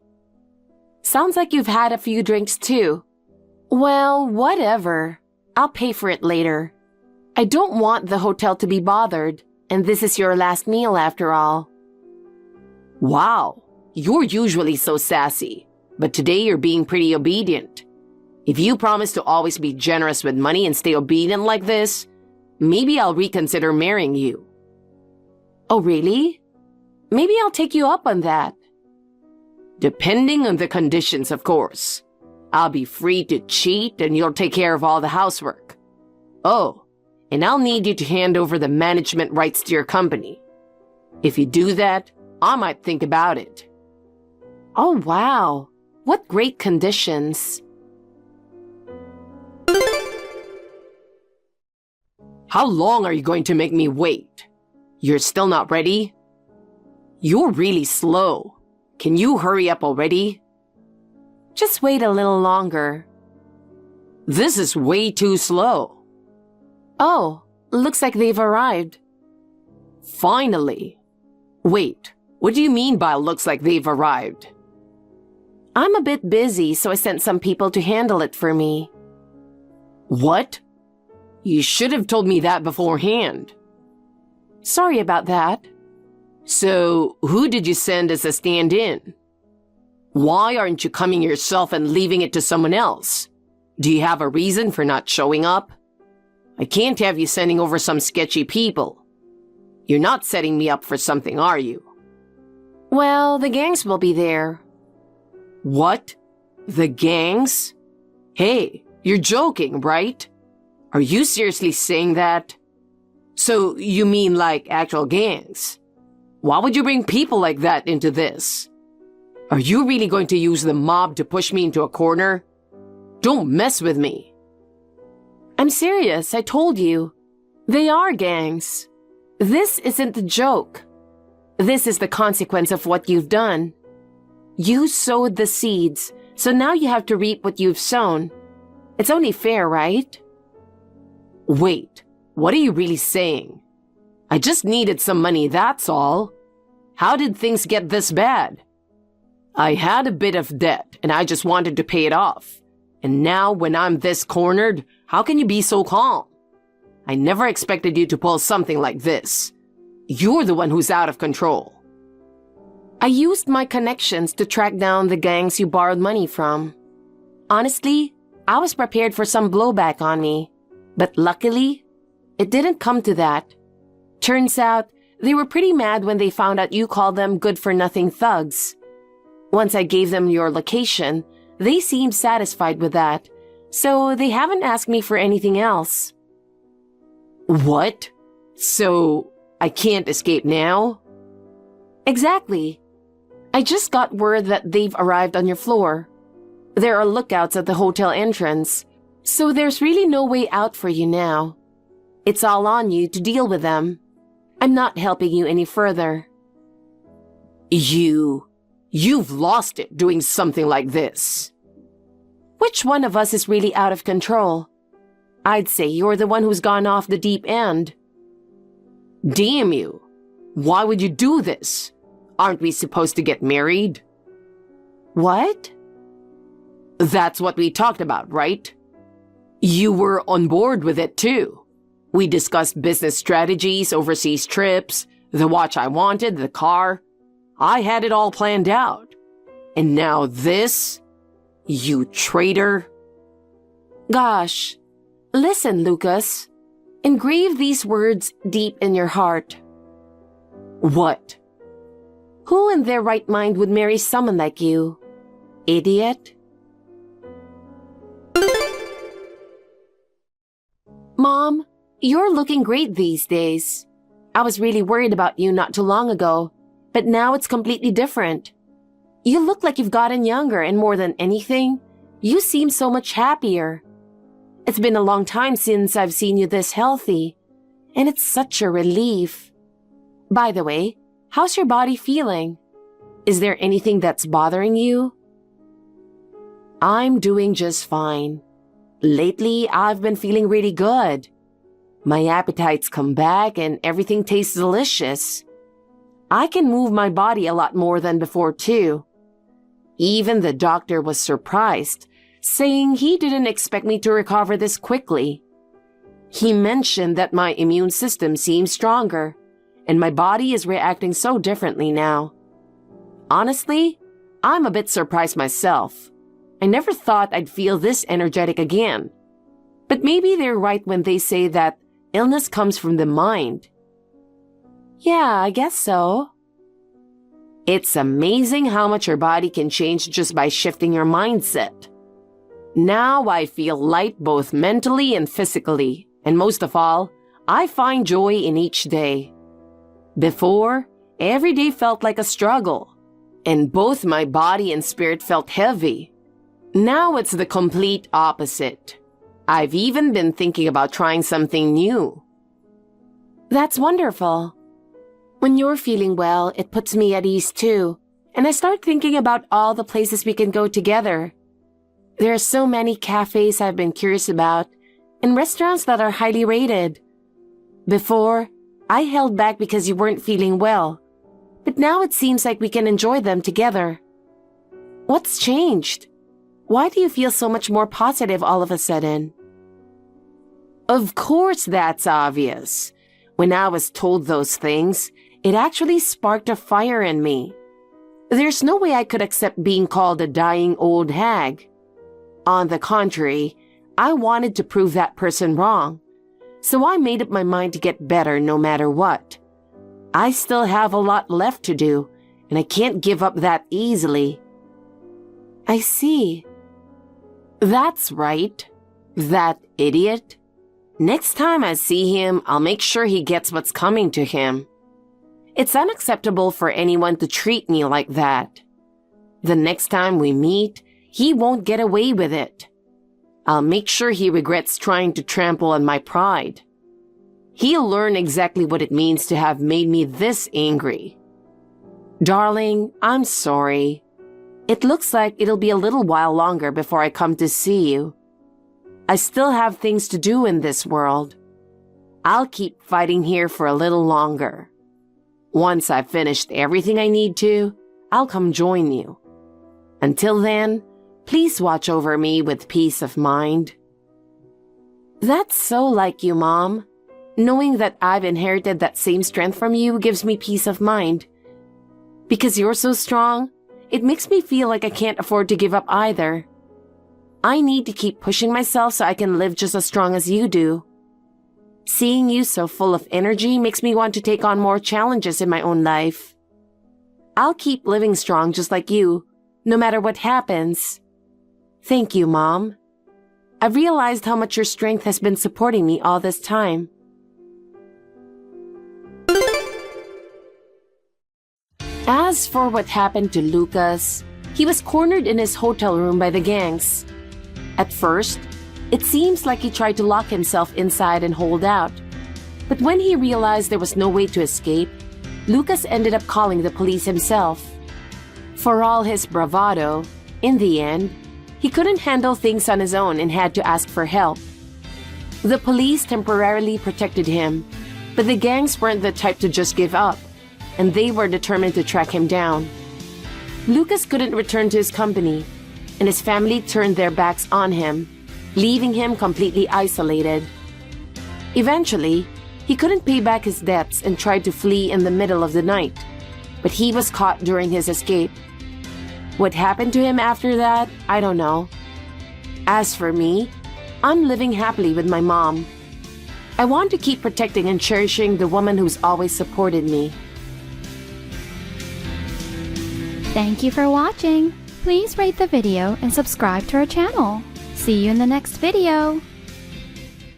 Sounds like you've had a few drinks too. Well, whatever. I'll pay for it later. I don't want the hotel to be bothered, and this is your last meal after all. Wow, you're usually so sassy, but today you're being pretty obedient. If you promise to always be generous with money and stay obedient like this, maybe I'll reconsider marrying you. Oh, really? Maybe I'll take you up on that. Depending on the conditions, of course. I'll be free to cheat and you'll take care of all the housework. Oh, and I'll need you to hand over the management rights to your company. If you do that, I might think about it. Oh, wow. What great conditions. How long are you going to make me wait? You're still not ready? You're really slow. Can you hurry up already? Just wait a little longer. This is way too slow. Oh, looks like they've arrived. Finally. Wait, what do you mean by looks like they've arrived? I'm a bit busy, so I sent some people to handle it for me. What? You should have told me that beforehand. Sorry about that. So, who did you send as a stand-in? Why aren't you coming yourself and leaving it to someone else? Do you have a reason for not showing up? I can't have you sending over some sketchy people. You're not setting me up for something, are you? Well, the gangs will be there. What? The gangs? Hey, you're joking, right? Are you seriously saying that? So, you mean like actual gangs? Why would you bring people like that into this? Are you really going to use the mob to push me into a corner? Don't mess with me. I'm serious, I told you. They are gangs. This isn't a joke. This is the consequence of what you've done. You sowed the seeds, so now you have to reap what you've sown. It's only fair, right? Wait, what are you really saying? I just needed some money, that's all. How did things get this bad? I had a bit of debt, and I just wanted to pay it off. And now, when I'm this cornered, how can you be so calm? I never expected you to pull something like this. You're the one who's out of control. I used my connections to track down the gangs you borrowed money from. Honestly, I was prepared for some blowback on me. But luckily, it didn't come to that. Turns out, they were pretty mad when they found out you called them good-for-nothing thugs. Once I gave them your location, they seemed satisfied with that, so they haven't asked me for anything else. What? So, I can't escape now? Exactly. I just got word that they've arrived on your floor. There are lookouts at the hotel entrance, so there's really no way out for you now. It's all on you to deal with them. I'm not helping you any further. You've lost it doing something like this. Which one of us is really out of control? I'd say you're the one who's gone off the deep end. Damn you. Why would you do this? Aren't we supposed to get married? What? That's what we talked about, right? You were on board with it too. We discussed business strategies, overseas trips, The watch I wanted, the car. I had it all planned out. And now this? You traitor. Gosh. Listen, Lucas. Engrave these words deep in your heart. What? Who in their right mind would marry someone like you? Idiot. Mom, you're looking great these days. I was really worried about you not too long ago, but now it's completely different. You look like you've gotten younger, and more than anything, you seem so much happier. It's been a long time since I've seen you this healthy, and it's such a relief. By the way, how's your body feeling? Is there anything that's bothering you? I'm doing just fine. Lately, I've been feeling really good. My appetite's come back and everything tastes delicious. I can move my body a lot more than before, too. Even the doctor was surprised, saying he didn't expect me to recover this quickly. He mentioned that my immune system seems stronger, and my body is reacting so differently now. Honestly, I'm a bit surprised myself. I never thought I'd feel this energetic again. But maybe they're right when they say that illness comes from the mind. Yeah, I guess so. It's amazing how much your body can change just by shifting your mindset. Now I feel light both mentally and physically, and most of all, I find joy in each day. Before, every day felt like a struggle, and both my body and spirit felt heavy. Now it's the complete opposite. I've even been thinking about trying something new. That's wonderful. When you're feeling well, it puts me at ease too, and I start thinking about all the places we can go together. There are so many cafes I've been curious about, and restaurants that are highly rated. Before, I held back because you weren't feeling well, but now it seems like we can enjoy them together. What's changed? Why do you feel so much more positive all of a sudden? Of course that's obvious. When I was told those things, it actually sparked a fire in me. There's no way I could accept being called a dying old hag. On the contrary, I wanted to prove that person wrong. So I made up my mind to get better no matter what. I still have a lot left to do, and I can't give up that easily. I see. That's right. That idiot. Next time I see him, I'll make sure he gets what's coming to him. It's unacceptable for anyone to treat me like that. The next time we meet, he won't get away with it. I'll make sure he regrets trying to trample on my pride. He'll learn exactly what it means to have made me this angry. Darling, I'm sorry. It looks like it'll be a little while longer before I come to see you. I still have things to do in this world. I'll keep fighting here for a little longer. Once I've finished everything I need to, I'll come join you. Until then, please watch over me with peace of mind. That's so like you, Mom. Knowing that I've inherited that same strength from you gives me peace of mind. Because you're so strong, it makes me feel like I can't afford to give up either. I need to keep pushing myself so I can live just as strong as you do. Seeing you so full of energy makes me want to take on more challenges in my own life. I'll keep living strong just like you, no matter what happens. Thank you, Mom. I've realized how much your strength has been supporting me all this time. As for what happened to Lucas, he was cornered in his hotel room by the gangs. At first, it seems like he tried to lock himself inside and hold out. But when he realized there was no way to escape, Lucas ended up calling the police himself. For all his bravado, in the end, he couldn't handle things on his own and had to ask for help. The police temporarily protected him, but the gangs weren't the type to just give up, and they were determined to track him down. Lucas couldn't return to his company, and his family turned their backs on him, leaving him completely isolated. Eventually, He couldn't pay back his debts and tried to flee in the middle of the night, but he was caught during his escape. What happened to him after that, I don't know. As for me, I'm living happily with my mom. I want to keep protecting and cherishing the woman who's always supported me. Thank you for watching. Please rate the video and subscribe to our channel. See you in the next video.